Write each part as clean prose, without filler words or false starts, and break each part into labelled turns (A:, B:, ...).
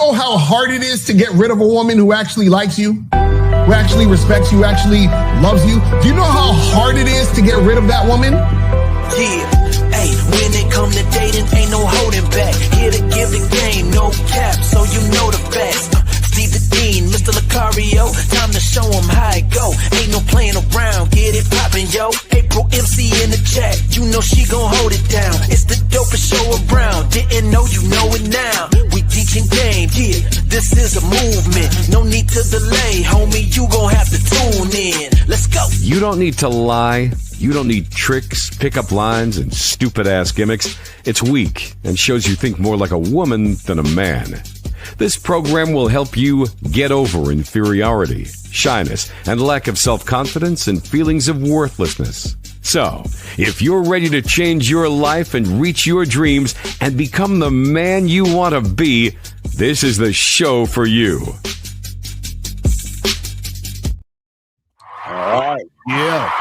A: know how hard it is to get rid of a woman who actually likes you, who actually respects you, actually loves you? Do you know how hard it is to get rid of that woman?
B: Yeah, hey, when it come to dating, ain't no holding back. Here to give the game, no cap, so you know the facts. Steve the Dean, Mr. Lucario, time to show him how it go. Ain't no playing around, get it poppin', yo. April MC in the chat, you know she gon' hold it down. It's the dopest show around, didn't know, you know it now. We teaching game, yeah, this is a movement. No need to delay, homie, you gon' have to tune in. Let's go.
C: You don't need to lie. You don't need tricks, pickup lines, and stupid-ass gimmicks. It's weak and shows you think more like a woman than a man. This program will help you get over inferiority, shyness, and lack of self-confidence and feelings of worthlessness. So, if you're ready to change your life and reach your dreams and become the man you want to be, this is the show for you.
A: All right. Yeah.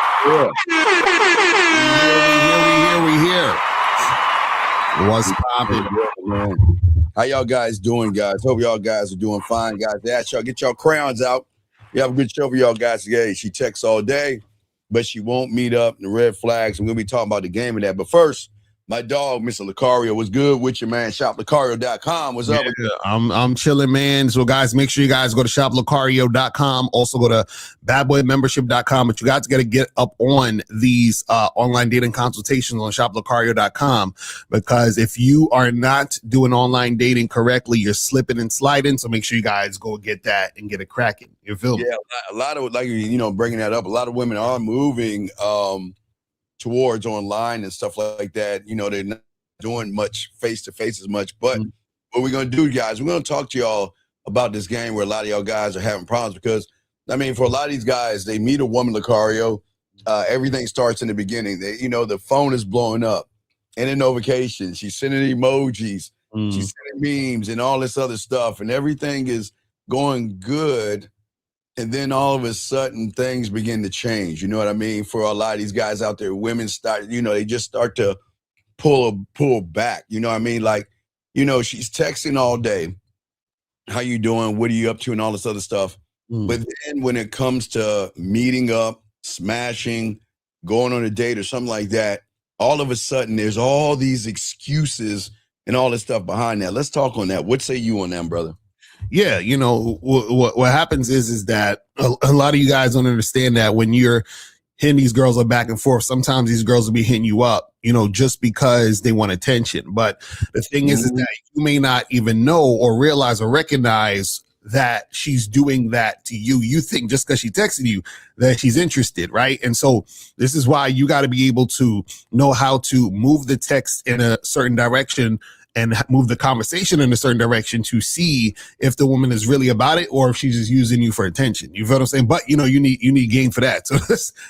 A: We here. What's poppin'?
D: How y'all guys doing, guys? Hope y'all guys are doing fine, guys. Ask y'all, get y'all crowns out. We have a good show for y'all guys today. She texts all day, but she won't meet up. The red flags, and we'll be talking about the game and that. But first, my dog, Mr. Lucario, was good with you, man. ShopLucario.com. What's up?
A: I'm chilling, man. So, guys, make sure you guys go to ShopLucario.com. Also, go to BadBoyMembership.com. But you guys got to get up on these online dating consultations on ShopLucario.com, because if you are not doing online dating correctly, you're slipping and sliding. So make sure you guys go get that and get it cracking. You feel me?
D: Yeah, a lot of, like, you know, bringing that up, a lot of women are moving towards online and stuff like that. You know, they're not doing much face-to-face as much. But what we're going to do, guys, we're going to talk to y'all about this game where a lot of y'all guys are having problems, because, I mean, for a lot of these guys, they meet a woman, Lucario, everything starts in the beginning. They, you know, the phone is blowing up and in notification. She's sending emojis, she's sending memes and all this other stuff, and everything is going good. And then all of a sudden things begin to change. You know what I mean? For a lot of these guys out there, women start, you know, they just start to pull back. You know what I mean? Like, you know, she's texting all day. How you doing? What are you up to? And all this other stuff. But then when it comes to meeting up, smashing, going on a date or something like that, all of a sudden there's all these excuses and all this stuff behind that. Let's talk on that. What say you on that, brother?
A: Yeah, you know, what happens is that a lot of you guys don't understand that when you're hitting these girls up back and forth, sometimes these girls will be hitting you up, you know, just because they want attention. But the thing is that you may not even know or realize or recognize that she's doing that to you. You think just because she texted you that she's interested, right? And so this is why you got to be able to know how to move the text in a certain direction and move the conversation in a certain direction to see if the woman is really about it or if she's just using you for attention. You feel what I'm saying? But you know, you need game for that. So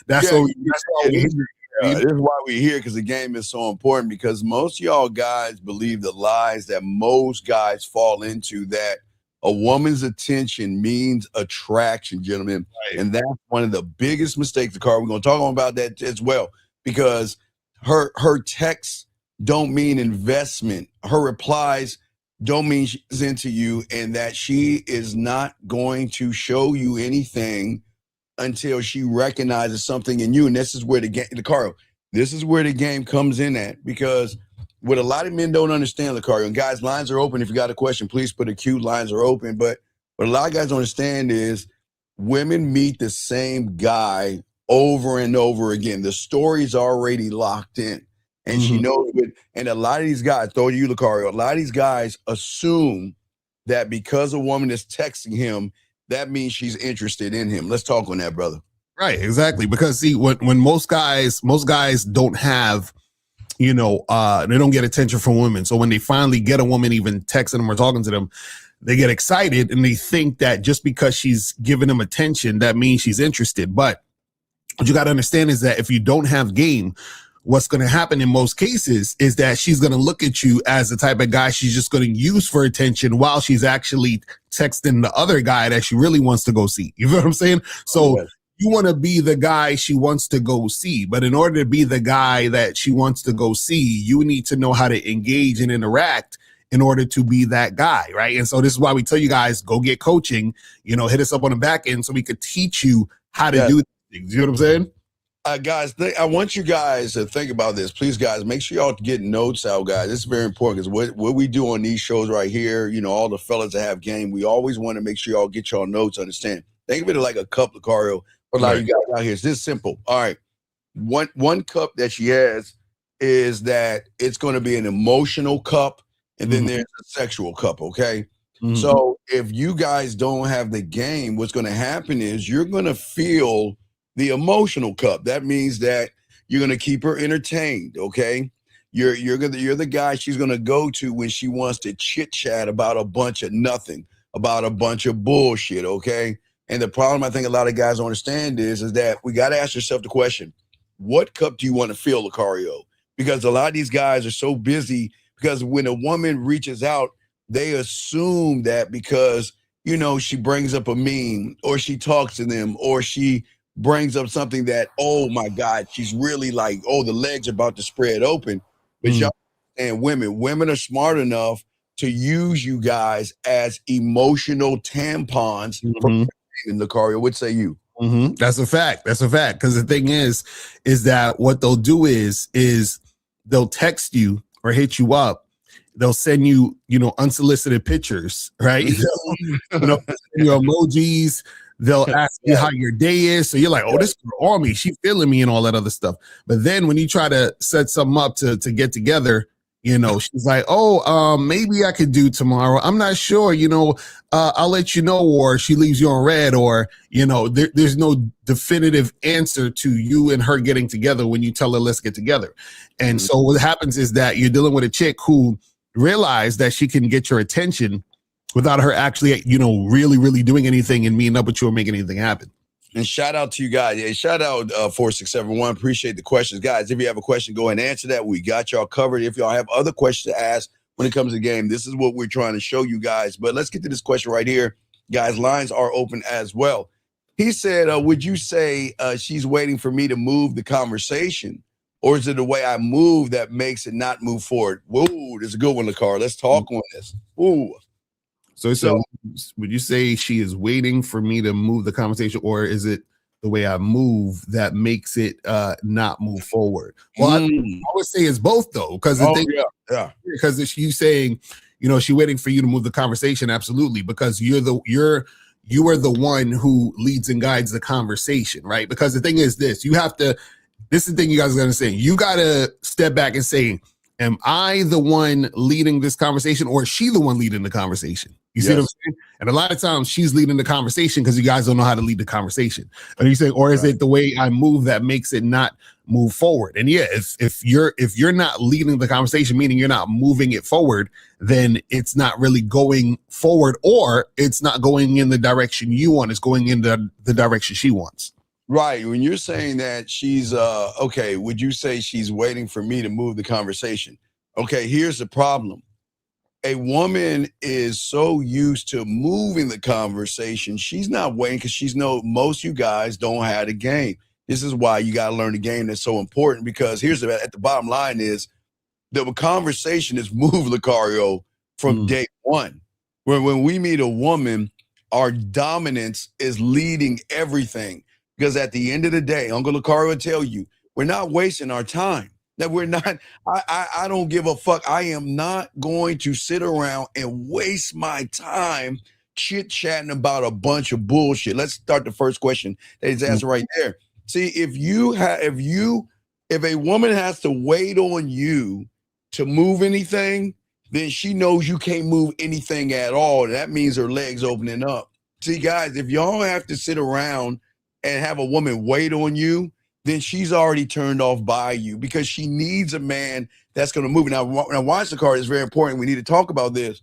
A: that's why we're here.
D: This is why we're here, because the game is so important, because most y'all guys believe the lies that most guys fall into, that a woman's attention means attraction, gentlemen. Right. And that's one of the biggest mistakes, the car. We're going to talk about that as well, because her texts don't mean investment. Her replies don't mean she's into you, and that she is not going to show you anything until she recognizes something in you. And this is where this is where the game comes in at, because what a lot of men don't understand, Lucario, and guys, lines are open. If you got a question, please put a Q. Lines are open. But what a lot of guys don't understand is women meet the same guy over and over again. The story's already locked in. And she knows it. And a lot of these guys, throw you, Lucario, a lot of these guys assume that because a woman is texting him, that means she's interested in him. Let's talk on that, brother.
A: Right, exactly. Because see, when most guys don't have, you know, they don't get attention from women. So when they finally get a woman even texting them or talking to them, they get excited and they think that just because she's giving them attention, that means she's interested. But what you got to understand is that if you don't have game, what's going to happen in most cases is that she's going to look at you as the type of guy she's just going to use for attention while she's actually texting the other guy that she really wants to go see. You know what I'm saying? So you want to be the guy she wants to go see. But in order to be the guy that she wants to go see, you need to know how to engage and interact in order to be that guy, right? And so this is why we tell you guys, go get coaching, hit us up on the back end so we could teach you how to do things. You know what I'm saying?
D: Guys, I want you guys to think about this. Please, guys, make sure y'all get notes out, guys. This is very important because what we do on these shows right here, all the fellas that have game, we always want to make sure y'all get y'all notes, understand. Think of it like a cup, Lucario. For a lot of you guys out here, it's this simple. All right. One cup that she has is that it's going to be an emotional cup, and then there's a sexual cup, okay? So if you guys don't have the game, what's going to happen is you're going to feel the emotional cup. That means that you're going to keep her entertained, okay? You're the guy she's going to go to when she wants to chit chat about a bunch of nothing, about a bunch of bullshit, okay? And the problem I think a lot of guys don't understand is that we got to ask yourself the question, what cup do you want to fill, Lucario? Because a lot of these guys are so busy because when a woman reaches out, they assume that because, she brings up a meme or she talks to them or she brings up something that, oh my God, she's really like, oh, the legs are about to spread open. But y'all and women are smart enough to use you guys as emotional tampons. In Lucario, what say you?
A: That's a fact. That's a fact. Because the thing is that what they'll do is they'll text you or hit you up. They'll send you, unsolicited pictures, right? Send you emojis. They'll ask you how your day is. So you're like, oh, this girl on me. She feeling me and all that other stuff. But then when you try to set something up to get together, she's like, oh, maybe I could do tomorrow. I'm not sure, I'll let you know. Or she leaves you on red or, there's no definitive answer to you and her getting together when you tell her, let's get together. And so what happens is that you're dealing with a chick who realized that she can get your attention without her actually, really, really doing anything and meeting up with you or making anything happen.
D: And shout out to you guys. Yeah, shout out 4671. Appreciate the questions. Guys, if you have a question, go ahead and answer that. We got y'all covered. If y'all have other questions to ask when it comes to the game, this is what we're trying to show you guys. But let's get to this question right here. Guys, lines are open as well. He said, would you say she's waiting for me to move the conversation? Or is it the way I move that makes it not move forward? Whoa, this is a good one, Lucario. Let's talk on this. Ooh.
A: So would you say she is waiting for me to move the conversation, or is it the way I move that makes it not move forward? Well, I would say it's both though, because because if she's saying, she's waiting for you to move the conversation, absolutely, because you are the one who leads and guides the conversation, right? Because the thing is this, this is the thing you guys are gonna say. You gotta step back and say, am I the one leading this conversation, or is she the one leading the conversation? You see what I'm saying? And a lot of times she's leading the conversation because you guys don't know how to lead the conversation. And you say, or is it the way I move that makes it not move forward? And yeah, if you're not leading the conversation, meaning you're not moving it forward, then it's not really going forward, or it's not going in the direction you want. It's going in the direction she wants.
D: Right. When you're saying that she's okay, would you say she's waiting for me to move the conversation? Okay, here's the problem. A woman is so used to moving the conversation, she's not waiting because most of you guys don't have the game. This is why you got to learn the game. That's so important, because at the bottom line is the conversation is move, Lucario, from day one. When we meet a woman, our dominance is leading everything. Because at the end of the day, Uncle Lucario will tell you, we're not wasting our time. That we're not, I don't give a fuck. I am not going to sit around and waste my time chit-chatting about a bunch of bullshit. Let's start the first question that he's asking right there. See, if a woman has to wait on you to move anything, then she knows you can't move anything at all. That means her legs opening up. See, guys, if y'all have to sit around and have a woman wait on you, then she's already turned off by you, because she needs a man that's going to move. Now, watch the card is very important. We need to talk about this.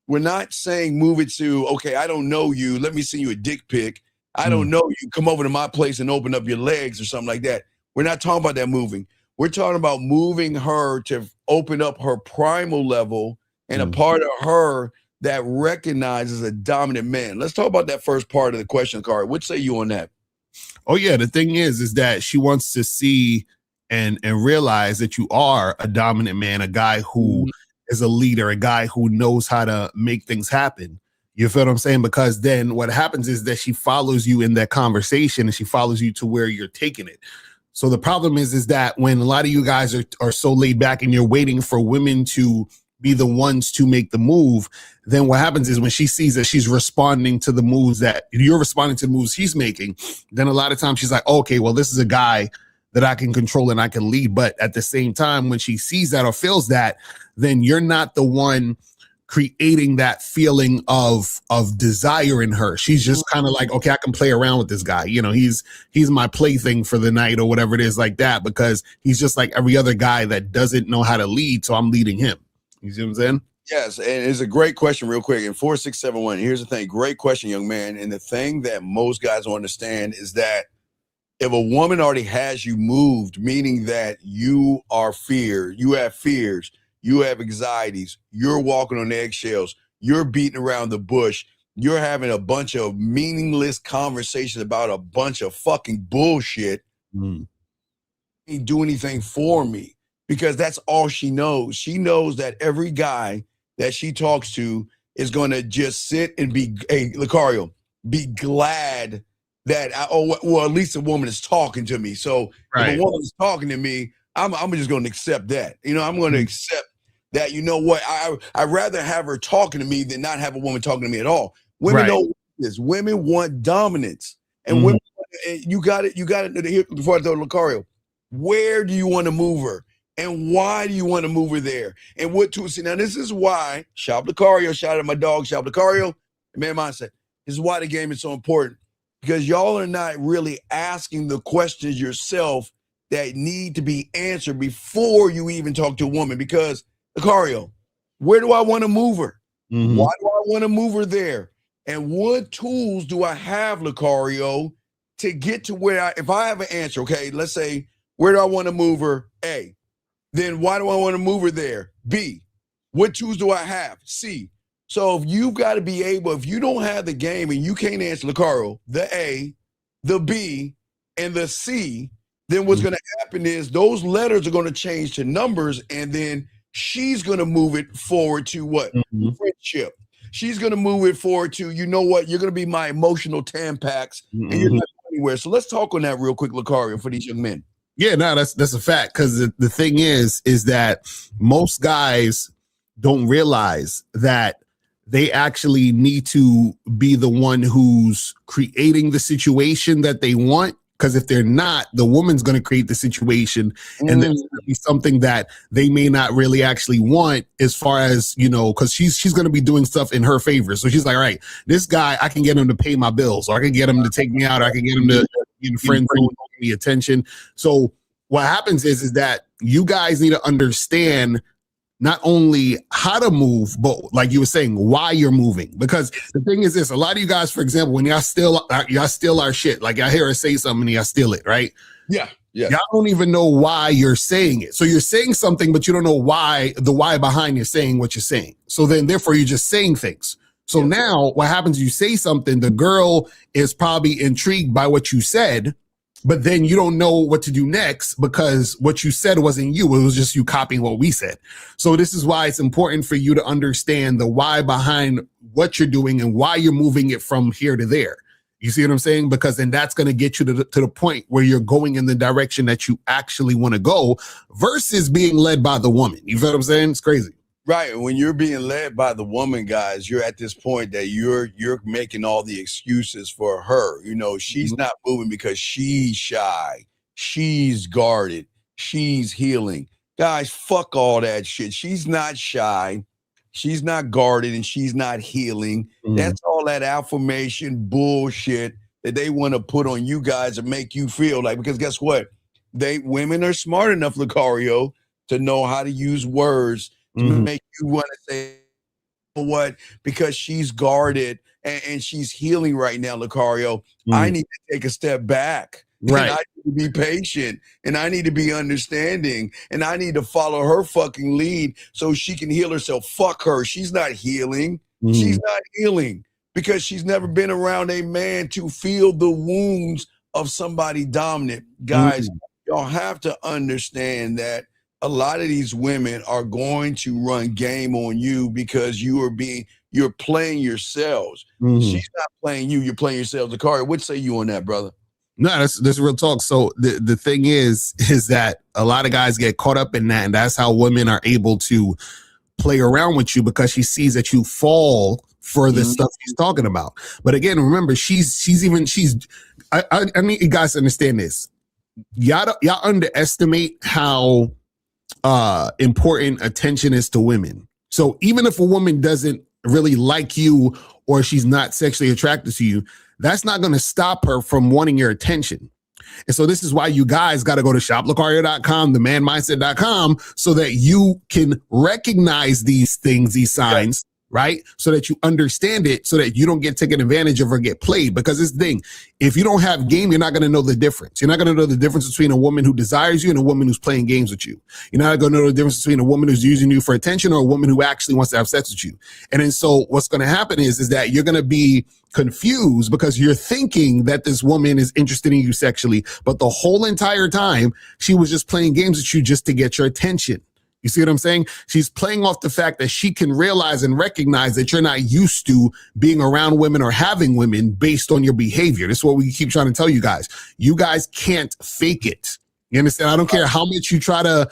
D: We're not saying move it to, okay, I don't know you, let me send you a dick pic. I don't know you, come over to my place and open up your legs or something like that. We're not talking about that moving. We're talking about moving her to open up her primal level and a part of her that recognizes a dominant man. Let's talk about that first part of the question card. What say you on that?
A: Oh yeah, the thing is that she wants to see and realize that you are a dominant man, a guy who is a leader, a guy who knows how to make things happen. You feel what I'm saying? Because then what happens is that she follows you in that conversation and she follows you to where you're taking it. So the problem is that when a lot of you guys are so laid back and you're waiting for women to be the ones to make the move, then what happens is when she sees that she's responding to the moves that you're responding to the moves she's making, then a lot of times she's like, okay, well, this is a guy that I can control and I can lead. But at the same time, when she sees that or feels that, then you're not the one creating that feeling of desire in her. She's just kind of like, okay, I can play around with this guy. You know, he's my plaything for the night or whatever it is like that, because he's just like every other guy that doesn't know how to lead. So I'm leading him. You see what I'm saying?
D: Yes, and it's a great question real quick. And 4671, here's the thing. Great question, young man. And the thing that most guys don't understand is that if a woman already has you moved, meaning that you are feared, you have fears, you have anxieties, you're walking on eggshells, you're beating around the bush, you're having a bunch of meaningless conversations about a bunch of fucking bullshit, ain't do anything for me, because that's all she knows. She knows that every guy that she talks to is going to just sit and be, hey, Lucario, be glad that, well, at least a woman is talking to me. So if a woman is talking to me, I'm just going to accept that. You know, I'm going to accept that, you know what, I'd rather have her talking to me than not have a woman talking to me at all. Women don't want this. Women want dominance. And women, you got it here before I throw Lucario. Where do you want to move her? And why do you want to move her there? And what to see? Now, this is why, Shop Lucario, shout out my dog, Shop Lucario, man mindset. This is why the game is so important, because y'all are not really asking the questions yourself that need to be answered before you even talk to a woman. Because, Lucario, where do I want to move her? Why do I want to move her there? And what tools do I have, Lucario, to get to where if I have an answer, okay, let's say, where do I want to move her? A. Then why do I want to move her there? B. What tools do I have? C. So if you've got to be able, if you don't have the game and you can't answer Lucario, the A, the B, and the C, then what's going to happen is those letters are going to change to numbers, and then she's going to move it forward to what? Friendship. She's going to move it forward to, you know what, you're going to be my emotional Tampax, and you're not going anywhere. So let's talk on that real quick, Lucario, for these young men.
A: Yeah, no, that's a fact. Because the thing is that most guys don't realize that they actually need to be the one who's creating the situation that they want. Because if they're not, the woman's going to create the situation, and there's going to be something that they may not really actually want, as far as, you know, because she's going to be doing stuff in her favor. So she's like, all right, this guy, I can get him to pay my bills, or I can get him to take me out, or I can get him to be friends, give me attention. So what happens is that you guys need to understand not only how to move, but like you were saying, why you're moving. Because the thing is this, a lot of you guys, for example, when y'all steal our shit, like I hear her say something and y'all steal it, right?
D: Yeah.
A: Y'all don't even know why you're saying it. So you're saying something, but you don't know the why behind you saying what you're saying. So then therefore you're just saying things. So now what happens, you say something, the girl is probably intrigued by what you said, but then you don't know what to do next, because what you said wasn't you. It was just you copying what we said. So this is why it's important for you to understand the why behind what you're doing and why you're moving it from here to there. You see what I'm saying? Because then that's going to get you to the point where you're going in the direction that you actually want to go, versus being led by the woman. You feel what I'm saying? It's crazy.
D: Right. When you're being led by the woman, guys, you're at this point that you're making all the excuses for her. You know, she's not moving because she's shy, she's guarded, she's healing. Guys, fuck all that shit. She's not shy, she's not guarded, and she's not healing. That's all that affirmation bullshit that they want to put on you guys and make you feel like, because guess what? Women are smart enough, Lucario, to know how to use words to make you want to say, what, because she's guarded and she's healing right now, Lucario. I need to take a step back. Right. And I need to be patient, and I need to be understanding, and I need to follow her fucking lead so she can heal herself. Fuck her. She's not healing. She's not healing because she's never been around a man to feel the wounds of somebody dominant. Guys, y'all have to understand that a lot of these women are going to run game on you because you're playing yourselves. She's not playing you, you're playing yourselves. Zakaria, what say you on that, brother?
A: No, that's real talk. So the thing is that a lot of guys get caught up in that, and that's how women are able to play around with you, because she sees that you fall for the stuff she's talking about. But again, remember, I need you guys to understand this. Y'all underestimate how important attention is to women. So even if a woman doesn't really like you or she's not sexually attracted to you, that's not going to stop her from wanting your attention. And so this is why you guys got to go to shoplakaria.com, themanmindset.com, so that you can recognize these things, these signs, right? So that you understand it, so that you don't get taken advantage of or get played. Because this thing, if you don't have game, you're not going to know the difference. You're not going to know the difference between a woman who desires you and a woman who's playing games with you. You're not going to know the difference between a woman who's using you for attention or a woman who actually wants to have sex with you. And then so what's going to happen is that you're going to be confused because you're thinking that this woman is interested in you sexually, but the whole entire time she was just playing games with you just to get your attention. You see what I'm saying? She's playing off the fact that she can realize and recognize that you're not used to being around women or having women based on your behavior. This is what we keep trying to tell you guys. You guys can't fake it. You understand? I don't care how much you try to,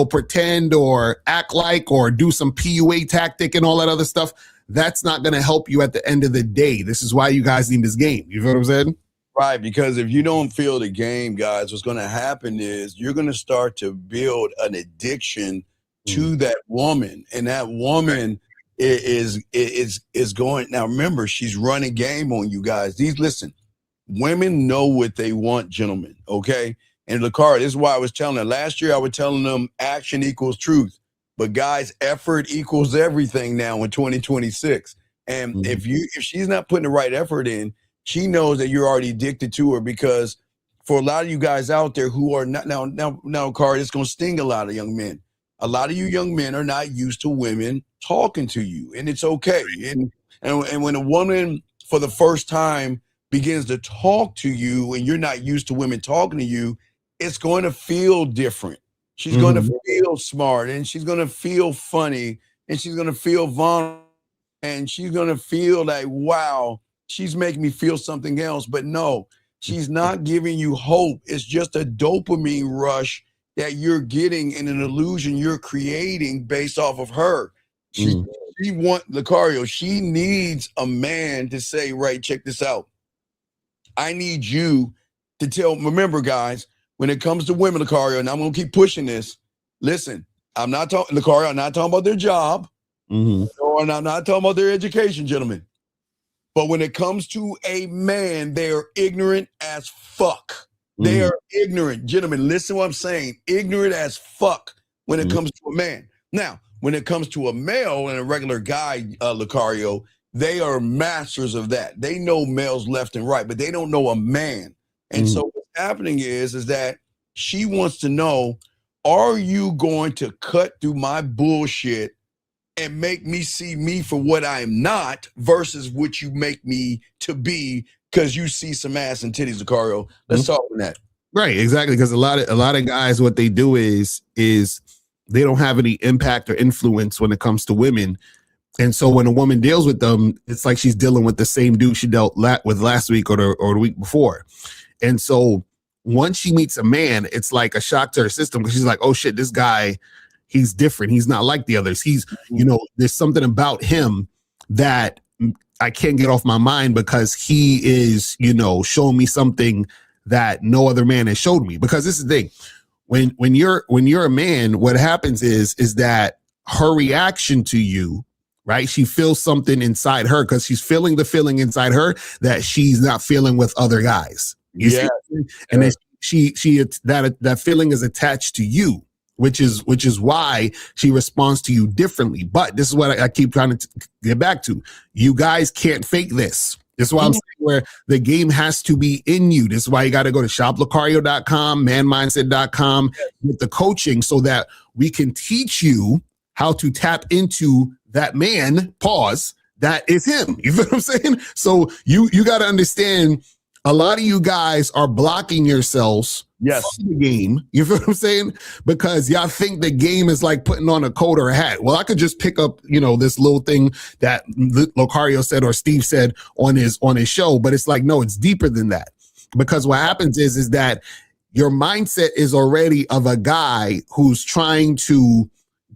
A: pretend or act like or do some PUA tactic and all that other stuff. That's not going to help you at the end of the day. This is why you guys need this game. You know what I'm saying?
D: Right, because if you don't feel the game, guys, what's going to happen is you're going to start to build an addiction to that woman, and that woman is going. Now, remember, she's running game on you guys. Listen, women know what they want, gentlemen. Okay, and Lakara, this is why I was telling her last year. I was telling them action equals truth, but guys, effort equals everything now in 2026. And if she's not putting the right effort in, she knows that you're already addicted to her, because for a lot of you guys out there who are not now, Carl, it's going to sting a lot of young men. A lot of you young men are not used to women talking to you, and it's okay. And when a woman for the first time begins to talk to you and you're not used to women talking to you, it's going to feel different. She's going to feel smart, and she's going to feel funny, and she's going to feel vulnerable, and she's going to feel like, wow, she's making me feel something else. But no, she's not giving you hope. It's just a dopamine rush that you're getting in an illusion you're creating based off of her. She Lucario, she needs a man to say, right, check this out. I need you to remember, guys, when it comes to women, Lucario, and I'm going to keep pushing this. Listen, I'm not talking about their job, or I'm not talking about their education, gentlemen. But when it comes to a man, they are ignorant as fuck. They are ignorant. Gentlemen, listen to what I'm saying. Ignorant as fuck when it comes to a man. Now, when it comes to a male and a regular guy, Lucario, they are masters of that. They know males left and right, but they don't know a man. And so what's happening is that she wants to know, are you going to cut through my bullshit and make me see me for what I am not versus what you make me to be because you see some ass and titties, Lucario? Let's talk on that.
A: Right, exactly. Because a lot of guys, what they do is they don't have any impact or influence when it comes to women. And so when a woman deals with them, it's like she's dealing with the same dude she dealt with last week or the week before. And so once she meets a man, it's like a shock to her system, because she's like, oh shit, this guy, he's different. He's not like the others. He's, there's something about him that I can't get off my mind, because he is, showing me something that no other man has showed me. Because this is the thing, when you're a man, what happens is that her reaction to you, right? She feels something inside her, because she's feeling the feeling inside her that she's not feeling with other guys. You see? And then that feeling is attached to you, which is why she responds to you differently. But this is what I keep trying to get back to. You guys can't fake this. This is why I'm saying where the game has to be in you. This is why you got to go to shoplakario.com, manmindset.com, get the coaching so that we can teach you how to tap into that man, that is him. You feel what I'm saying? So you got to understand, a lot of you guys are blocking yourselves
D: Yes.
A: Fuck the game. You feel what I'm saying? Because y'all think the game is like putting on a coat or a hat. Well, I could just pick up, this little thing that Lucario said or Steve said on his show, but it's like, no, it's deeper than that. Because what happens is that your mindset is already of a guy who's trying to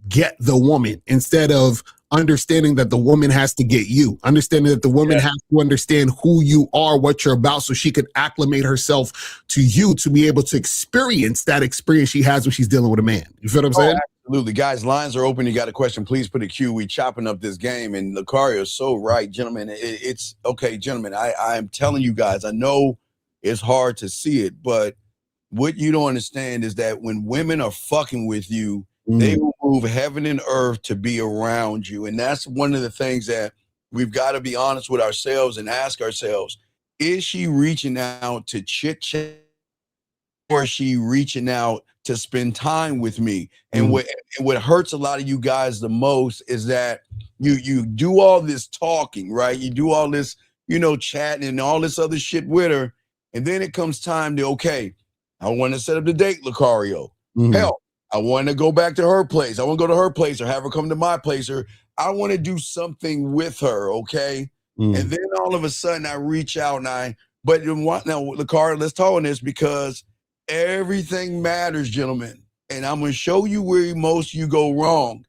A: get the woman instead of understanding that the woman has to get you, understanding that the woman has to understand who you are, what you're about, so she can acclimate herself to you to be able to experience that experience she has when she's dealing with a man. You feel what I'm saying?
D: Absolutely. Guys, lines are open. You got a question, please put a Q. We chopping up this game. And Lucario is so right, gentlemen. It's okay, gentlemen. I'm telling you guys, I know it's hard to see it, but what you don't understand is that when women are fucking with you, they will move heaven and earth to be around you. And that's one of the things that we've got to be honest with ourselves and ask ourselves, is she reaching out to chit chat, or is she reaching out to spend time with me? And what hurts a lot of you guys the most is that you do all this talking, right? You do all this, chatting and all this other shit with her. And then it comes time to, okay, I want to set up the date, Lucario. Hell, I want to go back to her place. I want to go to her place or have her come to my place, or I want to do something with her, okay? And then all of a sudden I reach out now, Lucario, let's talk on this because everything matters, gentlemen. And I'm going to show you where most you go wrong.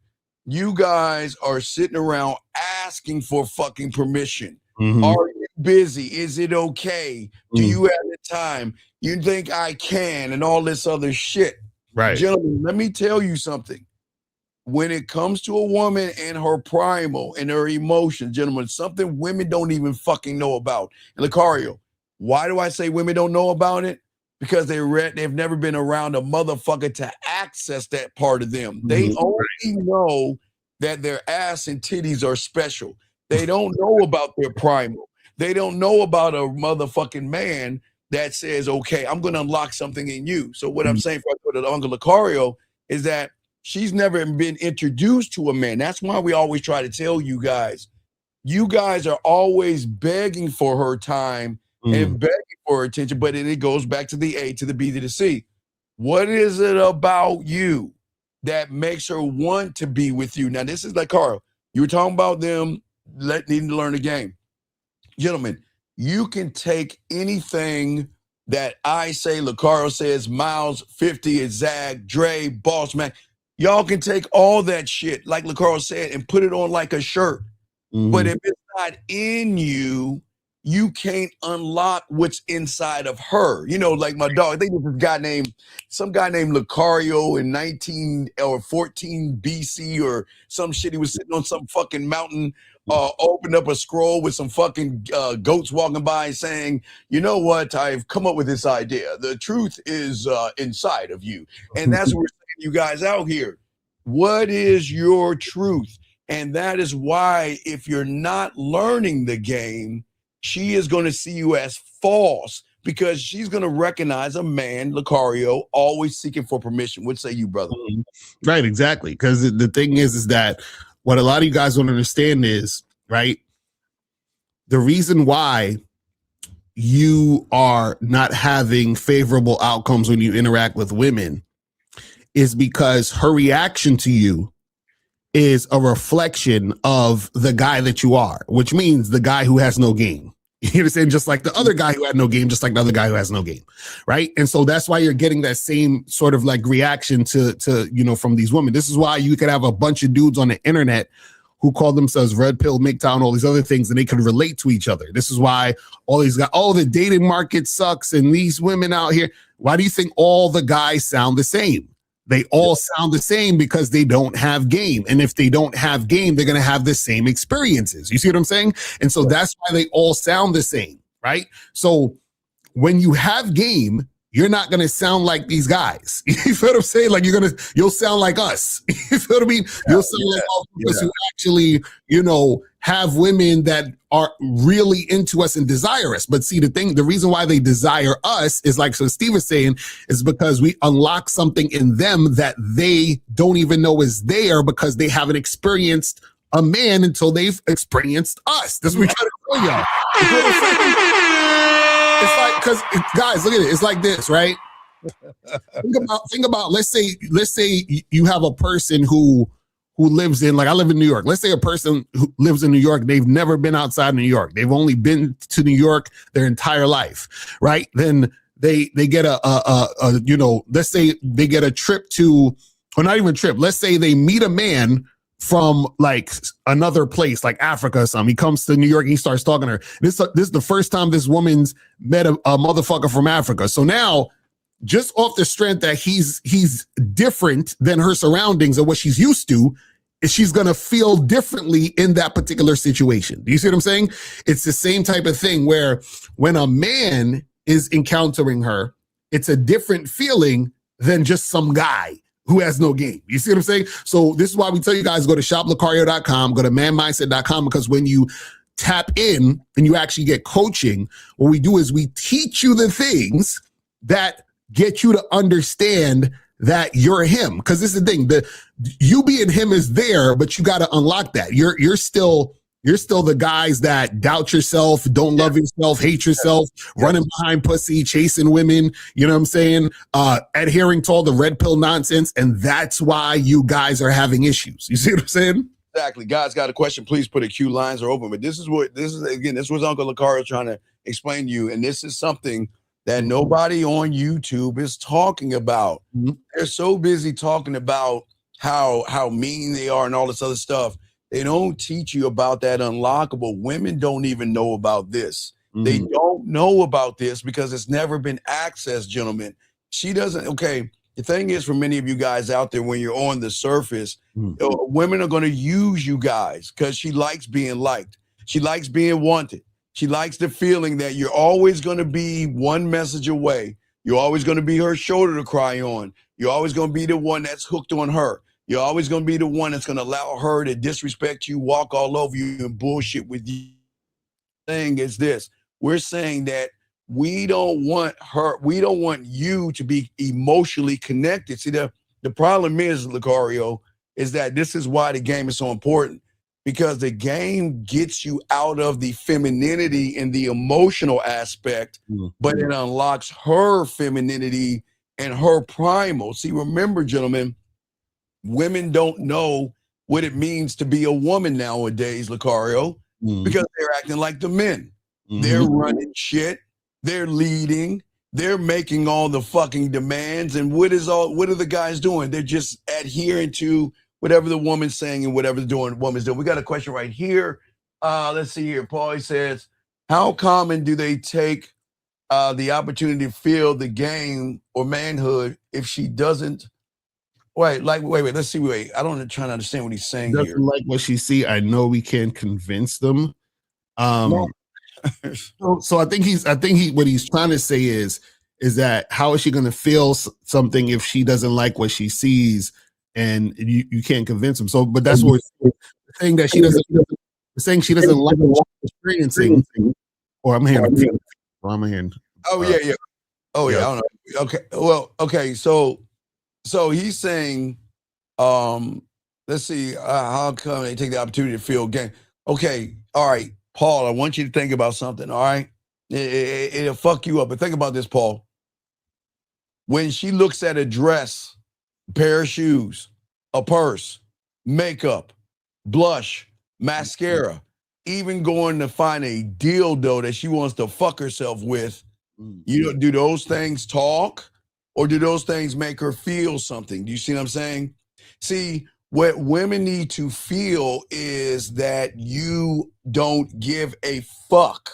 D: You guys are sitting around asking for fucking permission. Are you busy? Is it okay? Do you have the time? You think I can? And all this other shit.
A: Right.
D: Gentlemen, let me tell you something. When it comes to a woman and her primal and her emotions, gentlemen, something women don't even fucking know about. And Lucario, why do I say women don't know about it? Because they've never been around a motherfucker to access that part of them. They only know that their ass and titties are special. They don't know about their primal. They don't know about a motherfucking man that says, okay, I'm going to unlock something in you. So what I'm saying for Uncle Lucario is that she's never been introduced to a man. That's why we always try to tell you guys are always begging for her time and begging for her attention, but it goes back to the A, to the B, to the C. What is it about you that makes her want to be with you? Now, this is like Carl. You were talking about them needing to learn the game. Gentlemen, you can take anything that I say, Lucario says, Miles, 50, is Zag, Dre, Boss Man. Y'all can take all that shit, like Lucario said, and put it on like a shirt. But if it's not in you, you can't unlock what's inside of her. Like my dog, I think there's some guy named Lucario in 19 or 14 BC or some shit. He was sitting on some fucking mountain, opened up a scroll with some fucking goats walking by saying, you know what, I've come up with this idea. The truth is inside of you. And that's what we're saying, you guys out here. What is your truth? And that is why if you're not learning the game, she is going to see you as false because she's going to recognize a man, Lucario, always seeking for permission. What say you, brother?
A: Right, exactly. Because the thing is that what a lot of you guys don't understand is, right, the reason why you are not having favorable outcomes when you interact with women is because her reaction to you is a reflection of the guy that you are, which means the guy who has no game. You understand? Just like the other guy who had no game, just like the other guy who has no game, right? And so that's why you're getting that same sort of like reaction to from these women. This is why you could have a bunch of dudes on the internet who call themselves Red Pill, MGTOW, and all these other things, and they can relate to each other. This is why all these guys, the dating market sucks, and these women out here. Why do you think all the guys sound the same? They all sound the same because they don't have game. And if they don't have game, they're going to have the same experiences. You see what I'm saying? And so that's why they all sound the same, right? So when you have game, you're not going to sound like these guys. You feel what I'm saying? Like you'll sound like us. You feel what I mean? You'll sound like all of us who actually, have women that are really into us and desire us. But see, the reason why they desire us is like, so Steve was saying, is because we unlock something in them that they don't even know is there because they haven't experienced a man until they've experienced us. That's what we try to tell y'all. It's like, because guys, look at it. It's like this, right? Think about let's say you have a person who lives in, like, I live in New York. Let's say a person who lives in New York, they've never been outside New York. They've only been to New York their entire life, right? Then they get let's say they get a trip to, or not even a trip. Let's say they meet a man from like another place, like Africa or something. He comes to New York and he starts talking to her. This is the first time this woman's met a motherfucker from Africa. So now, just off the strength that he's different than her surroundings and what she's used to, she's going to feel differently in that particular situation. Do you see what I'm saying? It's the same type of thing where when a man is encountering her, it's a different feeling than just some guy who has no game. You see what I'm saying? So this is why we tell you guys, go to shoplucario.com, go to manmindset.com, because when you tap in and you actually get coaching, what we do is we teach you the things that get you to understand that you're him. Because this is the thing, you being him is there, but you got to unlock that. You're still the guys that doubt yourself, don't love yourself, hate yourself, running behind pussy, chasing women, you know what I'm saying? Adhering to all the red pill nonsense. And that's why you guys are having issues. You see what I'm saying?
D: Exactly. Guys got a question, please put a queue. Lines are open. But this is what Uncle Lucario trying to explain to you. And this is something that nobody on YouTube is talking about. Mm-hmm. They're so busy talking about how mean they are and all this other stuff. They don't teach you about that unlockable. Women don't even know about this. Mm-hmm. They don't know about this because it's never been accessed, gentlemen. She doesn't. Okay. The thing is, for many of you guys out there, when you're on the surface, women are going to use you guys because she likes being liked. She likes being wanted. She likes the feeling that you're always going to be one message away. You're always going to be her shoulder to cry on. You're always going to be the one that's hooked on her. You're always going to be the one that's going to allow her to disrespect you, walk all over you, and bullshit with you. The thing is this. We're saying that we don't want you to be emotionally connected. See, the problem is, Lucario, is that this is why the game is so important. Because the game gets you out of the femininity and the emotional aspect, but it unlocks her femininity and her primal. See, remember, gentlemen, women don't know what it means to be a woman nowadays, Lucario, because they're acting like the men. They're running shit. They're leading. They're making all the fucking demands. And what are the guys doing? They're just adhering to whatever the woman's saying and whatever the woman's doing. We got a question right here. Let's see here. Paulie says, how common do they take the opportunity to feel the game or manhood if she doesn't? Wait. Let's see. Wait. I don't try to understand what he's saying here.
A: Doesn't like what she see. I know we can't convince them. So I think what he's trying to say is that how is she going to feel something if she doesn't like what she sees? And you can't convince him. So, but that's what we're saying, that she doesn't like what she's experiencing. Or I'm hearing.
D: Oh yeah. Oh yeah. I don't know. Okay. Well. Okay. So he's saying, let's see. How come they take the opportunity to feel game? Okay. All right, Paul. I want you to think about something. All right. It'll fuck you up. But think about this, Paul. When she looks at a dress, pair of shoes, a purse, makeup, blush, mascara, even going to find a dildo that she wants to fuck herself with, do those things talk or do those things make her feel something? Do you see what I'm saying? See, what women need to feel is that you don't give a fuck.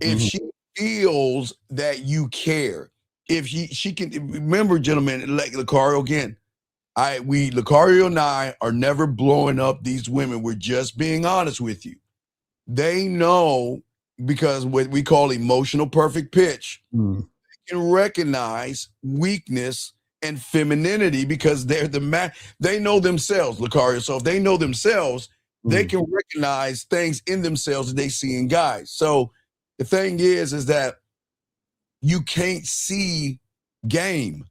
D: If she feels that you care, if she can, remember, gentlemen, like Lucario again, Lucario and I are never blowing up these women. We're just being honest with you. They know, because what we call emotional perfect pitch, they can recognize weakness and femininity because they're they know themselves, Lucario. So if they know themselves, they can recognize things in themselves that they see in guys. So the thing is that you can't see game.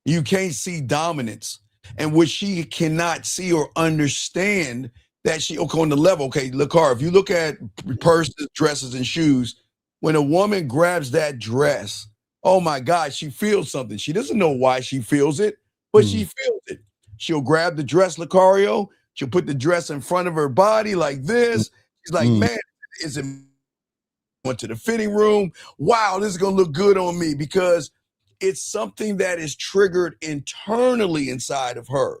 D: You can't see dominance. And what she cannot see or understand that on the level, okay, Lucario, if you look at purses, dresses, and shoes, when a woman grabs that dress, oh my God, she feels something. She doesn't know why she feels it, but she feels it. She'll grab the dress, Lucario. She'll put the dress in front of her body like this. She's like, man, is it went to the fitting room? Wow, this is going to look good on me, because it's something that is triggered internally inside of her.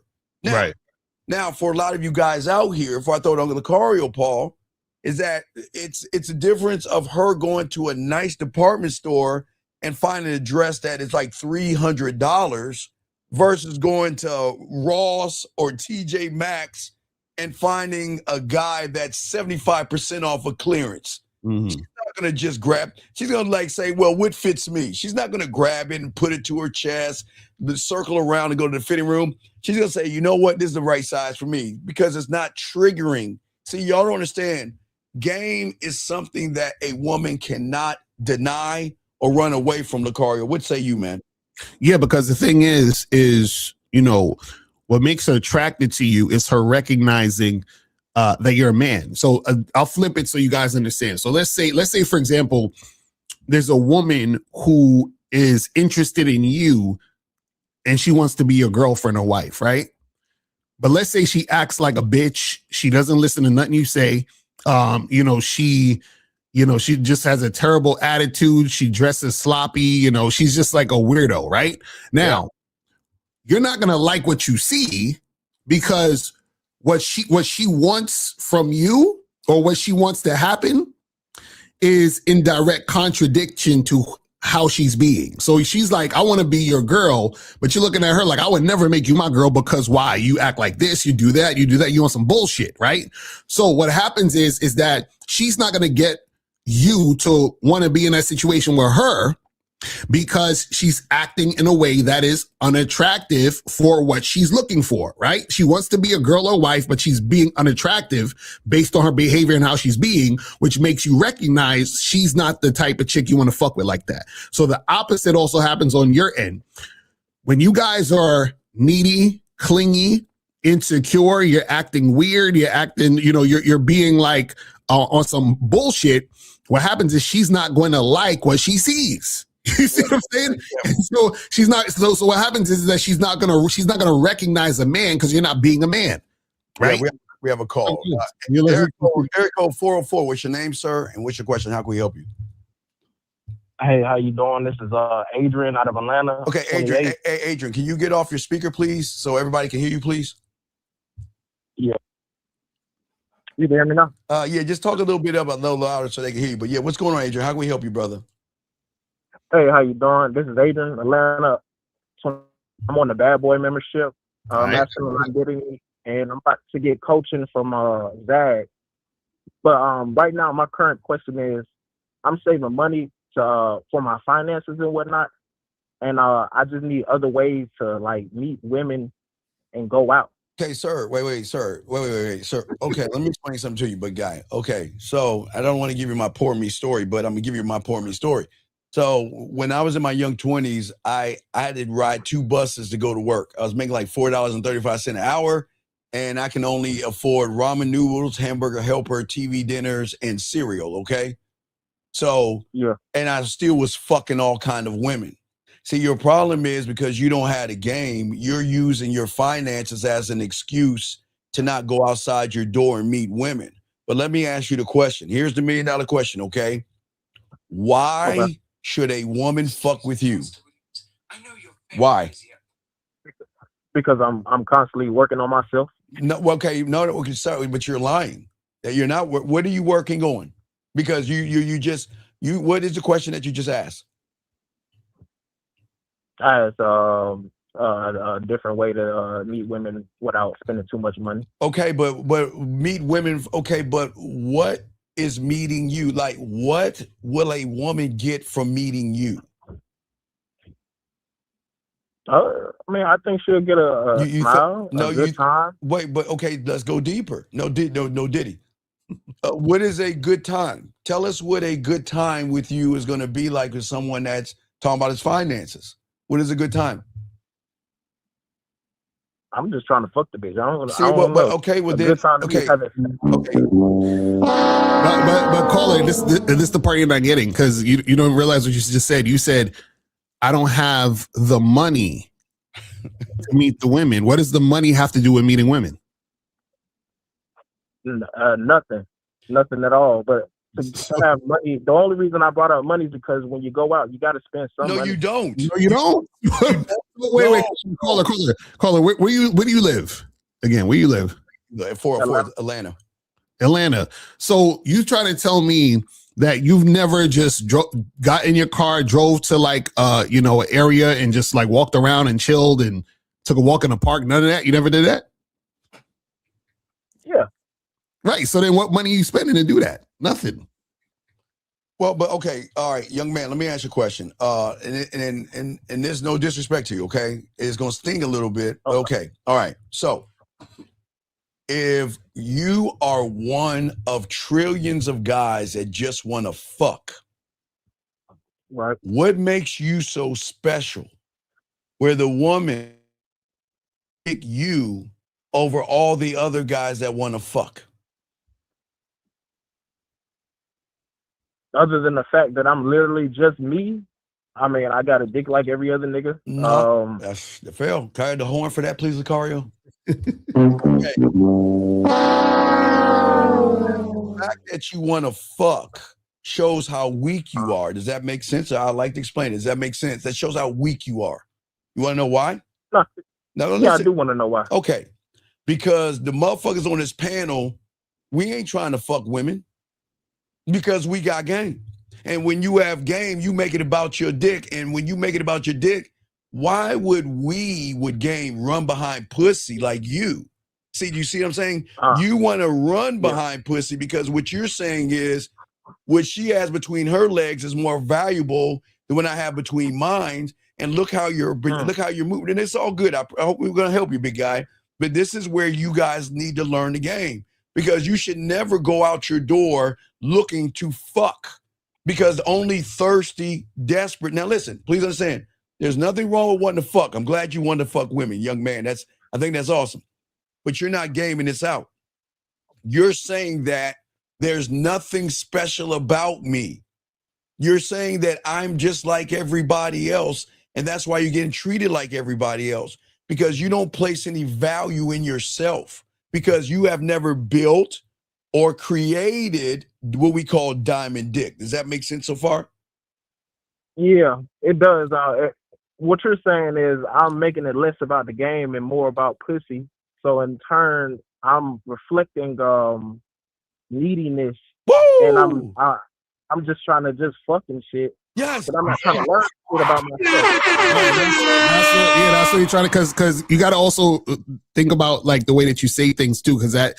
D: Now, for a lot of you guys out here, if I throw it on Lucario, Paul, is that it's a difference of her going to a nice department store and finding a dress that is like $300 versus going to Ross or TJ Maxx and finding a guy that's 75% off of clearance. She's not going to just grab, she's going to like say, well, what fits me? She's not going to grab it and put it to her chest, circle around and go to the fitting room. She's going to say, you know what? This is the right size for me, because it's not triggering. See, y'all don't understand. Game is something that a woman cannot deny or run away from, Lucario. What say you, man?
A: Yeah, because the thing is, you know, what makes her attracted to you is her recognizing that you're a man. So I'll flip it so you guys understand. So let's say, for example, there's a woman who is interested in you and she wants to be your girlfriend or wife, right? But let's say she acts like a bitch. She doesn't listen to nothing you say. She just has a terrible attitude. She dresses sloppy. She's just like a weirdo, right? Now, you're not going to like what you see, because what she wants from you, or what she wants to happen, is in direct contradiction to how she's being. So she's like, I want to be your girl, but you're looking at her like, I would never make you my girl, because why? You act like this, you do that, you want some bullshit, right? So what happens is that she's not going to get you to want to be in that situation with her, because she's acting in a way that is unattractive for what she's looking for, right? She wants to be a girl or wife, but she's being unattractive based on her behavior and how she's being, which makes you recognize she's not the type of chick you want to fuck with like that. So the opposite also happens on your end. When you guys are needy, clingy, insecure, you're acting weird, you're acting, you're being like on some bullshit, what happens is she's not going to like what she sees. You see what I'm saying? And so she's not. So what happens is that she's not gonna recognize a man, because you're not being a man, right?
D: Yeah, we have a call. Eric 404. What's your name, sir? And what's your question? How can we help you?
E: Hey, how you doing? This is Adrian out of Atlanta.
D: Okay, Adrian. Hey, Adrian, can you get off your speaker, please, so everybody can hear you, please?
E: Yeah. You can hear me now?
D: Yeah, just talk a little bit up a little louder so they can hear you. But yeah, what's going on, Adrian? How can we help you, brother?
E: Hey, how you doing? This is Adrian, Atlanta. So I'm on the Bad Boy membership. National Identity, and I'm about to get coaching from Zag. But right now, my current question is, I'm saving money for my finances and whatnot, and I just need other ways to like meet women and go out.
D: Okay, sir. Wait, sir. Okay, let me explain something to you, big guy. Okay, so I don't want to give you my poor me story, but I'm gonna give you my poor me story. So when I was in my young 20s, I had to ride 2 buses to go to work. I was making like $4.35 an hour, and I can only afford ramen noodles, hamburger helper, TV dinners, and cereal, okay? So,
E: yeah.
D: And I still was fucking all kind of women. See, your problem is because you don't have a game, you're using your finances as an excuse to not go outside your door and meet women. But let me ask you the question. Here's the $1 million question, okay? Why should a woman fuck with you? Why?
E: Because I'm constantly working on myself.
D: No, okay, sorry, but you're lying. You're not. What are you working on? Because you. What is the question that you just asked?
E: As a different way to meet women without spending too much money.
D: Okay, but meet women. Okay, but what is meeting you? Like, what will a woman get from meeting you?
E: I think she'll get a smile, a good time.
D: Wait, but okay, let's go deeper. No, Diddy. What is a good time? Tell us what a good time with you is going to be like with someone that's talking about his finances. What is a good time?
E: I'm just trying to fuck the bitch.
D: Okay, well then, okay.
A: But caller, this is the part you're not getting, because you don't realize what you just said. You said I don't have the money to meet the women. What does the money have to do with meeting women?
E: Nothing at all. But to have money, the only reason I brought up money is because when you go out, you got to spend some money.
D: No, you don't.
A: No, you don't. Wait. Caller. Where do you live? Again, where you live?
D: For Atlanta.
A: Atlanta. So you try to tell me that you've never just got in your car, drove to like an area and just like walked around and chilled and took a walk in the park? None of that? You never did that?
E: Yeah.
A: Right. So then what money are you spending to do that? Nothing.
D: Well, but okay, all right, young man, let me ask you a question. And there's no disrespect to you, okay? It's gonna sting a little bit. Okay, all right. So if you are one of trillions of guys that just want to fuck,
E: right?
D: What makes you so special where the woman pick you over all the other guys that want to fuck?
E: Other than the fact that I'm literally just me, I mean, I got a dick like every other nigga.
D: No, that's the fail. Carry the horn for that, please, Lucario. Okay. The fact that you want to fuck shows how weak you are. Does that make sense? I'd like to explain it. Does that make sense? That shows how weak you are. You want to know why? No,
E: yeah, I do want to know why.
D: Okay. Because the motherfuckers on this panel, we ain't trying to fuck women. Because we got game. And when you have game, you make it about your dick. And when you make it about your dick, why would game run behind pussy like you? See, do you see what I'm saying? You want to run behind pussy because what you're saying is what she has between her legs is more valuable than what I have between mine. And look how you're moving. And it's all good. I hope we're going to help you, big guy. But this is where you guys need to learn the game. Because you should never go out your door looking to fuck. Because only thirsty, desperate. Now listen, please understand. There's nothing wrong with wanting to fuck. I'm glad you want to fuck women, young man. I think that's awesome. But you're not gaming this out. You're saying that there's nothing special about me. You're saying that I'm just like everybody else. And that's why you're getting treated like everybody else. Because you don't place any value in yourself. Because you have never built or created what we call diamond dick. Does that make sense so far?
E: Yeah, it does. What you're saying is I'm making it less about the game and more about pussy. So in turn, I'm reflecting neediness.
D: Woo!
E: And I'm just trying to just fucking shit.
D: Yes.
E: But I'm not trying to learn shit about myself.
A: That's what you're trying to, because you got to also think about like the way that you say things too, because that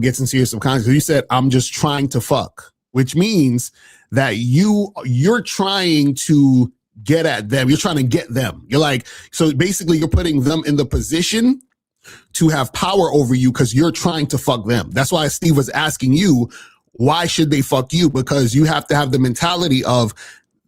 A: gets into your subconscious. You said I'm just trying to fuck, which means that you're trying to get at them. You're trying to get them. You're like, so basically you're putting them in the position to have power over you because you're trying to fuck them. That's why Steve was asking you, why should they fuck you? Because you have to have the mentality of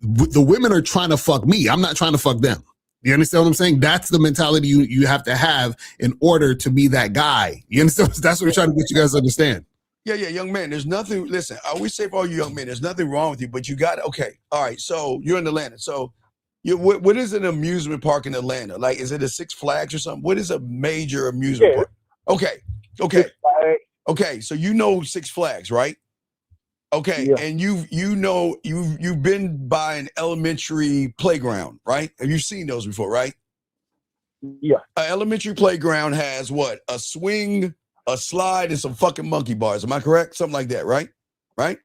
A: the women are trying to fuck me. I'm not trying to fuck them. You understand what I'm saying? That's the mentality you have to have in order to be that guy. You understand? That's what we're trying to get you guys to understand.
D: Yeah, young man. There's nothing, listen, I always say for all you young men, there's nothing wrong with you, but you got, okay, all right, so you're in Atlanta. So what is an amusement park in Atlanta? Like, is it a Six Flags or something? What is a major amusement park? Okay, so you know Six Flags, right? Okay, yeah. And you've been by an elementary playground, right? Have you seen those before, right?
E: Yeah.
D: An elementary playground has what? A swing, a slide, and some fucking monkey bars. Am I correct? Something like that, right? Right?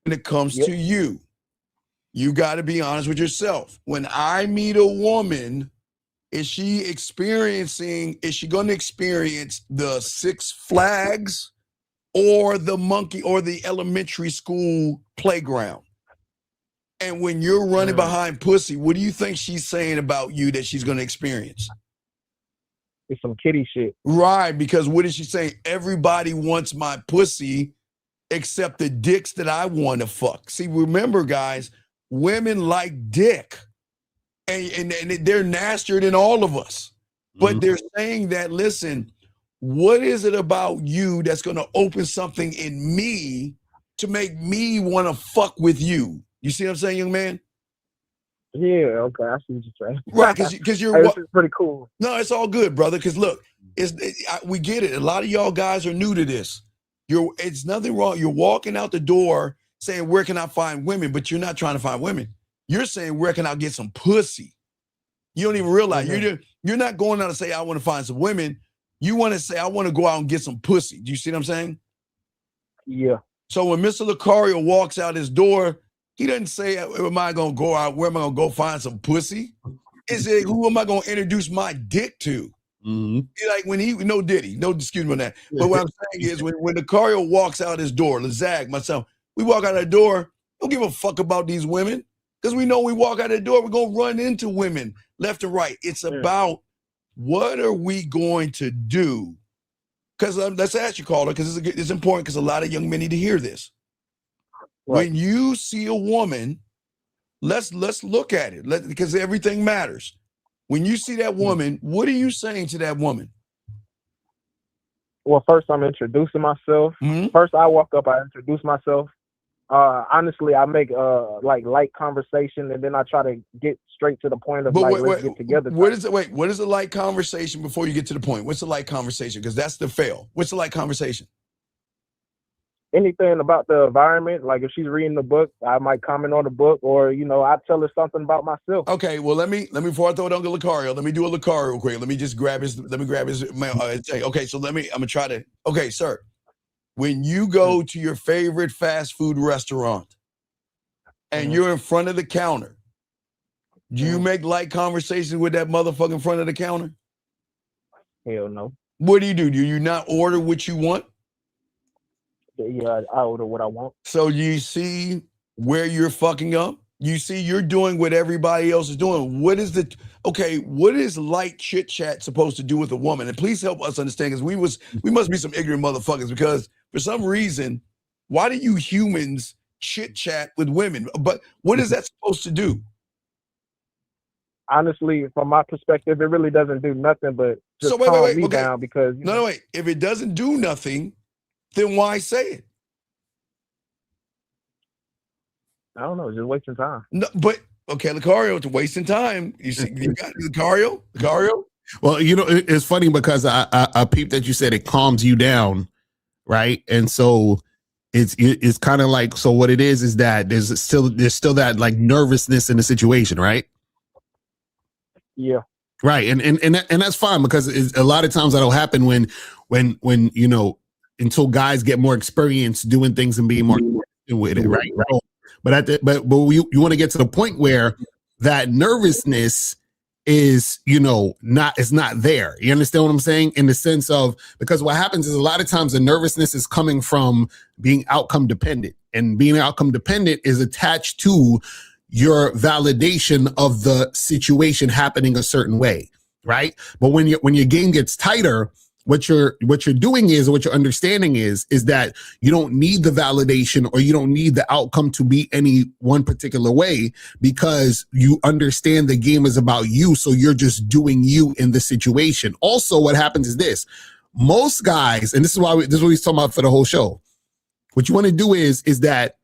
D: When it comes to you got to be honest with yourself. When I meet a woman, is she going to experience the Six Flags or the monkey or the elementary school playground? And when you're running behind pussy, what do you think she's saying about you that she's going to experience?
E: It's some kitty shit.
D: Right, because what is she saying? Everybody wants my pussy except the dicks that I want to fuck. See, remember, guys, women like dick. And they're nastier than all of us. But they're saying that, listen, what is it about you that's going to open something in me to make me want to fuck with you? You see what I'm saying, young man?
E: Yeah, okay, I see what you're saying.
D: Right, because you're
E: Hey, this is pretty cool.
D: No, it's all good, brother. Because look, we get it. A lot of y'all guys are new to this. It's nothing wrong. You're walking out the door saying, "Where can I find women?" But you're not trying to find women. You're saying, "Where can I get some pussy?" You don't even realize you're not going out to say, "I want to find some women." You want to say, "I want to go out and get some pussy." Do you see what I'm saying?
E: Yeah.
D: So when Mr. Lucario walks out his door, he doesn't say, "Am I gonna go out? Where am I gonna go find some pussy?" He said, "Who am I gonna introduce my dick to?" Like when no Diddy, no dispute on that. But what I'm saying is when Lucario walks out his door, Lazag, myself, we walk out the door, don't give a fuck about these women. Because we know we walk out the door, we're gonna run into women left and right. It's about what are we going to do? Because let's ask you, Calder, because it's important because a lot of young men need to hear this. Right. When you see a woman, let's look at it because everything matters. When you see that woman, what are you saying to that woman?
E: Well, first I'm introducing myself. First I walk up, I introduce myself. Honestly, I make like light conversation, and then I try to get straight to the point of let's get together.
D: What is a light conversation before you get to the point? What's a light conversation? Because that's the fail. What's a light conversation?
E: Anything about the environment, like if she's reading the book, I might comment on the book, or I tell her something about myself.
D: Okay, well let me before I throw it on to Lucario, let me do a Lucario real quick. Let me grab his okay, so I'm gonna try to. Okay, sir. When you go to your favorite fast food restaurant and you're in front of the counter, do you make light conversation with that motherfucker in front of the counter?
E: Hell no.
D: What do? Do you not order what you want?
E: Yeah, I order what I want.
D: So you see where you're fucking up? You see you're doing what everybody else is doing. What is light chit chat supposed to do with a woman? And please help us understand, because we must be some ignorant motherfuckers, because for some reason, why do you humans chit chat with women? But what is that supposed to do?
E: Honestly, from my perspective, it really doesn't do nothing but just calm me down, because
D: wait. If it doesn't do nothing, then why say it?
E: I don't know, it's just wasting time.
D: No, but okay, Lucario, it's wasting time. You see, you got Lucario?
A: Well, it's funny because I peeped that you said it calms you down, right? And so it's kind of like, so what it is that there's still that like nervousness in the situation, right?
E: Yeah.
A: Right, and that's fine, because a lot of times that'll happen when until guys get more experience doing things and being more with it, right? But you want to get to the point where that nervousness is not there. You understand what I'm saying? In the sense of, because what happens is a lot of times the nervousness is coming from being outcome dependent, and being outcome dependent is attached to your validation of the situation happening a certain way, right? But when your game gets tighter, what you're doing is, what your understanding is that you don't need the validation, or you don't need the outcome to be any one particular way, because you understand the game is about you. So you're just doing you in the situation. Also, what happens is this: most guys, and this is what he's talking about for the whole show. What you want to do is that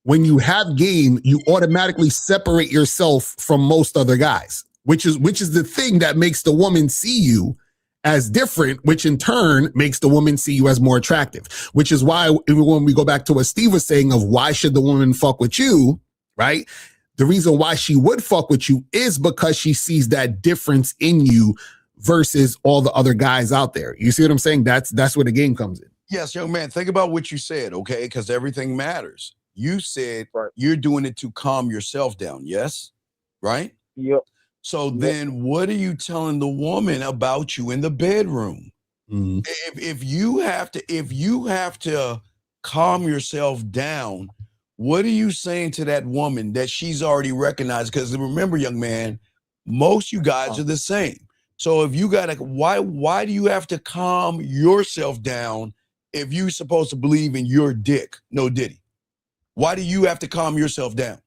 A: when you have game, you automatically separate yourself from most other guys, which is the thing that makes the woman see you as different, which in turn makes the woman see you as more attractive, which is why when we go back to what Steve was saying of why should the woman fuck with you, right? The reason why she would fuck with you is because she sees that difference in you versus all the other guys out there. You see what I'm saying? That's where the game comes in.
D: Yes, young man, think about what you said, okay? Because everything matters. You said you're doing it to calm yourself down, yes? Right?
E: Yep.
D: So then what are you telling the woman about you in the bedroom?
A: Mm-hmm.
D: If you have to calm yourself down, what are you saying to that woman that she's already recognized? Because remember, young man, most you guys are the same. So if you got to, why do you have to calm yourself down if you're supposed to believe in your dick? No Diddy. Why do you have to calm yourself down?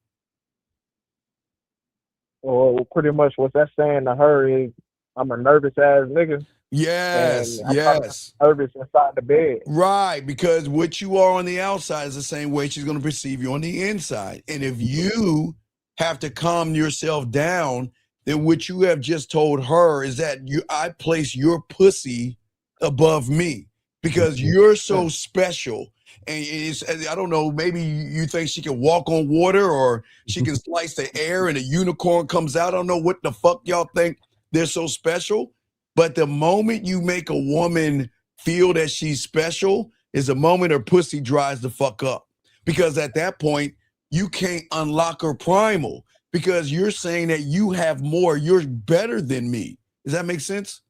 E: Well, pretty much what that's saying to her is, I'm a nervous ass nigga.
D: Yes,
E: and I'm
D: yes.
E: nervous inside the bed.
D: Right, because what you are on the outside is the same way she's going to perceive you on the inside. And if you have to calm yourself down, then what you have just told her is that I place your pussy above me because you're so special. And it's, I don't know, maybe you think she can walk on water or she can slice the air and a unicorn comes out. I don't know what the fuck y'all think they're so special. But the moment you make a woman feel that she's special is the moment her pussy dries the fuck up. Because at that point, you can't unlock her primal because you're saying that you have more, you're better than me. Does that make sense?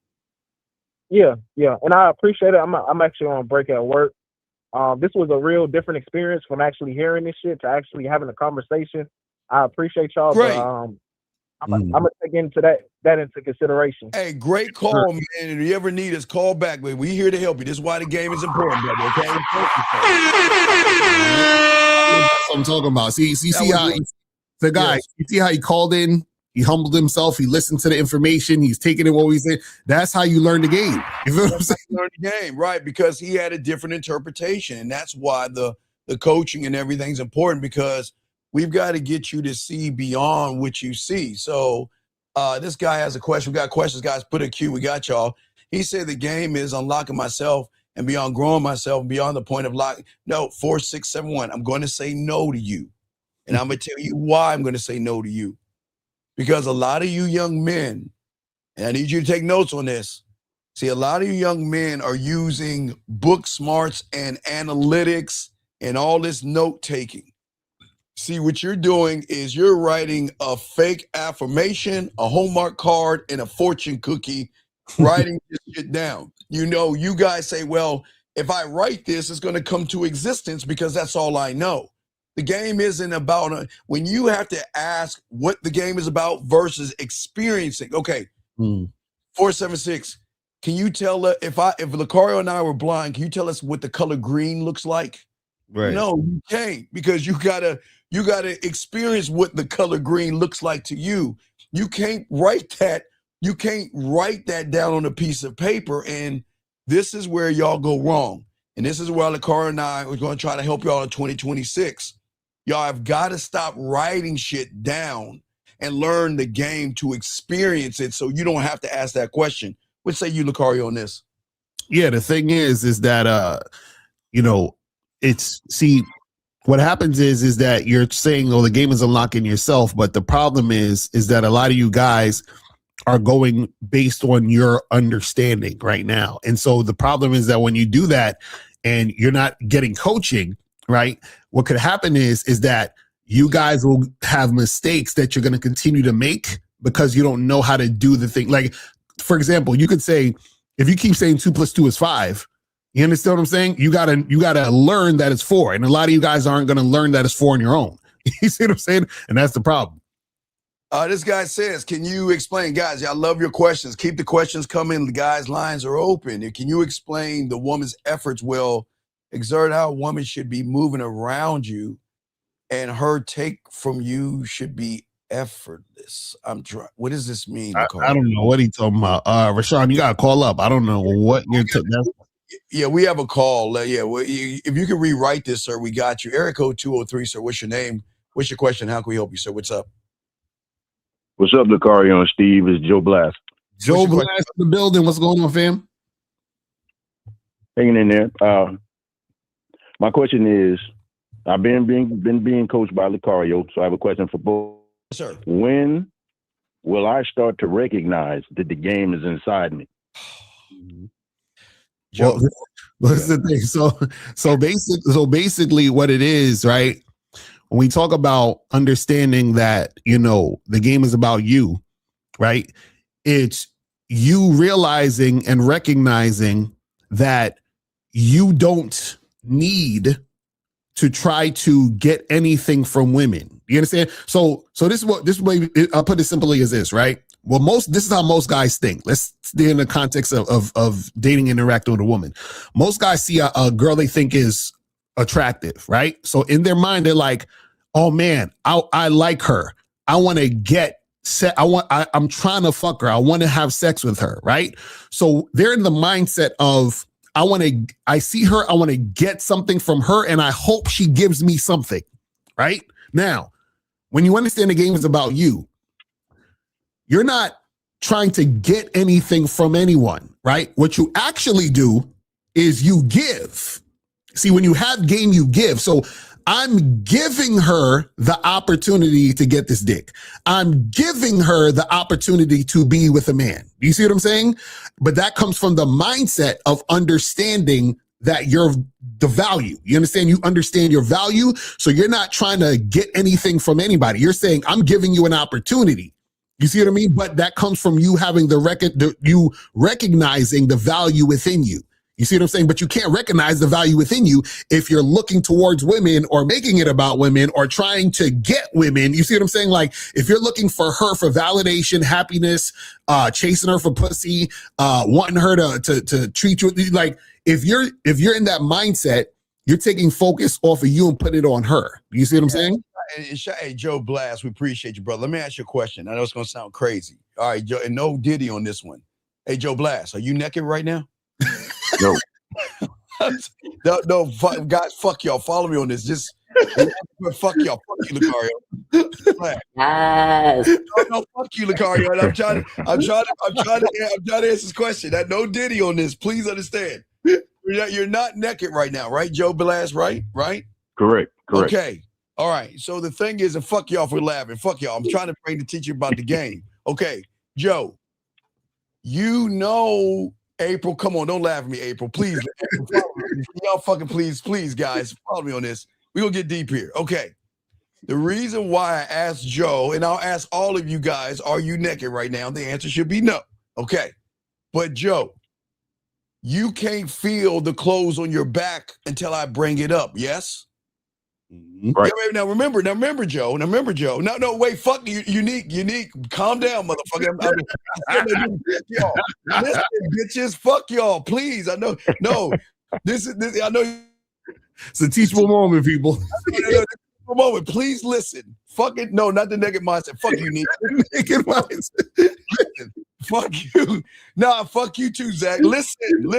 E: Yeah, and I appreciate it. I'm actually on break at work. This was a real different experience from actually hearing this shit to actually having a conversation. I appreciate y'all,
D: Great.
E: but I'm gonna take into that into consideration.
D: Hey, great call, man. And if you ever need us, call back, baby. We're here to help you. This is why the game is important, brother. Okay?
A: That's what I'm talking about. See how the guy,
D: Yes.
A: you see how he called in, he humbled himself, he listened to the information, he's taking it what we said. That's how you learn the game. You feel what I'm saying?
D: Learn the game, right? Because he had a different interpretation. And that's why the coaching and everything's important because we've got to get you to see beyond what you see. So this guy has a question. We got questions, guys. Put a Q. We got y'all. He said the game is unlocking myself and beyond growing myself, beyond the point of lock. No, 4671. I'm going to say no to you. And I'm going to tell you why I'm going to say no to you. Because a lot of you young men, and I need you to take notes on this. See, a lot of you young men are using book smarts and analytics and all this note taking. See, what you're doing is you're writing a fake affirmation, a Hallmark card, and a fortune cookie, writing this shit down. You know, you guys say, well, if I write this, it's going to come to existence because that's all I know. The game isn't about when you have to ask what the game is about versus experiencing. Okay, 476. Can you tell if Lucario and I were blind? Can you tell us what the color green looks like?
A: Right.
D: No, you can't because you gotta experience what the color green looks like to you. You can't write that. You can't write that down on a piece of paper. And this is where y'all go wrong. And this is where Lucario and I are going to try to help y'all in 2026. Y'all have got to stop writing shit down and learn the game to experience it so you don't have to ask that question. What say you, Lucario, on this?
A: Yeah, the thing is that what happens is that you're saying, oh, the game is unlocking yourself, but the problem is that a lot of you guys are going based on your understanding right now. And so the problem is that when you do that and you're not getting coaching, right, what could happen is that you guys will have mistakes that you're going to continue to make because you don't know how to do the thing. Like, for example, you could say, if you keep saying 2 + 2 is 5, you understand what I'm saying? You gotta learn that it's 4. And a lot of you guys aren't going to learn that it's 4 on your own. You see what I'm saying? And that's the problem.
D: This guy says, can you explain, guys, I love your questions. Keep the questions coming. The guys' lines are open. And can you explain the woman's efforts will exert how a woman should be moving around you and her take from you should be effortless? I'm trying. What does this mean?
A: I don't know what he's talking about. Rashawn, you got to call up. I don't know what you're
D: Yeah, we have a call. If you can rewrite this, sir, we got you. Area code 203, sir. What's your name? What's your question? How can we help you, sir? What's up?
F: What's up, Lucario and Steve? It's Joe Blast.
A: Joe Blast in the building. What's going on, fam?
F: Hanging in there. My question is, I've been being coached by Lucario, so I have a question for both.
D: Yes, sir.
F: When will I start to recognize that the game is inside me?
A: Well, what's the thing? So basically what it is, right? When we talk about understanding that, the game is about you, right? It's you realizing and recognizing that you don't need to try to get anything from women. You understand? So this way I'll put it simply as this, right? Well, this is how most guys think. Let's stay in the context of dating and interacting with a woman. Most guys see a girl they think is attractive, right? So in their mind, they're like, oh man, I like her. I want to get I'm trying to fuck her. I want to have sex with her, right? So they're in the mindset of I see her, I want to get something from her, and I hope she gives me something, right? Now, when you understand the game is about you, you're not trying to get anything from anyone, right? What you actually do is you give. See, when you have game, you give. So I'm giving her the opportunity to get this dick. I'm giving her the opportunity to be with a man. You see what I'm saying? But that comes from the mindset of understanding that you're the value. You understand? You understand your value. So you're not trying to get anything from anybody. You're saying, I'm giving you an opportunity. You see what I mean? But that comes from you having you recognizing the value within you. You see what I'm saying? But you can't recognize the value within you if you're looking towards women or making it about women or trying to get women. You see what I'm saying? Like if you're looking for her for validation, happiness, chasing her for pussy, wanting her to treat you like if you're in that mindset, you're taking focus off of you and put it on her. You see what I'm saying?
D: Hey, Joe Blast, we appreciate you, brother. Let me ask you a question. I know it's gonna sound crazy. All right, Joe, and no Diddy on this one. Hey, Joe Blast, are you naked right now?
F: No.
D: no, guys, fuck y'all. Follow me on this. Just fuck y'all. Fuck you, Lucario.
G: Yes.
D: No, fuck you, Lucario. And I'm trying to answer this question. No Diddy on this. Please understand. You're not naked right now, right, Joe Blast? Right?
F: Correct.
D: Okay. All right. So the thing is, and fuck y'all for laughing. Fuck y'all. I'm trying to bring the teacher about the game. Okay, Joe. You know. April, come on, don't laugh at me, April. Please, April, y'all fucking please, guys, follow me on this. We're gonna get deep here. Okay. The reason why I asked Joe, and I'll ask all of you guys, are you naked right now? The answer should be no. Okay. But Joe, you can't feel the clothes on your back until I bring it up, yes?
F: Right.
D: Yeah, now remember, Joe. No, wait, fuck you, unique. Calm down, motherfucker. Y'all. Listen, bitches, fuck y'all, please. I know. No, this. I know.
A: It's a teachable moment, people.
D: A moment, please listen. Fuck it. No, not the naked mindset. Fuck you, Nick.
A: Naked mindset.
D: Listen, fuck you. Nah, fuck you too, Zach. Listen.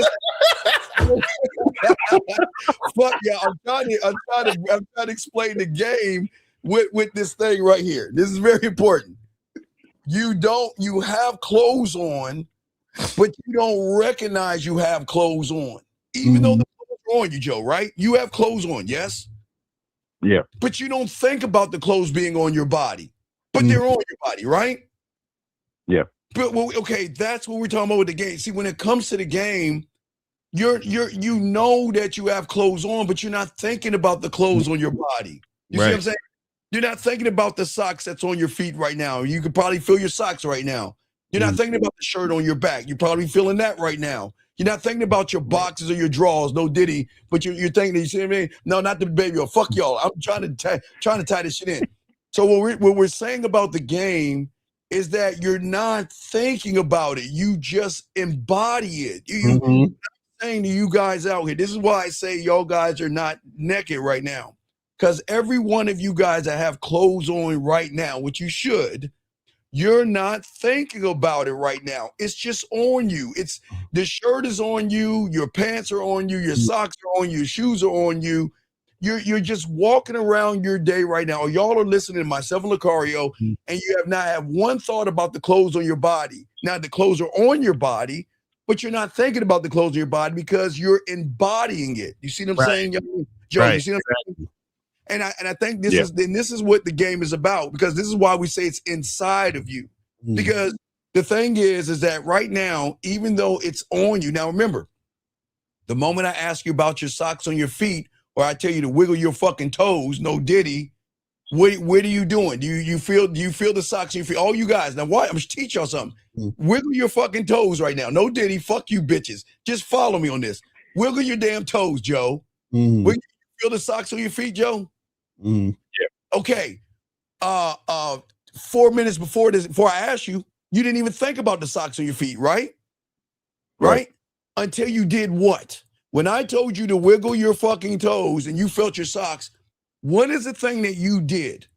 D: Fuck yeah. I'm trying to explain the game with this thing right here. This is very important. You have clothes on, but you don't recognize you have clothes on. Even though the clothes are on you, Joe, right? You have clothes on, yes?
F: Yeah.
D: But you don't think about the clothes being on your body. But they're on your body, right?
F: Yeah.
D: But okay, that's what we're talking about with the game. See, when it comes to the game, you know that you have clothes on, but you're not thinking about the clothes on your body. You see what I'm saying? You're not thinking about the socks that's on your feet right now. You could probably feel your socks right now. You're not thinking about the shirt on your back. You're probably feeling that right now. You're not thinking about your boxes or your drawers, no Diddy, but you're thinking, you see what I mean? No, not the baby. Or fuck y'all. I'm trying to tie this shit in. So what we're saying about the game is that you're not thinking about it. You just embody it. I'm saying to you guys out here, this is why I say y'all guys are not naked right now. Because every one of you guys that have clothes on right now, which you should, you're not thinking about it right now. It's just on you. It's the shirt is on you, your pants are on you, your socks are on you, your shoes are on you. You're just walking around your day right now. Y'all are listening to myself and Lucario, and you have not had one thought about the clothes on your body. Now the clothes are on your body, but you're not thinking about the clothes on your body because you're embodying it. You see what I'm saying, Joe? You see what I'm saying? And I think this is what the game is about, because this is why we say it's inside of you. Because the thing is that right now, even though it's on you, now remember, the moment I ask you about your socks on your feet, or I tell you to wiggle your fucking toes, no Diddy, what are you doing? Do you feel the socks on your feet? All you guys, now what? I'm gonna teach y'all something. Wiggle your fucking toes right now. No Diddy, fuck you bitches. Just follow me on this. Wiggle your damn toes, Joe. Feel the socks on your feet, Joe?
F: Yeah.
D: Okay. 4 minutes before I asked you, you didn't even think about the socks on your feet, right? Right? Until you did what? When I told you to wiggle your fucking toes and you felt your socks, what is the thing that you did?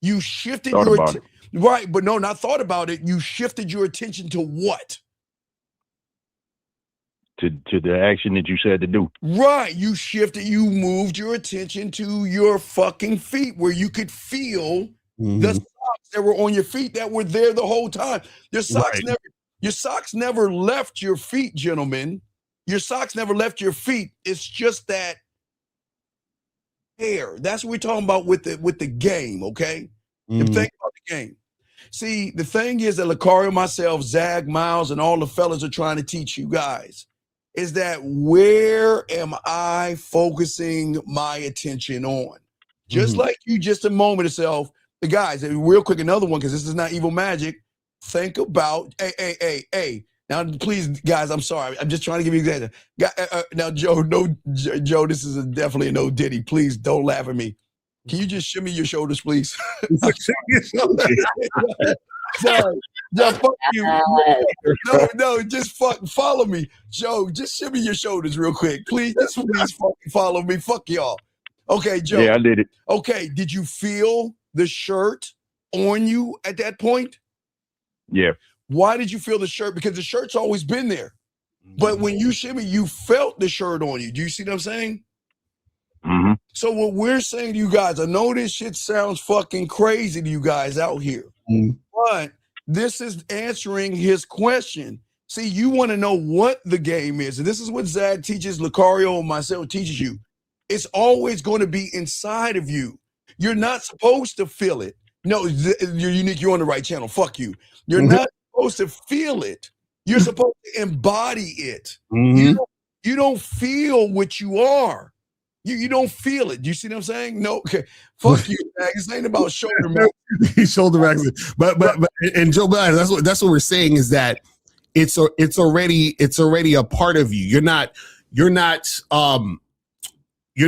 D: You shifted Right, but no, not thought about it. You shifted your attention to what?
F: To the action that you said to do.
D: Right, you moved your attention to your fucking feet where you could feel the socks that were on your feet that were there the whole time. Your socks never left your feet, gentlemen. Your socks never left your feet. It's just that hair. That's what we're talking about with the game, okay? The thing about the game. See, the thing is that Lucario, myself, Zag, Miles, and all the fellas are trying to teach you guys is that where am I focusing my attention on? Just like you just a moment itself. The guys, real quick, another one, because this is not evil magic. Think about, hey. Now, please, guys, I'm sorry. I'm just trying to give you an example. Now, Joe, Joe, this is definitely a no Diddy. Please don't laugh at me. Can you just shimmy your shoulders, please? Sorry. Joe, fuck you. No, just follow me. Joe, just shimmy your shoulders real quick. Please fucking follow me. Fuck y'all. Okay, Joe.
F: Yeah, I did it.
D: Okay, did you feel the shirt on you at that point?
F: Yeah.
D: Why did you feel the shirt? Because the shirt's always been there. But when you shimmy, you felt the shirt on you. Do you see what I'm saying?
F: Mm-hmm.
D: So what we're saying to you guys, I know this shit sounds fucking crazy to you guys out here, but this is answering his question. See, you want to know what the game is. And this is what Zag teaches, Lucario and myself teaches you. It's always going to be inside of you. You're not supposed to feel it. No, you're unique. You're on the right channel. Fuck you. You're not supposed to feel it. You're supposed to embody it. You don't feel what you are. You don't feel it. You see what I'm saying? No, okay. Fuck you, man. This ain't about shoulder back.
A: Shoulder back. But and Joe Biden, that's what we're saying is that it's already a part of you. You're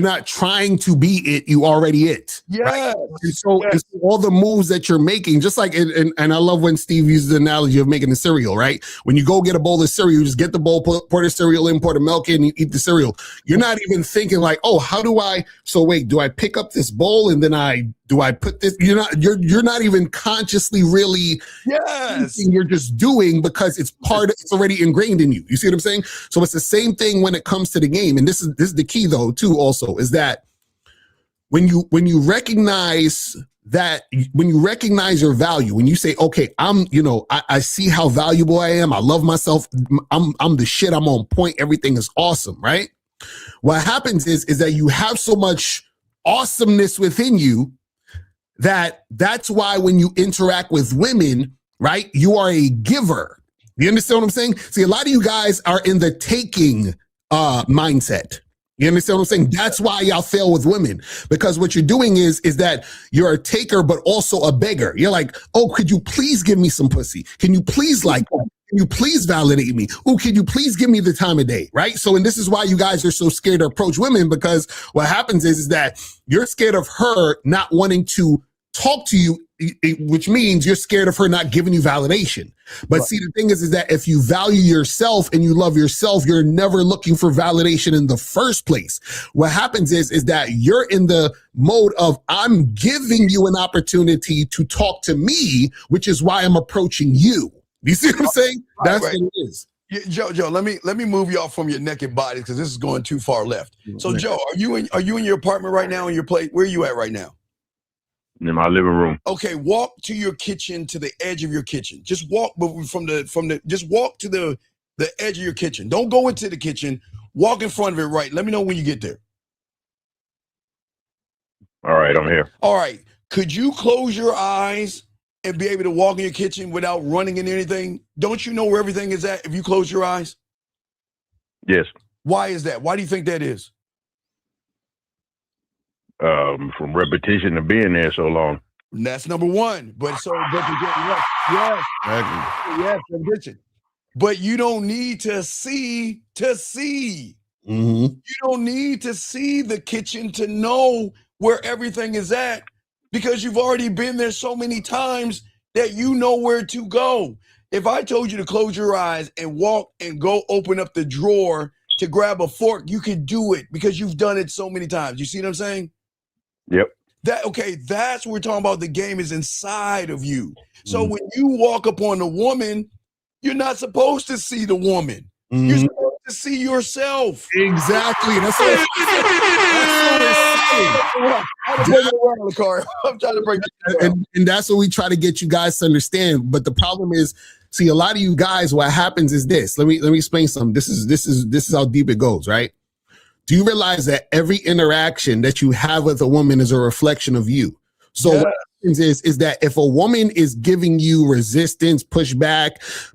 A: not trying to be it. You already it.
D: Yeah.
A: Right? And so all the moves that you're making, just like, and I love when Steve uses the analogy of making the cereal, right? When you go get a bowl of cereal, you just get the bowl, pour the cereal in, pour the milk in, you eat the cereal. You're not even thinking like, oh, how do I, so wait, do I pick up this bowl and then do I put this? You're not even consciously really thinking, you're just doing because it's already ingrained in you. You see what I'm saying? So it's the same thing when it comes to the game. And this is the key though, too, also, is that when you recognize your value, when you say, okay, I see how valuable I am. I love myself. I'm the shit. I'm on point. Everything is awesome. Right. What happens is that you have so much awesomeness within you that's why when you interact with women, right, you are a giver. You understand what I'm saying? See, a lot of you guys are in the taking mindset. You understand what I'm saying? That's why y'all fail with women, because what you're doing is that you're a taker, but also a beggar. You're like, oh, could you please give me some pussy? Can you please like that? Can you please validate me? Oh, can you please give me the time of day? Right? So, and this is why you guys are so scared to approach women, because what happens is that you're scared of her not wanting to talk to you, which means you're scared of her not giving you validation. But see, the thing is that if you value yourself and you love yourself, you're never looking for validation in the first place. What happens is that you're in the mode of, I'm giving you an opportunity to talk to me, which is why I'm approaching you. You see what I'm saying? That's what it is.
D: Yeah, Joe, let me move you off from your naked body, because this is going too far left. So, Joe, are you in your apartment right now, in your place? Where are you at right now?
F: In my living room.
D: Okay, walk to your kitchen, to the edge of your kitchen. Just walk just walk to the edge of your kitchen. Don't go into the kitchen. Walk in front of it, right? Let me know when you get there.
F: All right, I'm here.
D: All right. Could you close your eyes and be able to walk in your kitchen without running into anything? Don't you know where everything is at if you close your eyes?
F: Yes.
D: Why is that? Why do you think that is?
F: From repetition of being there so long.
D: That's number one. Yes, repetition. But you don't need to see to see. You don't need to see the kitchen to know where everything is at, because you've already been there so many times that you know where to go. If I told you to close your eyes and walk and go open up the drawer to grab a fork, you could do it because you've done it so many times. You see what I'm saying?
F: Yep.
D: That's what we're talking about. The game is inside of you. So when you walk upon a woman, you're not supposed to see the woman. You're supposed to see yourself.
A: Exactly. That's what we're saying.
D: I'm trying to break it down.
A: And that's what we try to get you guys to understand. But the problem is, see, a lot of you guys, what happens is this. Let me explain something. This is how deep it goes, right? Do you realize that every interaction that you have with a woman is a reflection of you? So what happens is that if a woman is giving you resistance, pushback,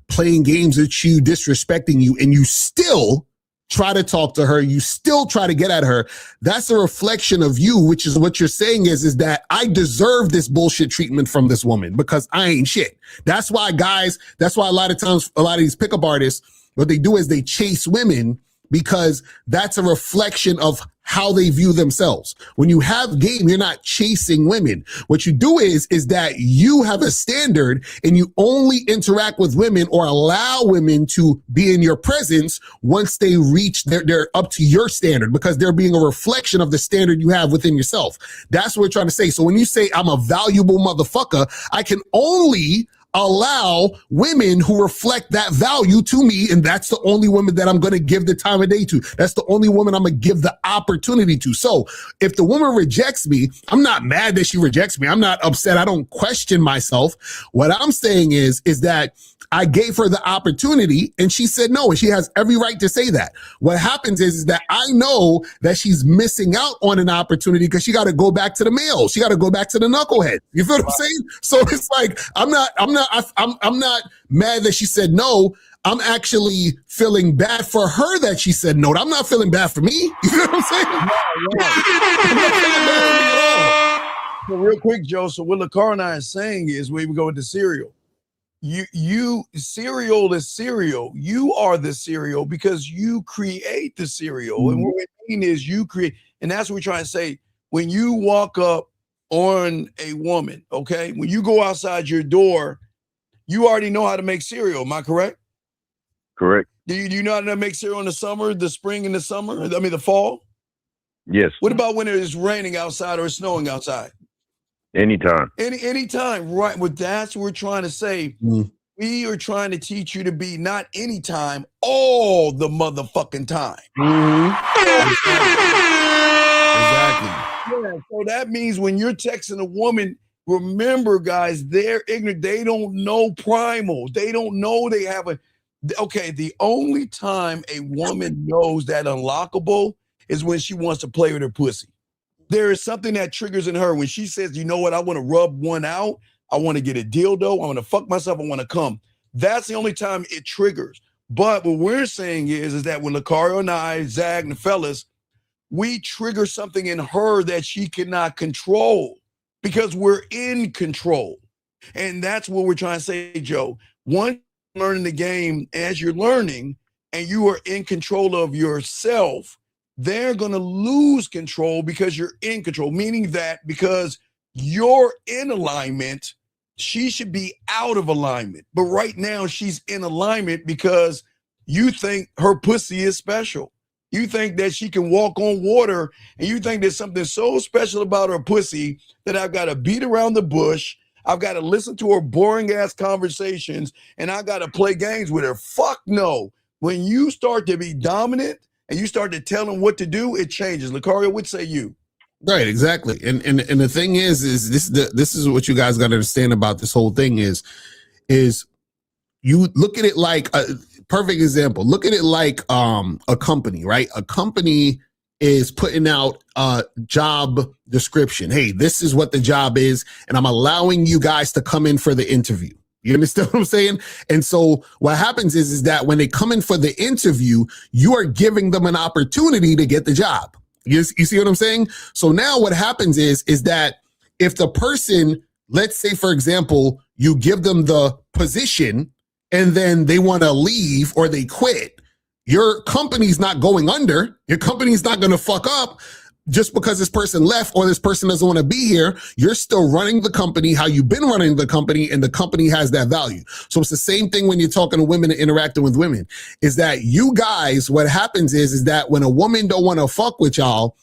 A: playing games with you, disrespecting you, and you still try to talk to her, you still try to get at her, that's a reflection of you, which is what you're saying is that I deserve this bullshit treatment from this woman because I ain't shit. That's why a lot of times, a lot of these pickup artists, what they do is they chase women because that's a reflection of how they view themselves. When you have game, you're not chasing women. What you do is that you have a standard and you only interact with women or allow women to be in your presence once they reach they're up to your standard because they're being a reflection of the standard you have within yourself. That's what we're trying to say. So when you say I'm a valuable motherfucker, I can only allow women who reflect that value to me, and that's the only woman that I'm going to give the time of day to. That's the only woman I'm going to give the opportunity to. So if the woman rejects me, I'm not mad that she rejects me. I'm not upset. I don't question myself. What I'm saying is that I gave her the opportunity and she said no, and she has every right to say that. What happens is that I know that she's missing out on an opportunity because she got to go back to the male. She got to go back to the knucklehead. You feel what I'm saying? So it's like, I'm not mad that she said no. I'm actually feeling bad for her that she said no. I'm not feeling bad for me. You know what I'm saying? I'm not feeling bad for me at all.
D: So real quick, Joe. So what LaCar and I are saying is, we go with the cereal. Cereal is cereal. You are the cereal because you create the cereal. And what we mean is you create, and that's what we're trying to say. When you walk up on a woman, okay, when you go outside your door, you already know how to make cereal. Am I correct?
F: Correct.
D: Do you know how to make cereal in the summer, the spring and the summer? I mean, the fall?
F: Yes.
D: What about when it is raining outside or snowing outside?
F: Anytime.
D: Anytime, right? Well, that's what we're trying to say. We are trying to teach you to be not anytime, all the motherfucking time.
A: Exactly.
D: Yeah, so that means when you're texting a woman, remember, guys, they're ignorant. They don't know primal. They don't know they have the only time a woman knows that unlockable is when she wants to play with her pussy. There is something that triggers in her when she says, you know what, I want to rub one out. I want to get a dildo. I want to fuck myself. I want to come. That's the only time it triggers. But what we're saying is that when Lucario and I, Zag and the fellas, we trigger something in her that she cannot control because we're in control. And that's what we're trying to say, Joe. Once you're learning the game, as you're learning and you are in control of yourself, they're going to lose control because you're in control, meaning that because you're in alignment, she should be out of alignment. But right now she's in alignment because you think her pussy is special. You think that she can walk on water, and you think there's something so special about her pussy that I've got to beat around the bush. I've got to listen to her boring ass conversations, and I got to play games with her. Fuck no. When you start to be dominant and you start to tell them what to do, it changes. Lucario, what say you?
A: Right, exactly. And the thing is this is what you guys got to understand about this whole thing is you look at it like a perfect example. Look at it like a company, right? A company is putting out a job description. Hey, this is what the job is, and I'm allowing you guys to come in for the interview. You understand what I'm saying? And so what happens is that when they come in for the interview, you are giving them an opportunity to get the job. You see what I'm saying? So now what happens is that if the person, let's say, for example, you give them the position and then they want to leave or they quit, your company's not going under. Your company's not going to fuck up. just because this person left or this person doesn't want to be here, you're still running the company how you've been running the company, and the company has that value. So it's the same thing when you're talking to women and interacting with women, is that you guys, what happens is that when a woman don't want to fuck with y'all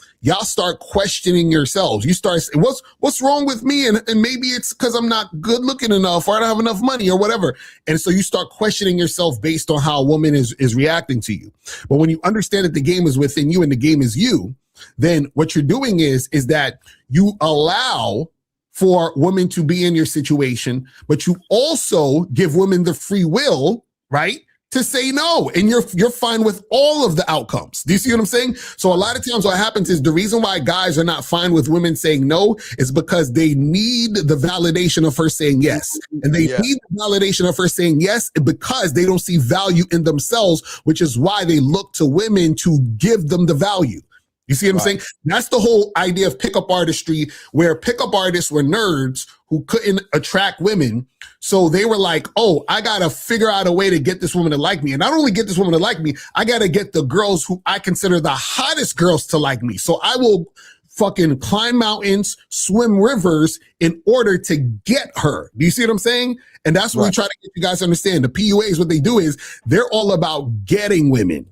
A: start questioning yourselves. You start saying, what's wrong with me? And maybe it's because I'm not good looking enough, or I don't have enough money, or whatever. And so you start questioning yourself based on how a woman is reacting to you. But when you understand that the game is within you and the game is you, then what you're doing is that you allow for women to be in your situation, but you also give women the free will, right, to say no. And you're fine with all of the outcomes. Do you see what I'm saying? So a lot of times what happens is the reason why guys are not fine with women saying no is because they need the validation of her saying yes. And they need the validation of her saying yes because they don't see value in themselves, which is why they look to women to give them the value. You see what I'm saying? That's the whole idea of pickup artistry, where pickup artists were nerds who couldn't attract women. So they were like, oh, I got to figure out a way to get this woman to like me. And not only get this woman to like me, I got to get the girls who I consider the hottest girls to like me. So I will fucking climb mountains, swim rivers in order to get her. Do you see what I'm saying? And that's what we try to get you guys to understand. The PUAs, what they do is they're all about getting women.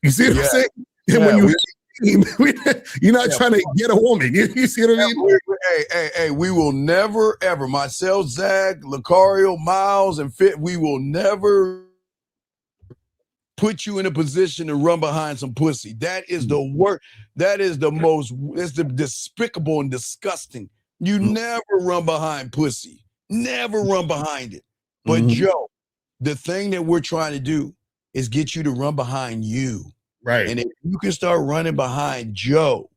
A: You see what I'm saying? And when you're not trying to get a woman. You see what I mean?
D: Hey, we will never, ever, myself, Zach, Lucario, Miles, and Fit, we will never put you in a position to run behind some pussy. That is the worst. That is the most, it's the despicable and disgusting. You never run behind pussy. Never run behind it. But Joe, the thing that we're trying to do is get you to run behind you.
A: Right.
D: And if you can start running behind Joe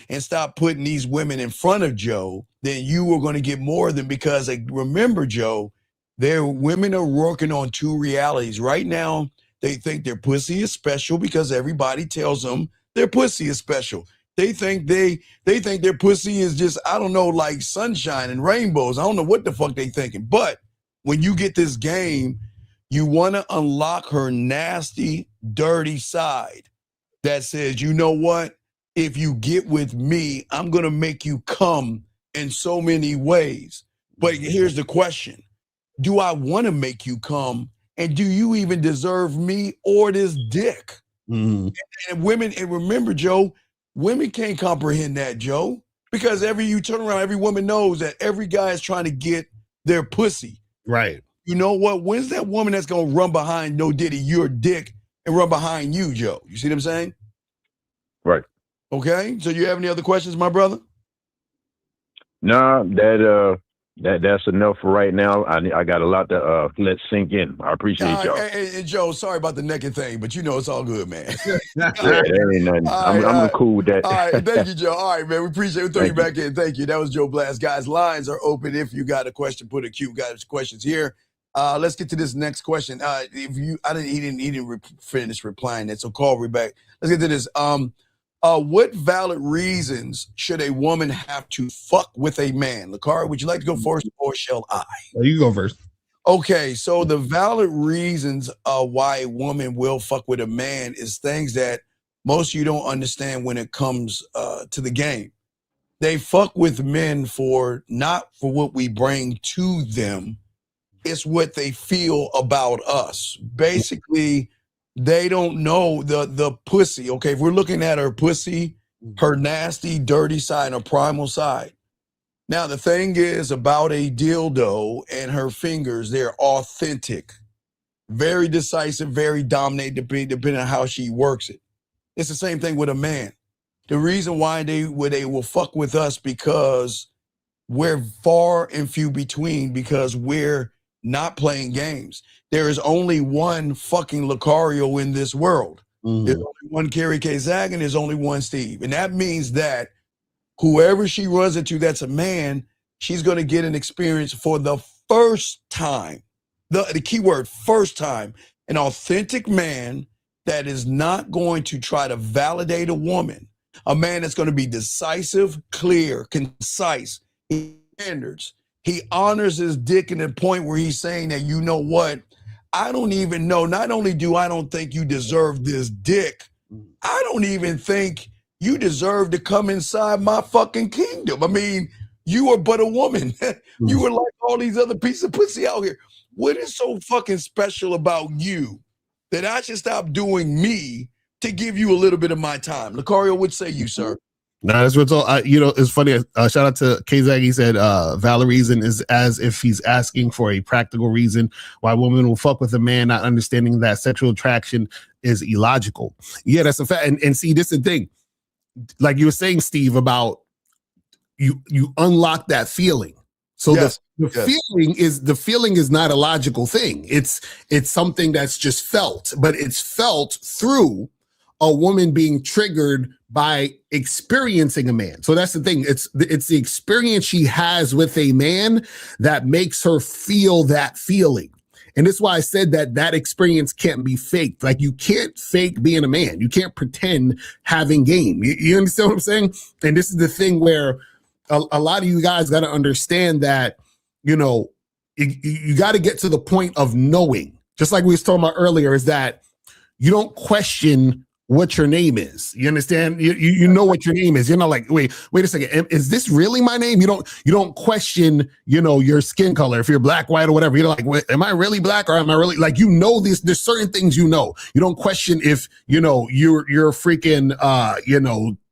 D: and stop putting these women in front of Joe, then you are going to get more than, because remember, Joe, women are working on two realities. Right now, they think their pussy is special because everybody tells them their pussy is special. They think they think their pussy is just, I don't know, like sunshine and rainbows. I don't know what the fuck they thinking. But when you get this game, you want to unlock her nasty, dirty side that says, you know what? If you get with me, I'm going to make you come in so many ways. But here's the question. Do I want to make you come? And do you even deserve me or this dick? And women, and remember, Joe, women can't comprehend that, Joe, because you turn around, every woman knows that every guy is trying to get their pussy.
A: Right.
D: You know what? When's that woman that's going to run behind No Diddy, your dick, and run behind you, Joe? You see what I'm saying?
F: Right.
D: Okay. So you have any other questions, my brother?
F: No, that's enough for right now. I got a lot to let sink in. I appreciate y'all.
D: Hey, Joe, sorry about the naked thing, but you know it's all good, man.
F: There ain't nothing. I'm cool with that.
D: All right, thank you, Joe. All right, man, we appreciate it. We'll throw you back in. Thank you. That was Joe Blast. Guys, lines are open. If you got a question, put a queue. Got questions here. Let's get to this next question. He didn't finish replying that, so call me back. Let's get to this. What valid reasons should a woman have to fuck with a man? Lakari, would you like to go first, or shall I?
A: You go first.
D: Okay, so the valid reasons why a woman will fuck with a man is things that most of you don't understand when it comes to the game. They fuck with men not for what we bring to them. It's what they feel about us. Basically, they don't know the pussy. Okay, if we're looking at her pussy, her nasty, dirty side, her primal side. Now, the thing is about a dildo and her fingers, they're authentic, very decisive, very dominant, depending on how she works it. It's the same thing with a man. The reason why they will fuck with us because we're far and few between, because we're not playing games. There is only one fucking Lucario in this world. There's only one Kerry K. Zag, and there's only one Steve. And that means that whoever she runs into that's a man, she's going to get an experience for the first time. The key word, first time. An authentic man that is not going to try to validate a woman. A man that's going to be decisive, clear, concise, standards. He honors his dick in the point where he's saying that, you know what? I don't even know. Not only do I don't think you deserve this dick, I don't even think you deserve to come inside my fucking kingdom. I mean, you are but a woman. You are like all these other pieces of pussy out here. What is so fucking special about you that I should stop doing me to give you a little bit of my time? Lucario, what say you, sir?
A: No, that's what's all. It's funny. Shout out to K-Zag. He said, valid reason is as if he's asking for a practical reason why women will fuck with a man, not understanding that sexual attraction is illogical. Yeah, that's a fact. And see, this is the thing. Like you were saying, Steve, about you unlock that feeling. So
D: Yes,
A: the
D: yes.
A: feeling is not a logical thing. It's something that's just felt, but it's felt through a woman being triggered by experiencing a man. So that's the thing. It's the experience she has with a man that makes her feel that feeling. And that's why I said that experience can't be faked. Like you can't fake being a man. You can't pretend having game. You understand what I'm saying? And this is the thing where a lot of you guys got to understand that, you got to get to the point of knowing, just like we was talking about earlier, is that you don't question what your name is. You understand? You know what your name is. You're not like, wait a second. Is this really my name? You don't question, your skin color. If you're black, white, or whatever, you're like, wait, am I really black or am I really like, this? There's certain things you know. You don't question if, you're freaking,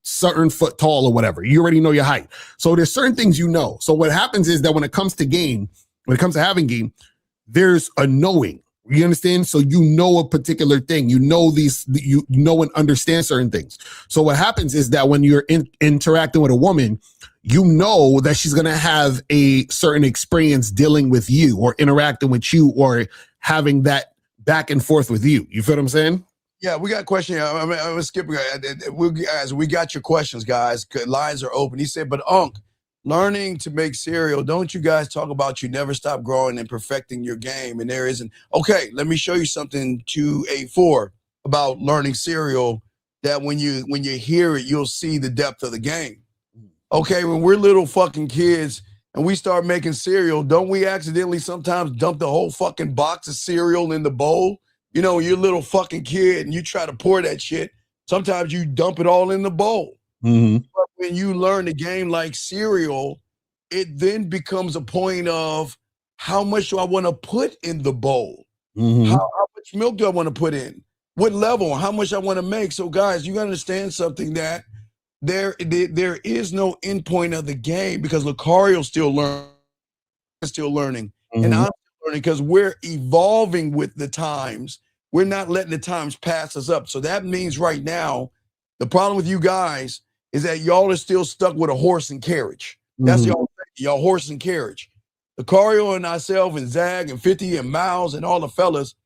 A: certain foot tall or whatever. You already know your height. So there's certain things you know. So what happens is that when it comes to having game, there's a knowing. You understand? So you know a particular thing. You know and understand certain things. So what happens is that when you're interacting with a woman, you know that she's going to have a certain experience dealing with you or interacting with you or having that back and forth with you. You feel what I'm saying?
D: Yeah, we got a question. I'm skipping. We got your questions, guys. Lines are open. He said, but Unc, learning to make cereal, don't you guys talk about you never stop growing and perfecting your game? And there isn't. Okay, let me show you something 284 about learning cereal that when you hear it, you'll see the depth of the game. Okay, when we're little fucking kids and we start making cereal, don't we accidentally sometimes dump the whole fucking box of cereal in the bowl? You're a little fucking kid and you try to pour that shit. Sometimes you dump it all in the bowl.
A: Mm-hmm.
D: But when you learn a game like cereal, it then becomes a point of how much do I want to put in the bowl?
A: Mm-hmm.
D: How much milk do I want to put in? What level? How much I want to make? So guys, you got to understand something that there is no end point of the game because Lucario's still learning,
A: Mm-hmm.
D: and I'm still learning because we're evolving with the times. We're not letting the times pass us up. So that means right now, the problem with you guys is that y'all are still stuck with a horse and carriage. That's y'all horse and carriage. Lucario and myself and Zag and 50 and Miles and all the fellas,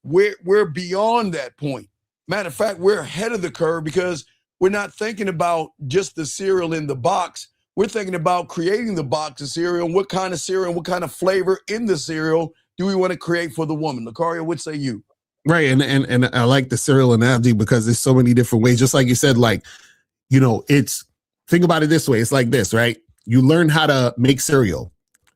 D: we're beyond that point. Matter of fact, we're ahead of the curve because we're not thinking about just the cereal in the box. We're thinking about creating the box of cereal and what kind of cereal and what kind of flavor in the cereal do we want to create for the woman. Lucario, what say you?
A: Right. And I like the cereal analogy because there's so many different ways. Just like you said, like, think about it this way. It's like this, right? You learn how to make cereal.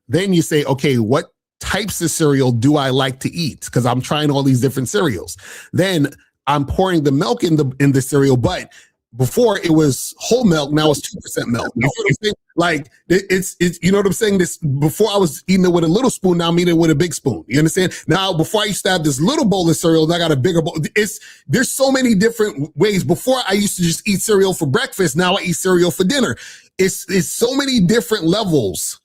A: Then you say, okay, what types of cereal do I like to eat? Because I'm trying all these different cereals. Then I'm pouring the milk in the cereal, but before it was whole milk, now it's 2% milk. You know what I'm saying? Like it's you know what I'm saying? This before I was eating it with a little spoon, now I'm eating it with a big spoon. You understand? Now before I used to have this little bowl of cereal, now I got a bigger bowl. There's so many different ways. Before I used to just eat cereal for breakfast, now I eat cereal for dinner. It's so many different levels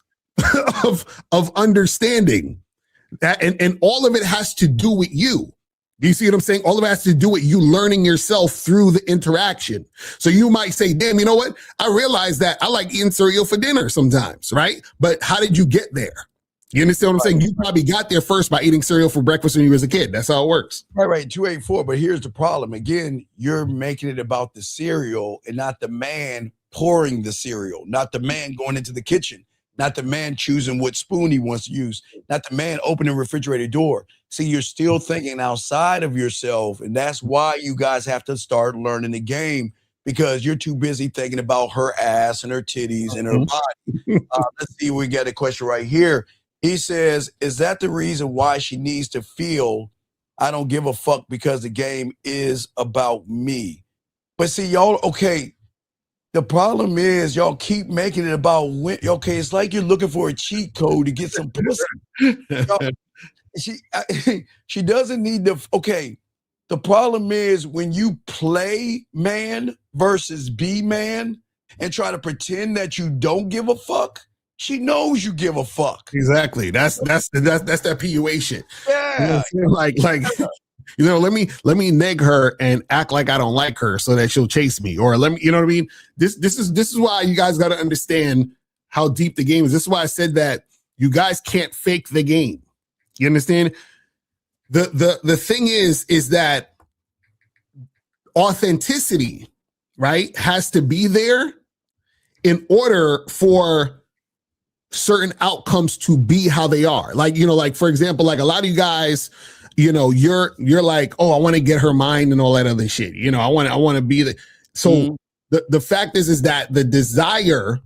A: of understanding that, and all of it has to do with you. Do you see what I'm saying? All of it has to do with you learning yourself through the interaction. So you might say, damn, you know what? I realize that I like eating cereal for dinner sometimes, right? But how did you get there? You understand what I'm saying? You probably got there first by eating cereal for breakfast when you was a kid. That's how it works.
D: Right, 284. But here's the problem. Again, you're making it about the cereal and not the man pouring the cereal, not the man going into the kitchen, not the man choosing what spoon he wants to use, not the man opening the refrigerator door. See, you're still thinking outside of yourself, and that's why you guys have to start learning the game because you're too busy thinking about her ass and her titties and her body. Let's see, we got a question right here. He says, is that the reason why she needs to feel I don't give a fuck because the game is about me? But see, y'all, okay, The problem is y'all keep making it about okay, it's like you're looking for a cheat code to get some pussy. She doesn't need okay. The problem is when you play man versus be man and try to pretend that you don't give a fuck, she knows you give a fuck.
A: Exactly. That's that PUA shit.
D: Yeah.
A: You know, like let me neg her and act like I don't like her so that she'll chase me, or let me, you know what I mean? This is why you guys got to understand how deep the game is. This is why I said that you guys can't fake the game. You understand? The thing is that authenticity, right, has to be there in order for certain outcomes to be how they are. Like, you know, like for example, like a lot of you guys, you know, you're like, oh, I want to get her mind and all that other shit. You know, I want to be the. So the fact is that the desire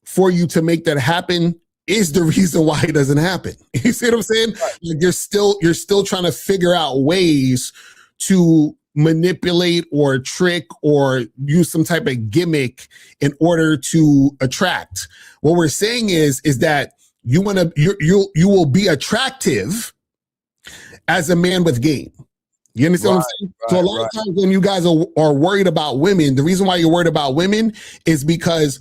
A: for you to make that happen is the reason why it doesn't happen. You see what I'm saying? Right. Like you're still trying to figure out ways to manipulate or trick or use some type of gimmick in order to attract. What we're saying is that you will be attractive as a man with game. You understand what I'm saying? So a lot of times when you guys are worried about women, the reason why you're worried about women is because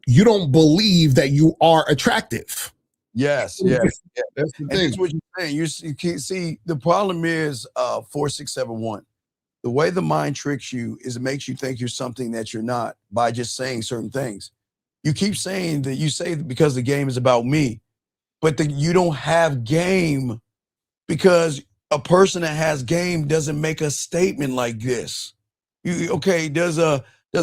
A: you don't believe that you are attractive.
D: Yes. That's the thing. That's what you're saying. You can't see the problem is 4671. The way the mind tricks you is it makes you think you're something that you're not by just saying certain things. You keep saying that you say because the game is about me, but you don't have game because a person that has game doesn't make a statement like this. Does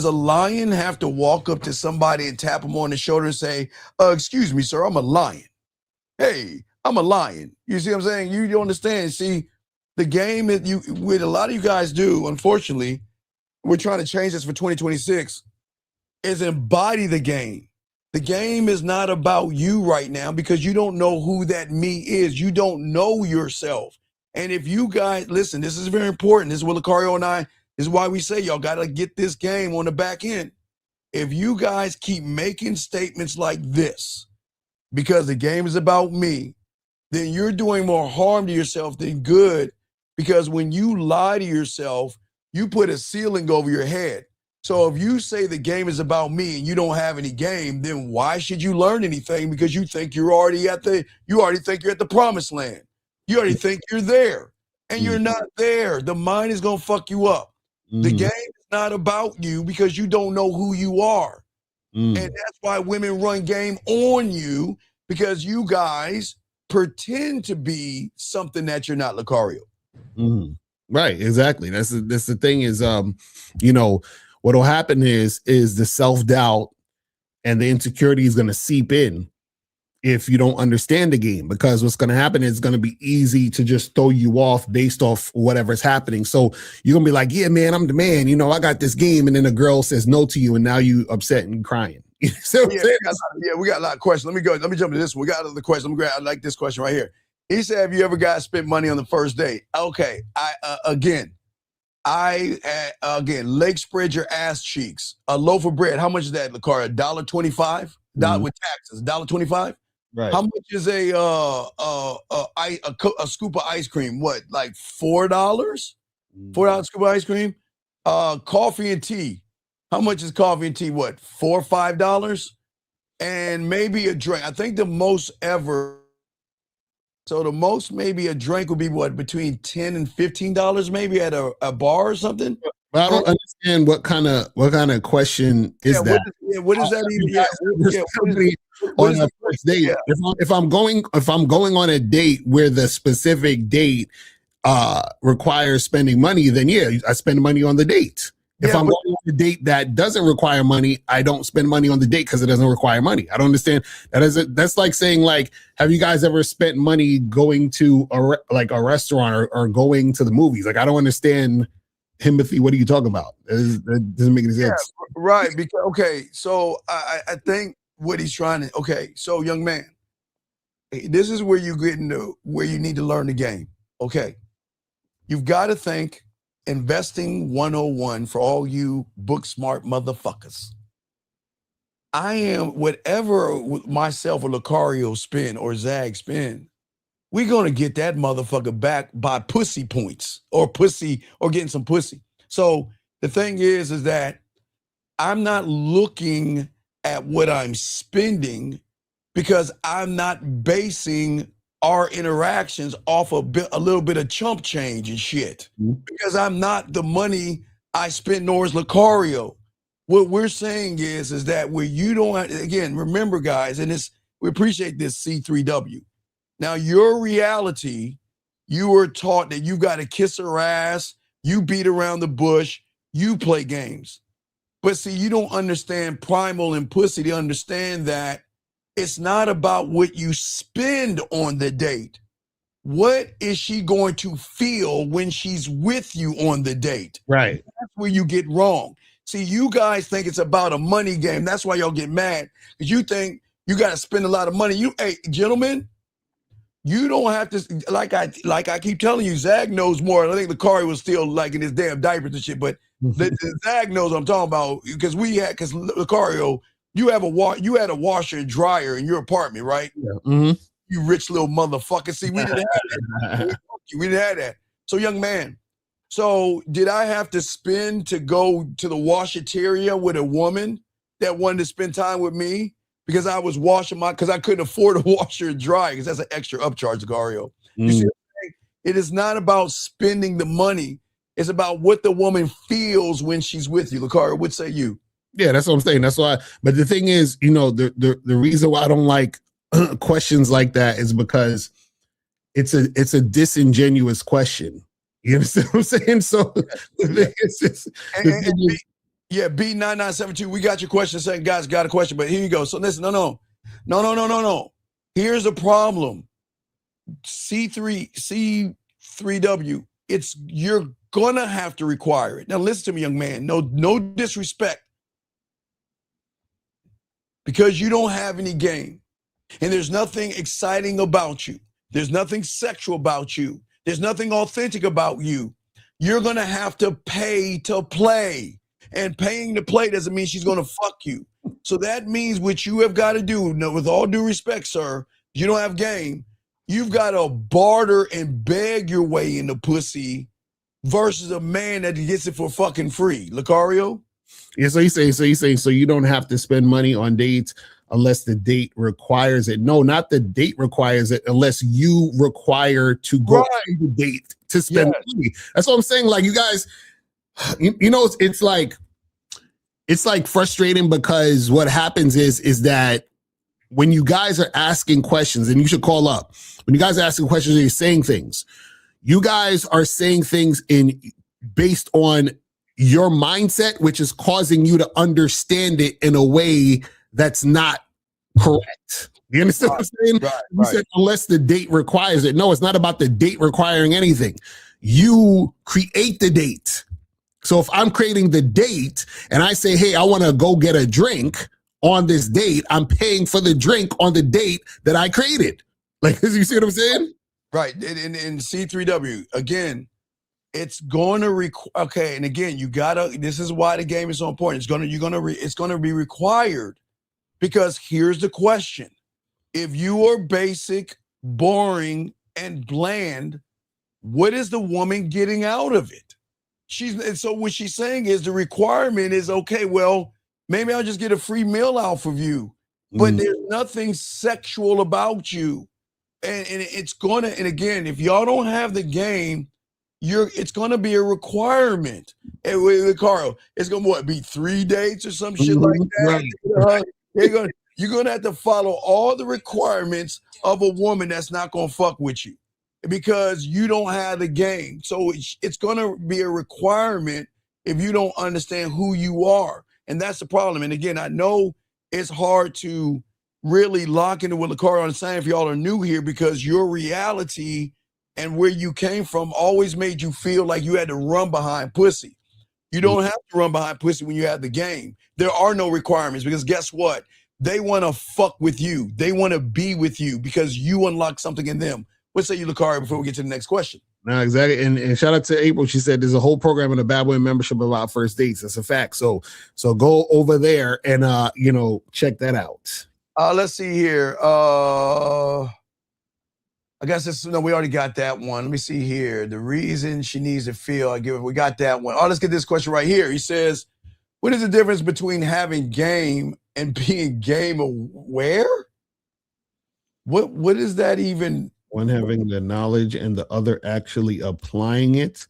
D: a lion have to walk up to somebody and tap them on the shoulder and say, excuse me, sir, I'm a lion. Hey, I'm a lion. You see what I'm saying? You don't understand. See, the game that what a lot of you guys do, unfortunately, we're trying to change this for 2026, is embody the game. The game is not about you right now because you don't know who that me is. You don't know yourself. And if you guys, listen, this is very important. This is what Lucario and I, this is why we say y'all got to get this game on the back end. If you guys keep making statements like this, because the game is about me, then you're doing more harm to yourself than good. Because when you lie to yourself, you put a ceiling over your head. So if you say the game is about me and you don't have any game, then why should you learn anything? Because you think you already think you're at the promised land. You already think you're there and you're not there. The mind is going to fuck you up. The game is not about you because you don't know who you are. And that's why women run game on you because you guys pretend to be something that you're not, Lucario.
A: Right, exactly. That's the thing is, you know, what'll happen is the self-doubt and the insecurity is going to seep in if you don't understand the game, because what's going to happen is it's going to be easy to just throw you off based off whatever's happening. So you're going to be like, yeah, man, I'm the man. You know, I got this game. And then a girl says no to you and now you upset and crying. So
D: we got a lot of questions. Let me jump to this one. We got another question. I like this question right here. He said, have you ever guys spent money on the first date? Okay. Again, leg spread your ass cheeks. A loaf of bread. How much is that, Lucario? $1.25? With taxes, $1.25?
A: Right.
D: How much is a scoop of ice cream? What, like $4? $4 scoop of ice cream? Coffee and tea. How much is coffee and tea? What, $4 or $5? And maybe a drink. I think the most ever. So the most maybe a drink would be what, between $10 and $15 maybe at a bar or something.
A: But I don't understand what kind of question is that.
D: What is that even?
A: On a first date. If I'm going on a date where the specific date requires spending money, then yeah, I spend money on the date. If I'm going on a date that doesn't require money, I don't spend money on the date because it doesn't require money. I don't understand. That's like saying, like, have you guys ever spent money going to a restaurant or going to the movies? Like, I don't understand, Timothy. What are you talking about? That doesn't make any sense.
D: Yeah, right. Because so I think what he's trying to. Okay, so young man, this is where you get into where you need to learn the game. Okay, you've got to think. Investing 101 for all you book smart motherfuckers. I am whatever myself or Lucario spin or Zag spin, we're gonna get that motherfucker back by pussy points or getting some pussy. So the thing is that I'm not looking at what I'm spending because I'm not basing our interactions off a little bit of chump change and shit. Because I'm not the money I spend, nor is Lucario. What we're saying is that where you don't, again, remember guys, and we appreciate this C3W. Now your reality, you were taught that you got to kiss her ass, you beat around the bush, you play games. But see, you don't understand primal and pussy to understand that it's not about what you spend on the date. What is she going to feel when she's with you on the date?
A: Right.
D: That's where you get wrong. See, you guys think it's about a money game. That's why y'all get mad, because you think you got to spend a lot of money. Hey, gentlemen, you don't have to, like I keep telling you, Zag knows more. I think Lucario was still like in his damn diapers and shit, but the Zag knows what I'm talking about, because Lucario, you had a washer and dryer in your apartment, right?
A: Yeah. Mm-hmm.
D: You rich little motherfucker. See, we didn't have that. We didn't have that. So, young man, so did I have to spend to go to the washateria with a woman that wanted to spend time with me because I was washing because I couldn't afford a washer and dryer, because that's an extra upcharge, Lucario. You see what I'm saying? It is not about spending the money. It's about what the woman feels when she's with you. Lucario, what say you?
A: Yeah, that's what I'm saying. That's why. But the thing is, the reason why I don't like questions like that is because it's a disingenuous question. You understand what I'm saying? So B9972, we got your question. Saying guys got a question, but here you go. So listen, no. Here's a problem. C3W. You're gonna have to require it. Now listen to me, young man. No disrespect, because you don't have any game. And there's nothing exciting about you. There's nothing sexual about you. There's nothing authentic about you. You're going to have to pay to play. And paying to play doesn't mean she's going to fuck you. So that means what you have got to do, with all due respect, sir, you don't have game. You've got to barter and beg your way into pussy versus a man that gets it for fucking free. Lucario? Yeah, so he's saying so you don't have to spend money on dates unless the date requires it. No, not the date requires it, unless you require to go on the date to spend money. That's what I'm saying. Like, you guys, it's like frustrating, because what happens is that when you guys are asking questions, and you should call up, when you guys are asking questions and you're saying things, you guys are saying things based on your mindset, which is causing you to understand it in a way that's not correct. You understand what I'm saying? You said unless the date requires it. No, it's not about the date requiring anything. You create the date. So if I'm creating the date and I say, hey, I want to go get a drink on this date, I'm paying for the drink on the date that I created. Like, you see what I'm saying?
D: Right. In C3W, again, it's going to require, okay, and again, this is why the game is so important. It's going to be required, because here's the question. If you are basic, boring, and bland, what is the woman getting out of it? So what she's saying is the requirement is, okay, well, maybe I'll just get a free meal off of you, but there's nothing sexual about you. And it's going to, and again, if y'all don't have the game, it's going to be a requirement. And with Carl, it's going to be 3 dates or some shit like that. You're going to have to follow all the requirements of a woman that's not going to fuck with you, because you don't have the game. So it's going to be a requirement if you don't understand who you are. And that's the problem. And again, I know it's hard to really lock into what Lucario is saying if y'all are new here, because your reality and where you came from always made you feel like you had to run behind pussy. You don't have to run behind pussy when you have the game. There are no requirements, because guess what? They want to fuck with you. They want to be with you because you unlock something in them. What say you, Lucario, before we get to the next question?
A: No, exactly. And shout out to April. She said there's a whole program in the Bad Boy membership about first dates. That's a fact. So go over there and check that out.
D: Let's see here. I guess we already got that one. Let me see here. The reason she needs to feel, we got that one. Let's get this question right here. He says, what is the difference between having game and being game aware? What is that even?
A: One having the knowledge and the other actually applying it.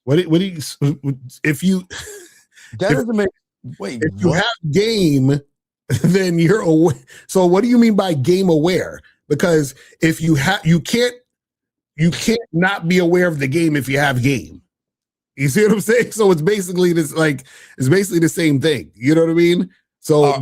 A: What do you, if you,
D: that doesn't make, wait,
A: if you have game, then you're aware. So what do you mean by game aware? Because if you have, you can't not be aware of the game if you have game. You see what I'm saying? So it's basically the same thing. You know what I mean? So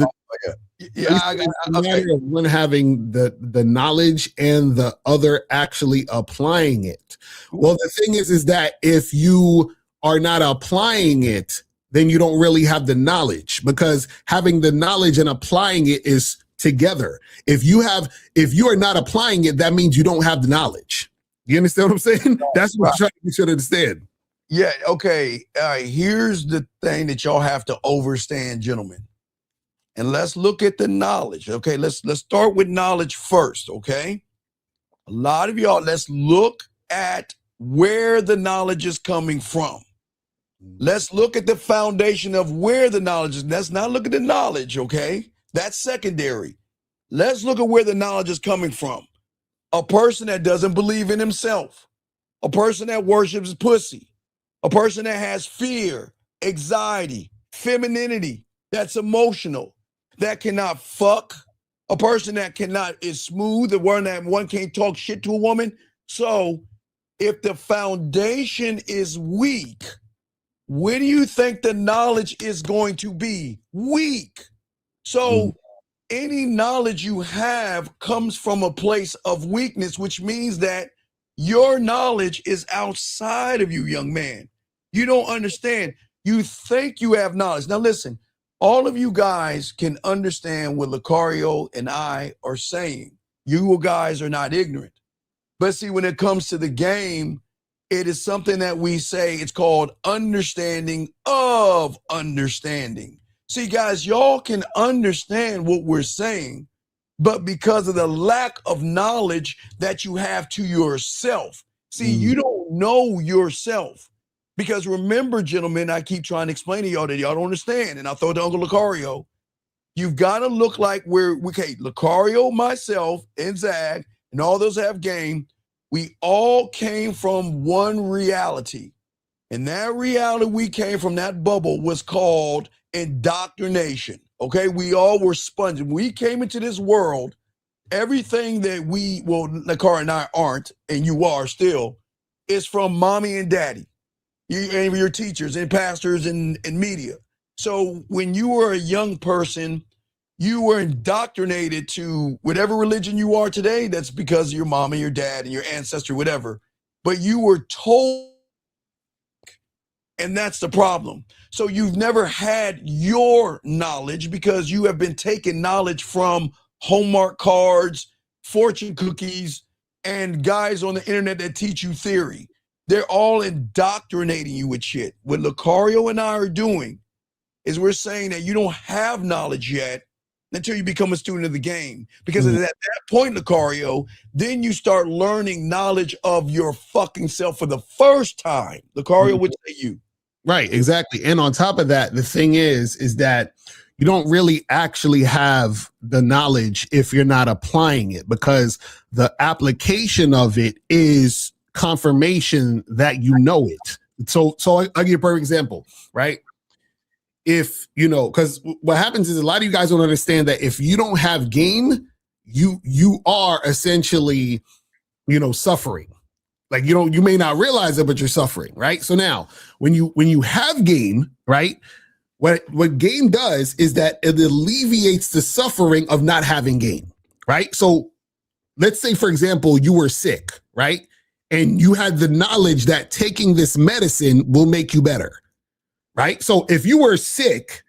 A: one having the knowledge and the other actually applying it. Well, the thing is that if you are not applying it, then you don't really have the knowledge, because having the knowledge and applying it is together. If you are not applying it, that means you don't have the knowledge. You understand what I'm saying? That's what I'm trying to get you to understand.
D: Yeah. Okay. All right. Here's the thing that y'all have to understand, gentlemen. And let's look at the knowledge. Okay. Let's start with knowledge first. Okay. A lot of y'all, let's look at where the knowledge is coming from. Let's look at the foundation of where the knowledge is. Let's not look at the knowledge. Okay. That's secondary. Let's look at where the knowledge is coming from. A person that doesn't believe in himself, a person that worships pussy, a person that has fear, anxiety, femininity, that's emotional, that cannot fuck, a person that is smooth, the one can't talk shit to a woman. So if the foundation is weak, where do you think the knowledge is going to be? Weak. So any knowledge you have comes from a place of weakness, which means that your knowledge is outside of you, young man. You don't understand. You think you have knowledge. Now listen, all of you guys can understand what Lucario and I are saying. You guys are not ignorant. But see, when it comes to the game, it is something that we say, it's called understanding of understanding. See, guys, y'all can understand what we're saying, but because of the lack of knowledge that you have to yourself, see, you don't know yourself. Because remember, gentlemen, I keep trying to explain to y'all that y'all don't understand, and I'll throw it to Uncle Lucario. You've got to look like Lucario, myself, and Zag, and all those have game. We all came from one reality. And that reality we came from, that bubble, was called indoctrination. Okay, we all were sponges. We came into this world, everything that Lucario and I aren't, and you are still, is from mommy and daddy. And your teachers and pastors and media. So when you were a young person, you were indoctrinated to whatever religion you are today. That's because of your mom and your dad and your ancestry, whatever. But you were told, and that's the problem. So you've never had your knowledge because you have been taking knowledge from Hallmark cards, fortune cookies, and guys on the internet that teach you theory. They're all indoctrinating you with shit. What Lucario and I are doing is we're saying that you don't have knowledge yet until you become a student of the game. Because at that point, Lucario, then you start learning knowledge of your fucking self for the first time. Lucario would say you.
A: Right, exactly. And on top of that, the thing is that you don't really actually have the knowledge if you're not applying it, because the application of it is confirmation that you know it. So I'll give you a perfect example, right? If because what happens is a lot of you guys don't understand that if you don't have game, you are essentially, suffering. Like you may not realize it, but you're suffering, right? So now when you have game, right? What game does is that it alleviates the suffering of not having game, right? So let's say, for example, you were sick, right? And you had the knowledge that taking this medicine will make you better, right? So if you were sick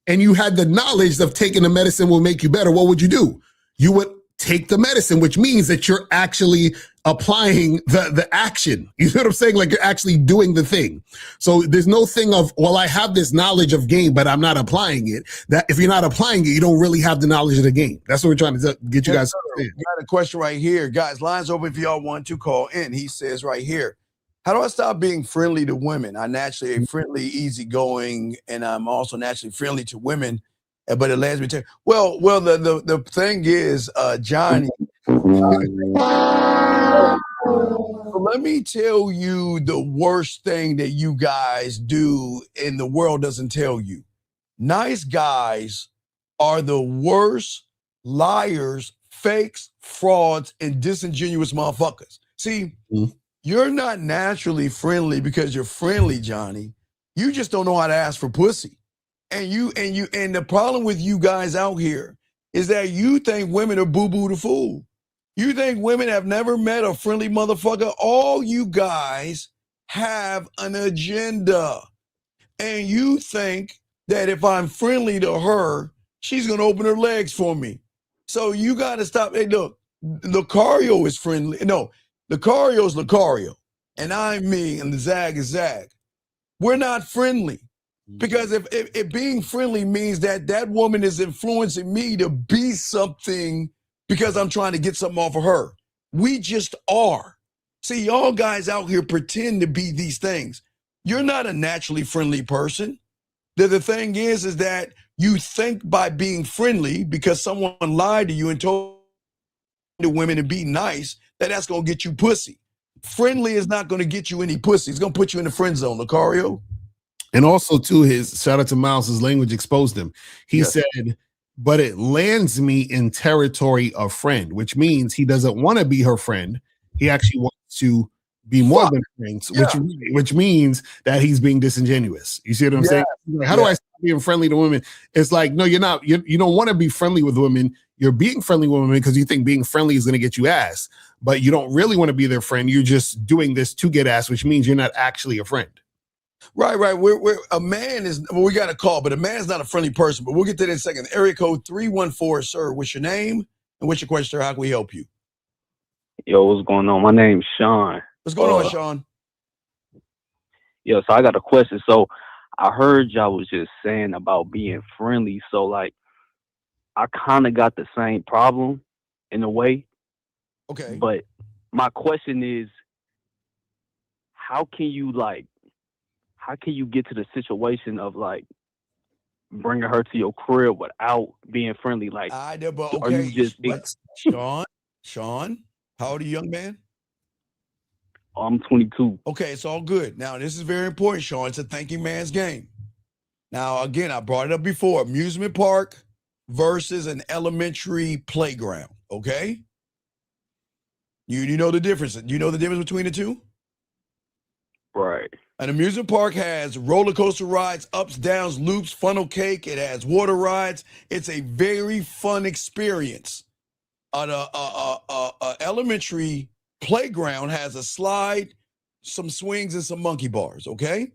A: and you had the knowledge of taking the medicine will make you better, what would you do? You would take the medicine, which means that you're actually applying the action. You know what I'm saying? Like you're actually doing the thing. So there's no thing of, well, I have this knowledge of game, but I'm not applying it. That if you're not applying it, you don't really have the knowledge of the game. That's what we're trying to get you guys to understand.
D: Got a question right here. Guys, lines open if y'all want to call in. He says right here, how do I stop being friendly to women? I naturally am friendly, easygoing, and I'm also naturally friendly to women. But it lands me to the thing is, Johnny. Let me tell you the worst thing that you guys do and the world doesn't tell you. Nice guys are the worst liars, fakes, frauds, and disingenuous motherfuckers. See, you're not naturally friendly because you're friendly, Johnny. You just don't know how to ask for pussy. And the problem with you guys out here is that you think women are boo-boo the fool. You think women have never met a friendly motherfucker. All you guys have an agenda. And you think that if I'm friendly to her, she's going to open her legs for me. So you got to stop. Hey, look, Lucario is friendly. No, Lucario is Lucario. And I'm me, and the Zag is Zag. We're not friendly. Because if being friendly means that woman is influencing me to be something because I'm trying to get something off of her. We just are. See, y'all guys out here pretend to be these things. You're not a naturally friendly person. The thing is that you think by being friendly because someone lied to you and told the women to be nice, that's going to get you pussy. Friendly is not going to get you any pussy. It's going to put you in the friend zone, Lucario.
A: And also, too, his shout out to Miles, his language exposed him. He said, but it lands me in territory of friend, which means he doesn't want to be her friend. He actually wants to be more than friends, which means that he's being disingenuous. You see what I'm saying? Like, how do I stop being friendly to women? It's like, no, you're not. You don't want to be friendly with women. You're being friendly with women because you think being friendly is going to get you ass, but you don't really want to be their friend. You're just doing this to get ass, which means you're not actually a friend.
D: Right. We're a man is. Well, we got a call, but a man's not a friendly person. But we'll get to that in a second. Area code 314, sir. What's your name and what's your question, sir? How can we help you?
G: Yo, what's going on? My name's Sean.
D: What's going on, Sean?
G: Yo, so I got a question. So I heard y'all was just saying about being friendly. So like, I kind of got the same problem in a way.
D: Okay.
G: But my question is, how can you get to the situation of like bringing her to your crib without being friendly? Like,
D: are you
G: just
D: Sean? How old are you, young man?
G: I'm 22.
D: Okay, it's all good. Now, this is very important, Sean. It's a thinking man's game. Now, again, I brought it up before. Amusement park versus an elementary playground, okay? You know the difference. You know the difference between the two?
G: Right.
D: An amusement park has roller coaster rides, ups, downs, loops, funnel cake. It has water rides. It's a very fun experience. An elementary playground has a slide, some swings, and some monkey bars, okay?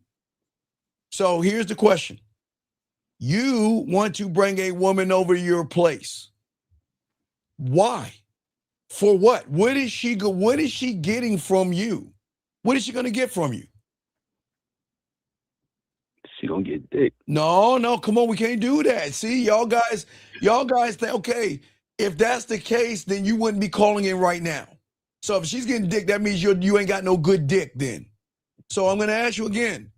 D: So here's the question. You want to bring a woman over to your place. Why? For what? What is she getting from you? What is she going to get from you?
G: She gonna get dick.
D: No, come on, we can't do that. See, y'all guys think, okay, if that's the case, then you wouldn't be calling in right now. So if she's getting dick, that means you ain't got no good dick then. So I'm gonna ask you again.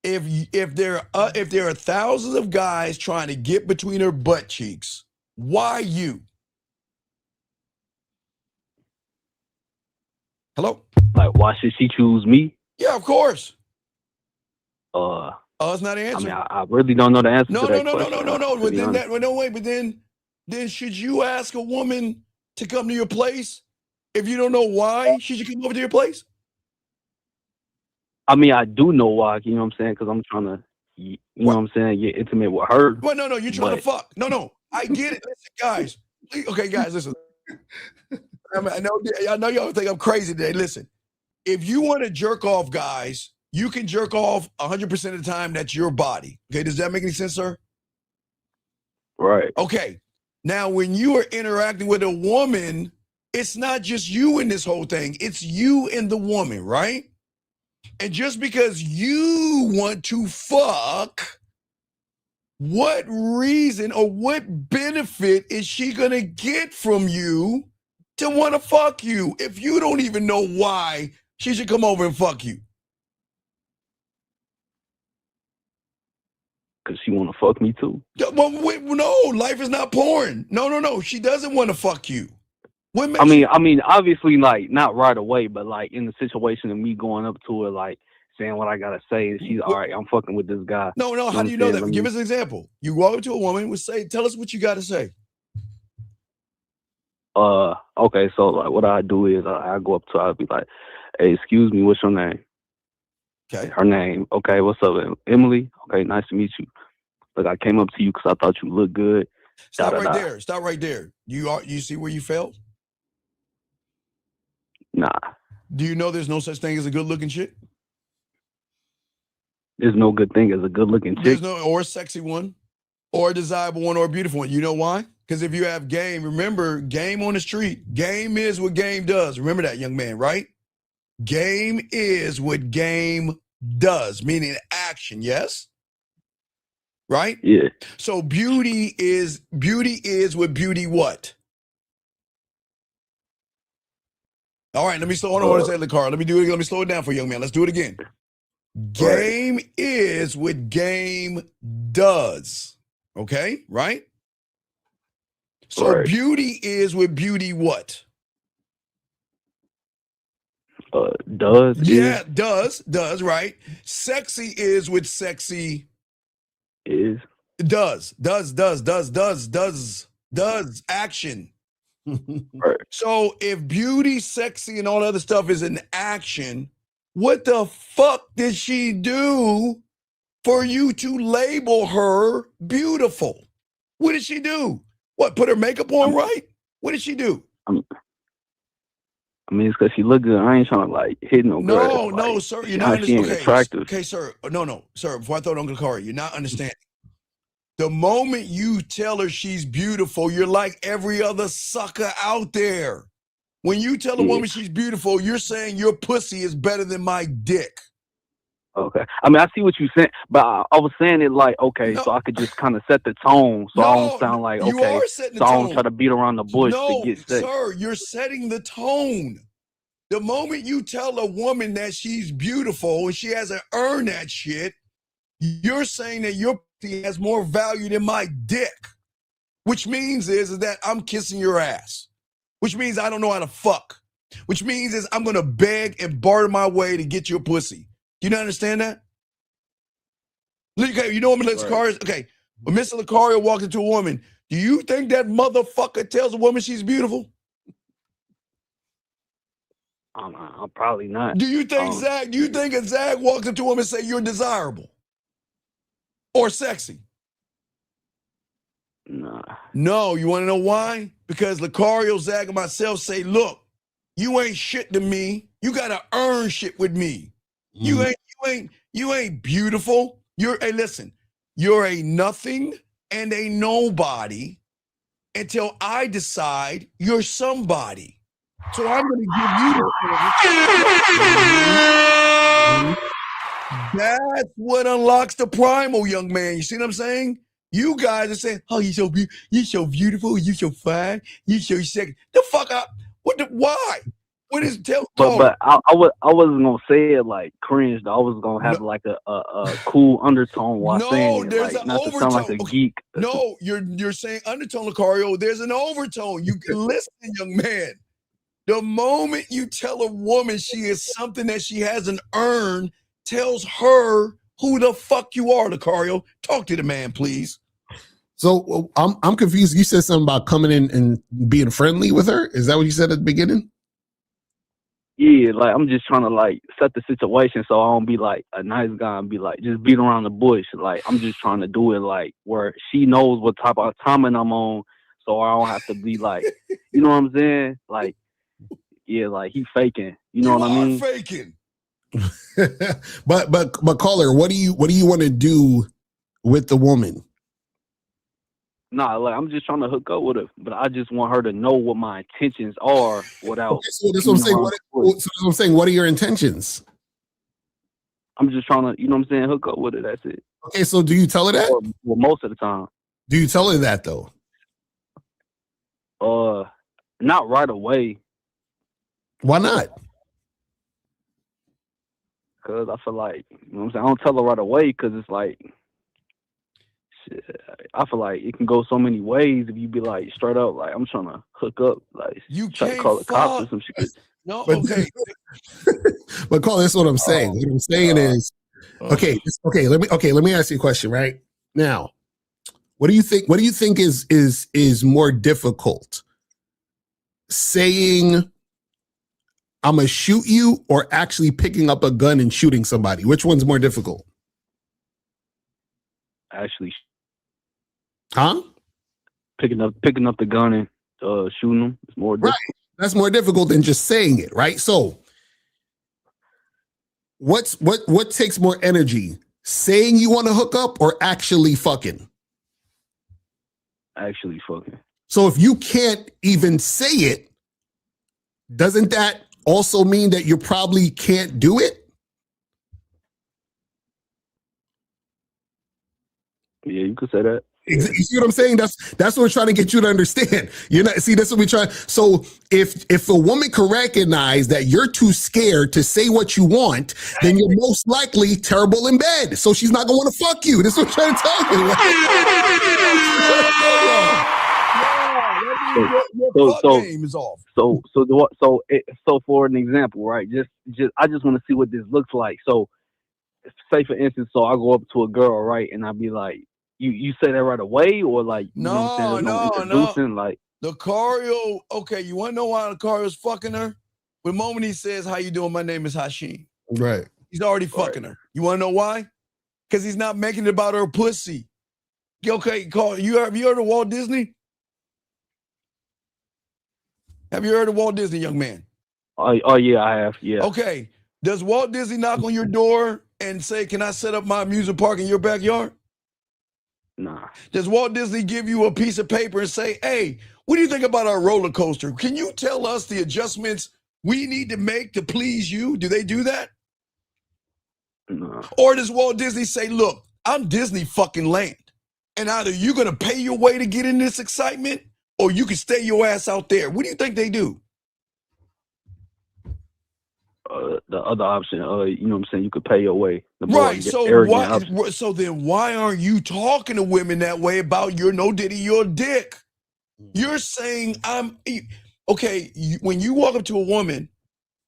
D: If there are thousands of guys trying to get between her butt cheeks, why you? Hello?
G: Like, why should she choose me?
D: Yeah, of course.
G: It's
D: not an answer.
G: I mean, I really don't know the answer to that question.
D: No. But then should you ask a woman to come to your place if you don't know why she should come over to your place?
G: I mean, I do know why, you know what I'm saying? Because I'm trying to, you know what I'm saying, get intimate with her.
D: Well, no, you're trying to fuck. No, I get it. Listen, guys. Okay, guys, listen. I know y'all think I'm crazy today. Listen, if you want to jerk off, guys, you can jerk off 100% of the time. That's your body. Okay, does that make any sense, sir?
G: Right.
D: Okay. Now, when you are interacting with a woman, it's not just you in this whole thing. It's you and the woman, right? And just because you want to fuck, what reason or what benefit is she going to get from you to want to fuck you if you don't even know why she should come over and fuck you?
G: Because she want to fuck me too.
D: Well, wait, no, life is not porn. No. She doesn't want to fuck you.
G: I mean, obviously, like, not right away, but like in the situation of me going up to her, like saying what I gotta say, and she's all right. I'm fucking with this guy.
D: No. How do you know that? Give us an example. You walk up to a woman, tell us what you got to say.
G: Okay, so like, what I do is I go up to her, I'll be like, "Hey, excuse me, what's your name?"
D: Okay.
G: Her name. Okay, what's up, Emily? Okay, nice to meet you. Look, I came up to you because I thought you looked good.
D: Stop right there. You see where you failed?
G: Nah.
D: Do you know there's no such thing as a good-looking chick?
G: There's no good thing as a good-looking chick.
D: There's no, or a sexy one, or a desirable one, or a beautiful one. You know why? Because if you have game, remember, game on the street. Game is what game does. Remember that, young man, right? Game is what game does, meaning action, yes? Right?
G: Yeah.
D: So beauty is what beauty what? All right, let me slow on. Say the car. Let me do it again. Let me slow it down for you, young man. Let's do it again. Game is what game does. Okay, right? So beauty is what beauty what?
G: Does.
D: Yeah, does, right? Sexy is what sexy
G: is.
D: Does action.
G: Right.
D: So if beauty, sexy, and all other stuff is an action, what the fuck did she do for you to label her beautiful? What did she do? What, put her makeup on right? What did she do?
G: I mean, it's because she look good. I ain't trying to like hit no girl.
D: No,
G: like,
D: sir. You're not
G: understanding. Attractive.
D: Okay, sir. No, sir. Before I throw it on Kakari, you're not understanding. The moment you tell her she's beautiful, you're like every other sucker out there. When you tell a woman she's beautiful, you're saying your pussy is better than my dick.
G: Okay. I mean, I see what you're saying, but I was saying it like, okay, so I could just kind of set the tone so I don't sound like, okay, so I don't try to beat around the bush to get sex.
D: Sir, you're setting the tone. The moment you tell a woman that she's beautiful and she hasn't earned that shit, you're saying that your pussy has more value than my dick, which means is that I'm kissing your ass, which means I don't know how to fuck, which means is I'm going to beg and barter my way to get your pussy. Do you not understand that? Okay, you know what Miss Lucario is? Okay, when Mr. Lucario walks into a woman, do you think that motherfucker tells a woman she's beautiful?
G: Probably not.
D: Do you think Zach? Do you think if Zach walks into a woman and say you're desirable or sexy?
G: Nah.
D: No, you want to know why? Because Lucario, Zach, and myself say, look, you ain't shit to me. You gotta earn shit with me. You ain't beautiful. Hey, listen, you're a nothing and a nobody until I decide you're somebody. So I'm going to give you the That's what unlocks the primal, young man. You see what I'm saying? You guys are saying, oh, you're so beautiful, you're so fine, you're so sexy. The fuck up. Why? What is
G: But I wasn't gonna say it like cringe. I was gonna have like a cool undertone while saying it.
D: There's
G: like,
D: an
G: not
D: overtone.
G: To sound like a geek.
D: No, you're saying undertone, Lucario. There's an overtone. You can listen, young man. The moment you tell a woman she is something that she hasn't earned, tells her who the fuck you are, Lucario. Talk to the man, please.
A: So I'm confused. You said something about coming in and being friendly with her. Is that what you said at the beginning?
G: Yeah, like I'm just trying to like set the situation so I don't be like a nice guy and be like just beat around the bush. Like I'm just trying to do it like where she knows what type of timing I'm on, so I don't have to be like, you know what I'm saying? Like, yeah, like he faking. You know what I mean?
D: Faking.
A: but caller, what do you want to do with the woman?
G: Nah, like I'm just trying to hook up with her, but I just want her to know what my intentions are without.
A: Okay, so that's what I'm saying.
G: you know,
A: So that's what I'm saying. What are your intentions?
G: I'm just trying to, you know what I'm saying, hook up with her. That's it.
A: Okay, so do you tell her that?
G: Well, most of the time.
A: Do you tell her that though?
G: Not right away,
A: Why not?
G: cause I feel like, you know what I'm saying, I don't tell her right away, cause it's like, shit, I feel like it can go so many ways if you be like straight up, like I'm trying to hook up, like
D: You
G: try to
D: can't
G: call the cops or
D: fuck.
G: some shit.
D: No,
A: But-
D: okay.
A: But Cole, that's what I'm saying. What I'm saying is, okay, let me ask you a question, right? Now, what do you think is more difficult? Saying I'm gonna shoot you or actually picking up a gun and shooting somebody? Which one's more difficult?
G: Actually,
A: Huh?
G: picking up the gun and shooting them is more
A: Right.
G: difficult.
A: That's more difficult than just saying it, right? So what takes more energy? Saying you want to hook up or actually fucking?
G: Actually, fucking.
A: So if you can't even say it, doesn't that also mean that you probably can't do it?
G: Yeah, you could say that.
A: You see what I'm saying? That's what we're trying to get you to understand. You're not see. That's what we try. So if a woman can recognize that you're too scared to say what you want, then you're most likely terrible in bed. So she's not gonna want to fuck you. This is what I'm trying to tell you.
D: Your
G: So
D: game is off.
G: So for an example, right? Just I just want to see what this looks like. So, say for instance, so I go up to a girl, right, and I be like, "You say that right away," or like, you know what I'm saying? There's no introducing, like.
D: Lucario, okay, you want to know why Lucario's fucking her? The moment he says, "How you doing? My name is Hashim,"
A: Right.
D: he's already fucking her. You want to know why? Because he's not making it about her pussy. Okay, Carl, have you heard of Walt Disney? Have you heard of Walt Disney, young man?
G: Oh yeah, I have. Yeah.
D: Okay, does Walt Disney knock on your door and say, "Can I set up my amusement park in your backyard?"
G: Nah.
D: Does Walt Disney give you a piece of paper and say, "Hey, what do you think about our roller coaster? Can you tell us the adjustments we need to make to please you?" Do they do that?
G: Nah.
D: Or does Walt Disney say, "Look, I'm Disney fucking land, and either you're going to pay your way to get in this excitement or you can stay your ass out there"? What do you think they do?
G: The other option, you know what I'm saying, you could pay your way. The
D: Right. So
G: arrogant option.
D: why aren't you talking to women that way about your no diddy, your dick? You're saying when you walk up to a woman,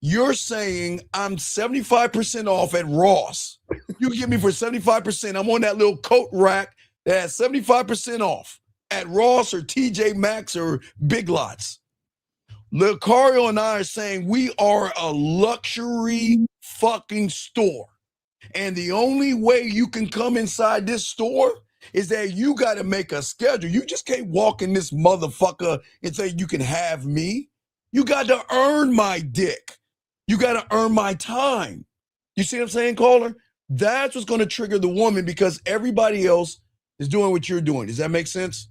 D: you're saying I'm 75% off at Ross. You get me for 75%. I'm on that little coat rack that has 75% off at Ross or TJ Maxx or Big Lots. Lucario and I are saying we are a luxury fucking store. And the only way you can come inside this store is that you got to make a schedule. You just can't walk in this motherfucker and say you can have me. You got to earn my dick. You got to earn my time. You see what I'm saying, caller? That's what's going to trigger the woman because everybody else is doing what you're doing. Does that make sense?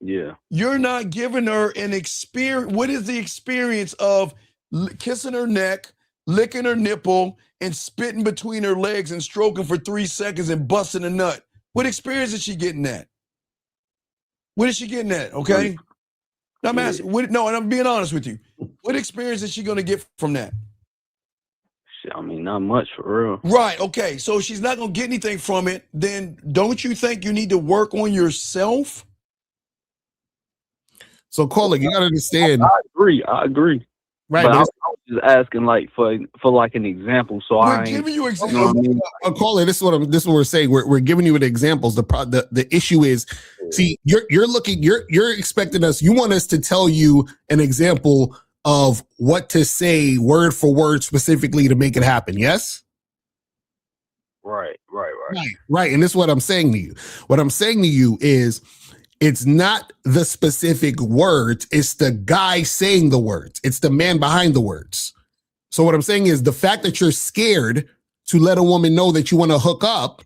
G: Yeah.
D: You're not giving her an experience. What is the experience of kissing her neck, licking her nipple, and spitting between her legs and stroking for 3 seconds and busting a nut? What experience is she getting that? What is she getting at? Okay. Now I'm asking, and I'm being honest with you. What experience is she going to get from that?
G: Shit, I mean, not much for real.
D: Right. Okay. So if she's not going to get anything from it, then don't you think you need to work on yourself?
A: So caller, you gotta understand.
G: I agree.
A: Right.
G: But
A: But
G: I was just asking like for like an example. So
D: We're
G: I ain't,
D: giving you
G: you know
D: examples.
G: what I mean?
A: caller, this is what we're saying. We're giving you the examples. The issue is, see, you're expecting us. You want us to tell you an example of what to say word for word specifically to make it happen. Yes.
G: Right.
A: Right. And this is what I'm saying to you. What I'm saying to you is it's not the specific words. It's the guy saying the words. It's the man behind the words. So what I'm saying is the fact that you're scared to let a woman know that you want to hook up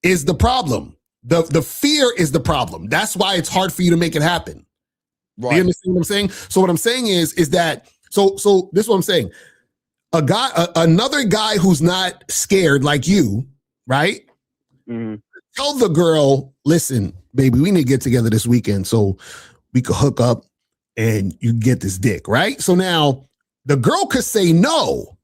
A: is the problem. The fear is the problem. That's why it's hard for you to make it happen. Do you understand what I'm saying? So what I'm saying is that so this is what I'm saying. Another guy who's not scared like you, right?
G: Mm-hmm.
A: Tell the girl, listen, baby, we need to get together this weekend so we could hook up and you get this dick, right? So now the girl could say no.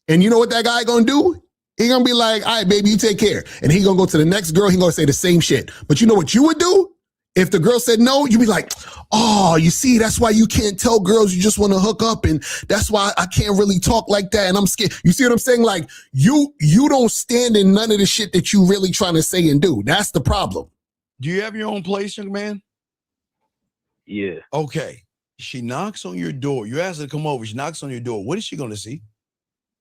A: And you know what that guy gonna do? He gonna be like, all right, baby, you take care. And he gonna go to the next girl, he gonna say the same shit. But you know what you would do? If the girl said no, you'd be like, oh, you see, that's why you can't tell girls you just want to hook up. And that's why I can't really talk like that. And I'm scared. You see what I'm saying? Like you don't stand in none of the shit that you really trying to say and do. That's the problem.
D: Do you have your own place, young man?
G: Yeah.
D: Okay. She knocks on your door. You ask her to come over. She knocks on your door. What is she going to see?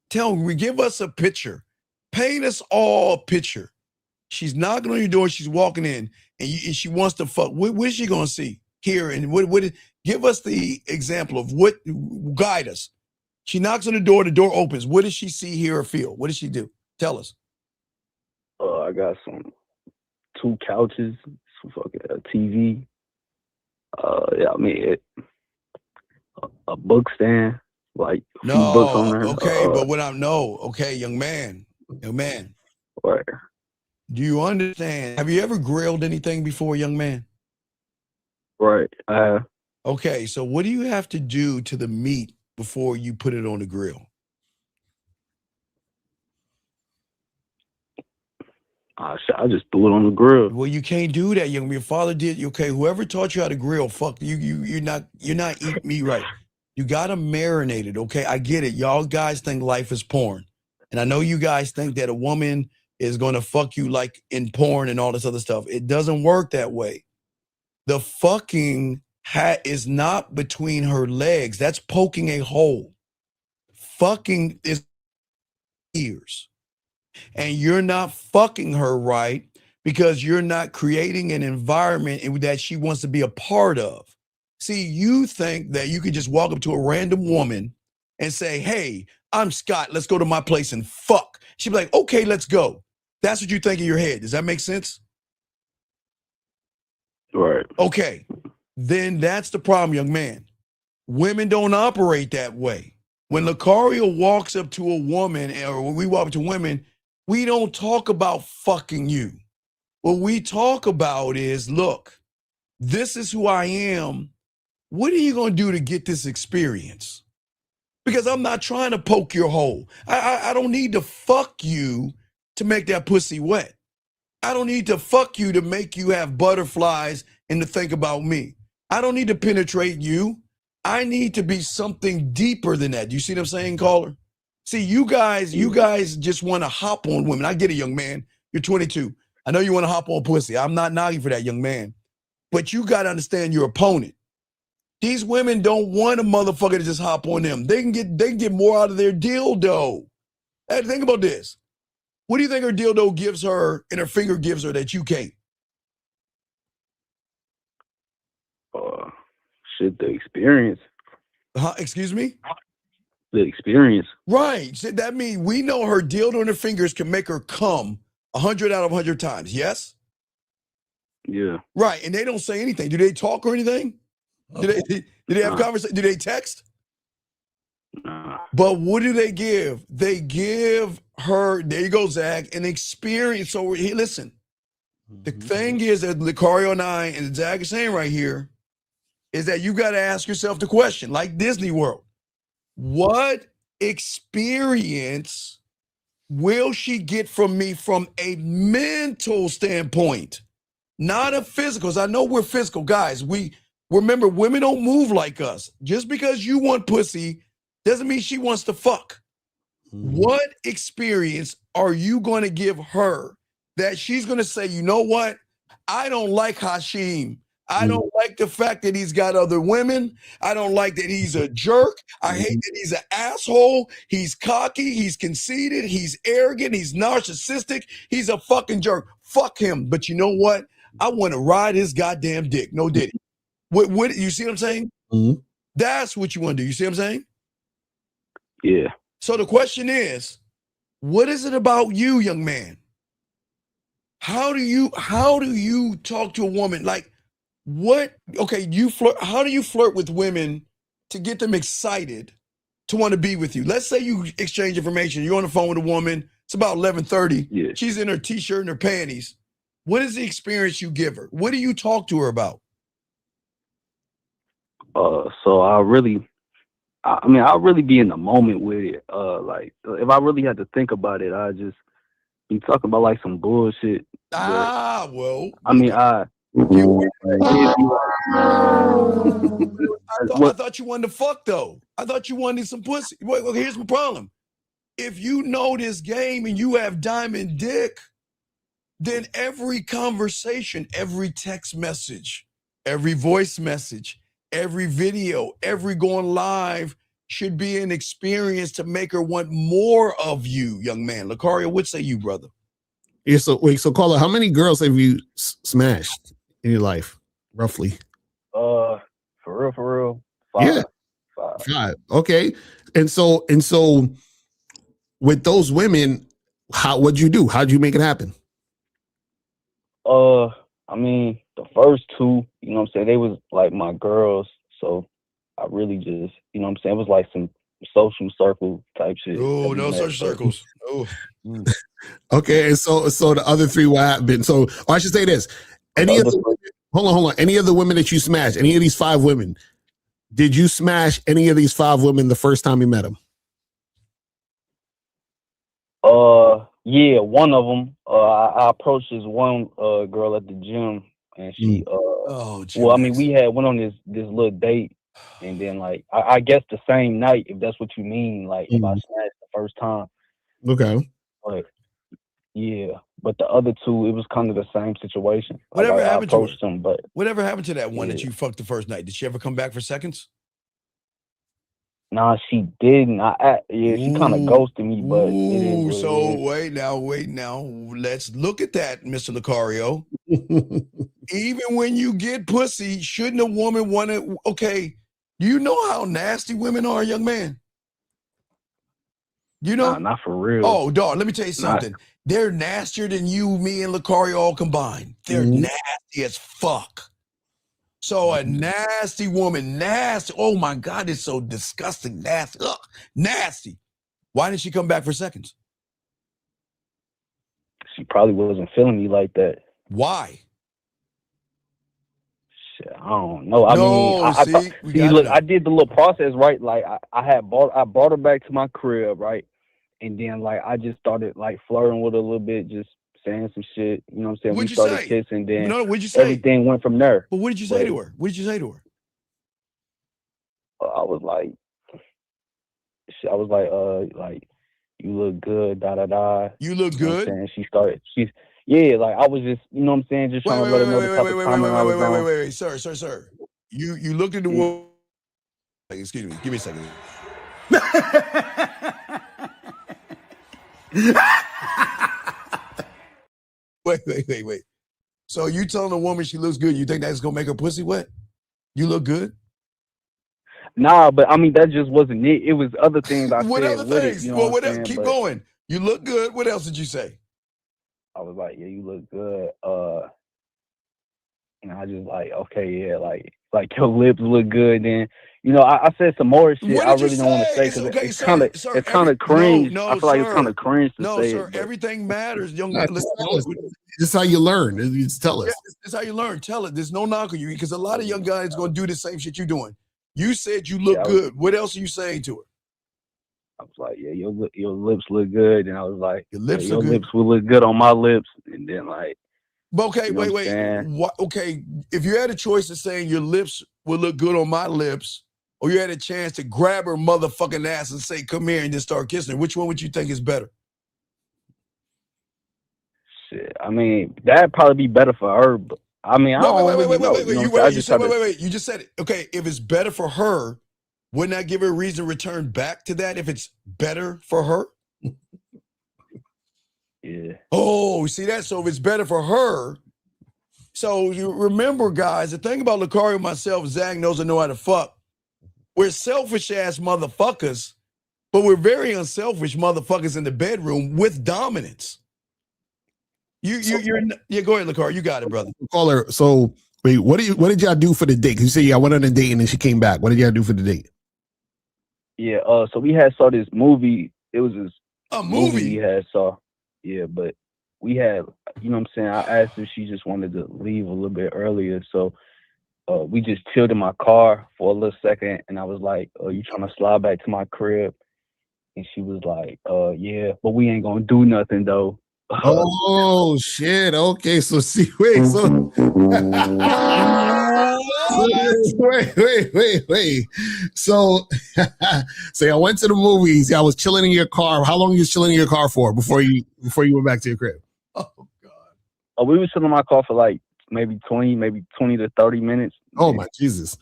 D: Tell me, give us a picture. Paint us all a picture. She's knocking on your door. She's walking in, and she wants to fuck. What is she going to see here? And give us the example of what, guide us. She knocks on the door opens. What does she see, hear, or feel? What does she do? Tell us.
G: I got two couches, some fucking TV. A book stand, like a few books on there.
D: Okay, but what okay, young man.
G: Right.
D: Do you understand? Have you ever grilled anything before, young man?
G: Right.
D: Okay, so what do you have to do to the meat before you put it on the grill?
G: I just threw it on the grill.
D: Well, you can't do that, young man. Your father did. Okay, whoever taught you how to grill, fuck you. You're not eating meat right. You gotta marinate it. Okay, I get it. Y'all guys think life is porn, and I know you guys think that a woman is gonna fuck you like in porn and all this other stuff. It doesn't work that way. The fucking hat is not between her legs. That's poking a hole. Fucking is ears. And you're not fucking her right because you're not creating an environment that she wants to be a part of. See, you think that you could just walk up to a random woman and say, hey, I'm Scott. Let's go to my place and fuck. She'd be like, okay, let's go. That's what you think in your head. Does that make sense?
G: Right.
D: Okay. Then that's the problem, young man. Women don't operate that way. When Lucario walks up to a woman, or when we walk up to women, we don't talk about fucking you. What we talk about is, look, this is who I am. What are you going to do to get this experience? Because I'm not trying to poke your hole. I don't need to fuck you to make that pussy wet. I don't need to fuck you to make you have butterflies and to think about me. I don't need to penetrate you. I need to be something deeper than that. Do you see what I'm saying, caller? See, you guys just want to hop on women. I get it, young man. You're 22. I know you want to hop on pussy. I'm not knocking for that, young man. But you got to understand your opponent. These women don't want a motherfucker to just hop on them. They can get more out of their dildo. Hey, think about this. What do you think her dildo gives her and her finger gives her that you can't?
G: The experience.
D: Excuse me?
G: The experience.
D: Right. So that means we know her dildo and her fingers can make her come 100 out of 100 times. Yes?
G: Yeah.
D: Right. And they don't say anything. Do they talk or anything? Do they have conversation? Do they text?
G: Nah.
D: But what do they give? They give her, there you go, Zach, an experience. So here, listen. The thing is that Lucario and I and Zach are saying right here is that you got to ask yourself the question, like Disney World. What experience will she get from me from a mental standpoint, not a physical? Because I know we're physical guys. We remember women don't move like us. Just because you want pussy doesn't mean she wants to fuck. What experience are you going to give her that she's going to say, you know what? I don't like Hashim. I don't like the fact that he's got other women. I don't like that he's a jerk. I hate that he's an asshole. He's cocky. He's conceited. He's arrogant. He's narcissistic. He's a fucking jerk. Fuck him. But you know what? I want to ride his goddamn dick. No diddy. What you see what I'm saying?
A: Mm-hmm.
D: That's what you want to do. You see what I'm saying?
G: Yeah.
D: So the question is, what is it about you, young man? How do you talk to a woman? Like, what? Okay, you flirt. How do you flirt with women to get them excited to want to be with you? Let's say you exchange information. You're on the phone with a woman. It's about 11:30.
G: Yeah.
D: She's in her t-shirt and her panties. What is the experience you give her? What do you talk to her about?
G: So I really be in the moment with it. Like if I really had to think about it, I just be talking about like some bullshit.
D: Well.
G: I mean, I
D: thought you wanted to fuck though. I thought you wanted some pussy. Well, here's my problem. If you know this game and you have diamond dick, then every conversation, every text message, every voice message, every video, every going live should be an experience to make her want more of you, young man. Lucario, what say you, brother?
A: Yeah, so caller, how many girls have you smashed in your life, roughly?
G: For real. 5.
A: Yeah. 5. Okay. And so with those women, what'd you do? How'd you make it happen?
G: I mean, the first 2, you know what I'm saying, they was like my girls, so I really just, you know what I'm saying, it was like some social circle type shit.
D: Oh, no social circles. Oh.
A: Okay, and so the other 3, what happened? So I should say this. Hold on. Any of the women that you smashed, any of these 5 women, did you smash any of these 5 women the first time you met them?
G: Yeah, one of them. I approached this one girl at the gym, and she. Well, I mean, we went on this little date, and then like I guess the same night, if that's what you mean. Like if I smashed the first time.
A: Okay.
G: But yeah, but the other 2, it was kind of the same situation.
D: Whatever happened to her?
G: them, but
D: Whatever happened to that one that you fucked the first night? Did she ever come back for seconds?
G: Nah, she didn't. She kind of ghosted me, but it is
D: so wait now. Let's look at that, Mr. Lucario. Even when you get pussy, shouldn't a woman want to? Okay, you know how nasty women are, young man. You know,
G: not for real.
D: Oh, dog. Let me tell you something. They're nastier than you, me, and Lucario all combined. They're nasty as fuck. So a nasty woman, nasty. Oh my God, it's so disgusting, nasty. Ugh, nasty. Why didn't she come back for seconds?
G: She probably wasn't feeling me like that.
D: Why?
G: Shit, I don't know. I did the little process right. Like I brought her back to my crib, right, and then like I just started like flirting with her a little bit, just saying some shit. You know what I'm saying?
D: What'd
G: we
D: you
G: started
D: say?
G: kissing. Then
D: what'd you say?
G: Everything went from there.
D: But what did you say to her? What did you say to her?
G: I was like, you look good, da da da.
D: You look good.
G: And she started. Like I was just, you know what I'm saying, just trying to let her know the type of comment I was on.
D: Wait, sir. You looked at the woman. Excuse me, give me a second. Wait. So you telling a woman she looks good, you think that's gonna make her pussy wet? You look good?
G: Nah, but I mean that just wasn't it. It was other things I
D: what
G: said
D: other
G: with
D: things?
G: it. You know
D: Well,
G: what
D: keep going. You look good. What else did you say?
G: I was like, yeah, you look good. And I just like, okay, yeah, like your lips look good. Then, you know, I said some more shit. I really don't want to say because it's kind of cringe. I feel like it's kind of cringe to say.
D: No, sir.
G: It,
D: everything matters, young man.
A: This is how you learn. Just tell us.
D: Yeah, this is how you learn. Tell it. There's no knock on you because a lot of young guys gonna do the same shit you're doing. You said you look good. What else are you saying to her?
G: I was like, yeah, your lips look good, and I was like,
D: your lips
G: will look good on my lips, and then like.
D: But okay, you know wait. Okay, if you had a choice of saying your lips would look good on my lips, or you had a chance to grab her motherfucking ass and say, "Come here," and just start kissing her, which one would you think is better?
G: Shit, I mean, that'd probably be better for her. But I mean, I don't really know.
D: Wait. You just said it. Okay, if it's better for her, wouldn't that give her a reason to return back to that? If it's better for her.
G: Yeah.
D: Oh, see that? So if it's better for her, so you remember, guys, the thing about Lucario, myself, Zach knows I know how to fuck. We're selfish ass motherfuckers, but we're very unselfish motherfuckers in the bedroom with dominance. Yeah, go ahead, LaCar. You got it, brother.
A: Caller. So wait, what did y'all do for the date? 'Cause you say y'all went on a date and then she came back. What did y'all do for the date?
G: Yeah, so we had saw this movie. It was this
D: A
G: movie
D: movie.
G: we had saw. Yeah, but we had, you know what I'm saying? I asked if she just wanted to leave a little bit earlier. So we just chilled in my car for a little second, and I was like, you trying to slide back to my crib? And she was like, yeah, but we ain't gonna do nothing though.
A: Oh shit. Okay. So see, wait, so wait. So so y'all went to the movies. Y'all was chilling in your car. How long you was chilling in your car for before you went back to your crib?
D: Oh God.
G: We was sitting in my car for like maybe 20 to 30 minutes.
A: Oh my Jesus.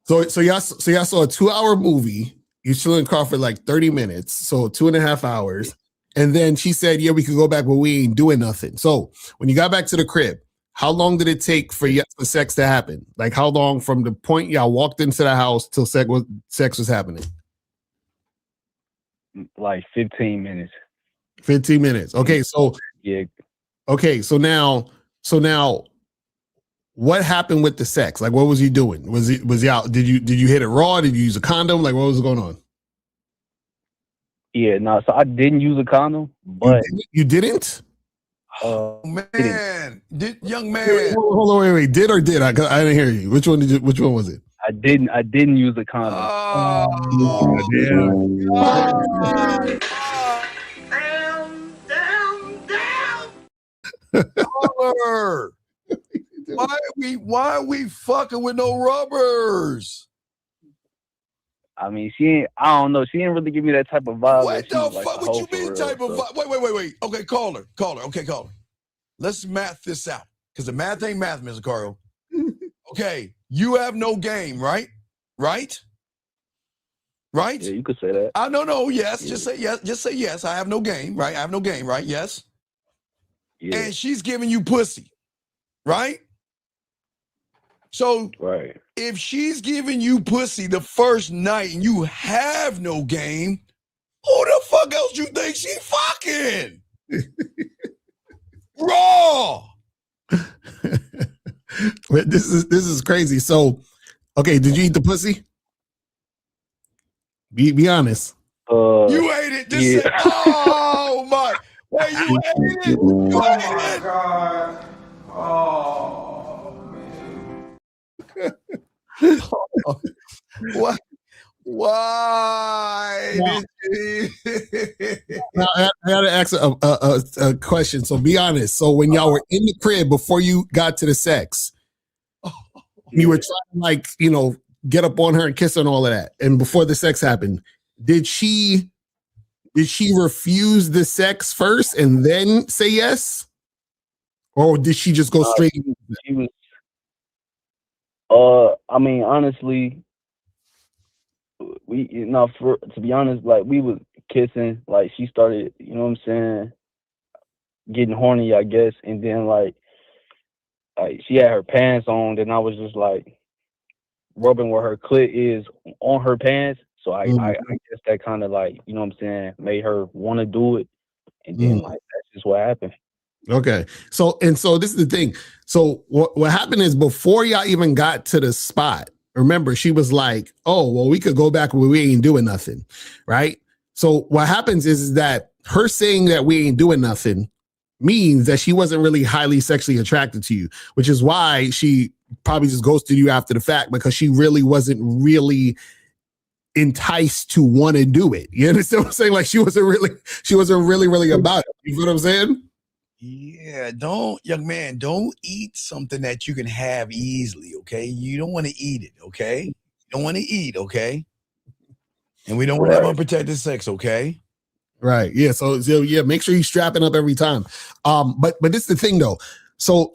A: So y'all saw a 2-hour movie. You chill in the car for like 30 minutes, so 2.5 hours. And then she said, yeah, we could go back, but we ain't doing nothing. So when you got back to the crib, how long did it take for sex to happen? Like how long from the point y'all walked into the house till sex was happening?
G: Like 15 minutes.
A: 15 minutes. Okay, so
G: yeah.
A: Okay, so now what happened with the sex? Like what was you doing? Was y'all did you hit it raw? Did you use a condom? Like what was going on?
G: Yeah, no, so I didn't use a condom, but
A: you didn't?
D: Oh man, young man.
A: Hold on, wait. Did or did I didn't hear you. Which one was it?
G: I didn't use a condom.
D: Oh, Caller. Why are we fucking with no rubbers?
G: I mean, I don't know. She didn't really give me that type of vibe.
D: What the fuck? What you mean type of vibe? Wait. Okay, caller. Okay, caller. Let's math this out. Because the math ain't math, Mr. Carl. Okay, you have no game, right? Right?
G: Yeah, you could say that.
D: No, yes. Yeah. Just say yes. Just say yes. I have no game, right? I have no game, right? Yes. Yeah. And she's giving you pussy, right? So
G: right.
D: If she's giving you pussy the first night and you have no game, who the fuck else you think she fucking? Raw.
A: This is crazy. So, okay, did you eat the pussy? Be honest.
D: You ate it. Just say, oh my! Wait, you ate it? You ate it?
H: God. Oh.
D: What? Why?
A: Now, I gotta ask a question. So be honest. So when y'all were in the crib before you got to the sex, you were trying to get up on her and kiss her and all of that. And before the sex happened, did she refuse the sex first and then say yes? Or did she just go straight?
G: She was. I mean, honestly, to be honest, like we was kissing, like she started, you know what I'm saying, getting horny, I guess, and then like she had her pants on, then I was just like rubbing where her clit is on her pants. So I guess that kind of like, you know what I'm saying, made her want to do it, and then like that's just what happened.
A: Okay. So this is the thing. So what happened is before y'all even got to the spot, remember, she was like, oh, well, we could go back where we ain't doing nothing. Right. So what happens is that her saying that we ain't doing nothing means that she wasn't really highly sexually attracted to you, which is why she probably just ghosted you after the fact, because she really wasn't really enticed to want to do it. You understand what I'm saying? Like she wasn't really about it. You know what I'm saying?
D: Yeah, young man, don't eat something that you can have easily, okay? You don't want to eat it, okay? You don't want to eat, okay? And we don't want to have unprotected sex, okay?
A: Right. Yeah. So yeah, make sure you're strapping up every time. But this is the thing though. So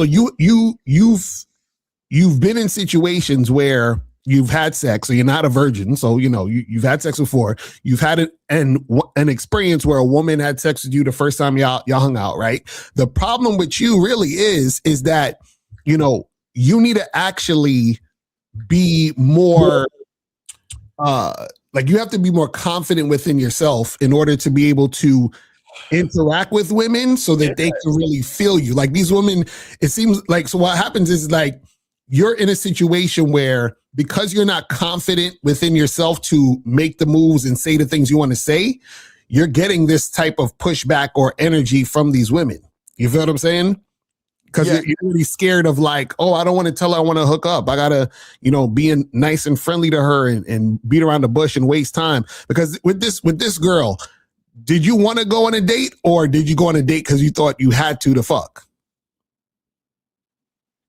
A: you've been in situations where you've had sex, so you're not a virgin. So, you've had sex before. You've had an experience where a woman had sex with you the first time y'all hung out, right? The problem with you really is that, you need to actually be more, you have to be more confident within yourself in order to be able to interact with women so that they can really feel you. Like these women, it seems like, so what happens is like you're in a situation where because you're not confident within yourself to make the moves and say the things you want to say, you're getting this type of pushback or energy from these women. You feel what I'm saying? Because you're really scared of like, oh, I don't want to tell her I want to hook up. I gotta, be nice and friendly to her and beat around the bush and waste time. Because with this girl, did you want to go on a date or did you go on a date because you thought you had to fuck?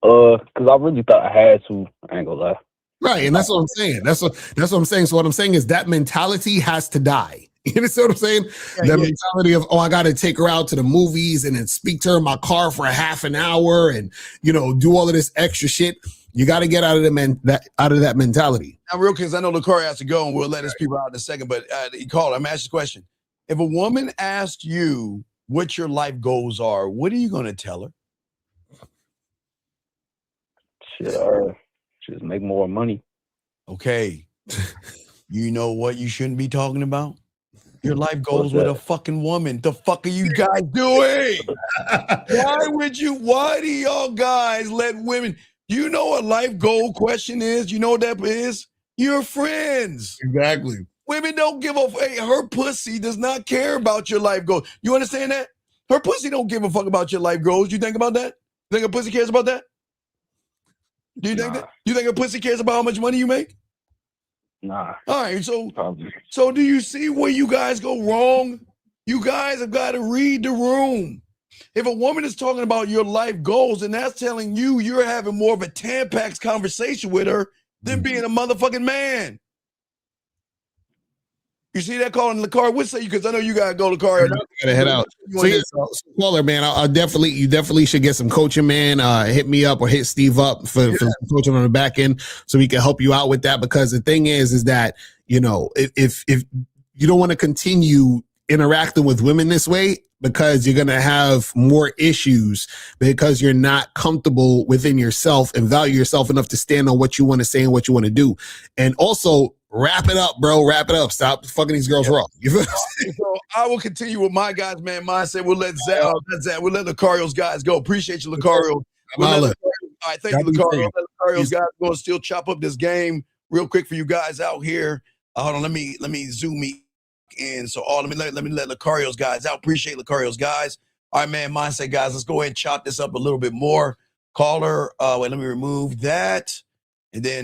G: Because I really thought I had to. I ain't gonna lie.
A: Right, and that's what I'm saying. That's what I'm saying. So what I'm saying is that mentality has to die. You understand what I'm saying? The mentality of, I got to take her out to the movies and then speak to her in my car for a half an hour and, do all of this extra shit. You got to get out of that mentality.
D: Now, real quick, I know Lucari has to go and we'll let his people out in a second, but he called. I'm asking this question. If a woman asked you what your life goals are, what are you going to tell her?
G: Just make more money.
D: Okay. You know what you shouldn't be talking about? Your life goals with a fucking woman. The fuck are you guys doing? Why do y'all guys let women? You know what life goal question is? You know what that is? Your friends.
A: Exactly.
D: Women don't give a fuck. Hey, her pussy does not care about your life goals. You understand that? Her pussy don't give a fuck about your life goals. You think about that? You think her pussy cares about that? Do you think that? You think her pussy cares about how much money you make?
G: Nah.
D: All right, so do you see where you guys go wrong? You guys have got to read the room. If a woman is talking about your life goals, and that's telling you you're having more of a Tampax conversation with her than being a motherfucking man. You see that calling Lucari? What say you? Because I know you gotta go, Lucari.
A: I gotta head out. So caller, man, you definitely should get some coaching, man. Hit me up or hit Steve up for some coaching on the back end so we can help you out with that. Because the thing is that if you don't want to continue interacting with women this way, because you're gonna have more issues because you're not comfortable within yourself and value yourself enough to stand on what you want to say and what you want to do, and also. Wrap it up, bro. Wrap it up. Stop fucking these girls raw. You feel
D: So I will continue with my guys, man. Mindset. We'll let Zach. We'll let Lucario's guys go. Appreciate you, Lucario. All right, thank you, Lucario. Let Lucario's guys go and still chop up this game real quick for you guys out here. Hold on, let me zoom me in. So let me let Lucario's guys out. Appreciate Lucario's guys. All right, man. Mindset, guys. Let's go ahead and chop this up a little bit more. Caller. Wait, let me remove that, and then.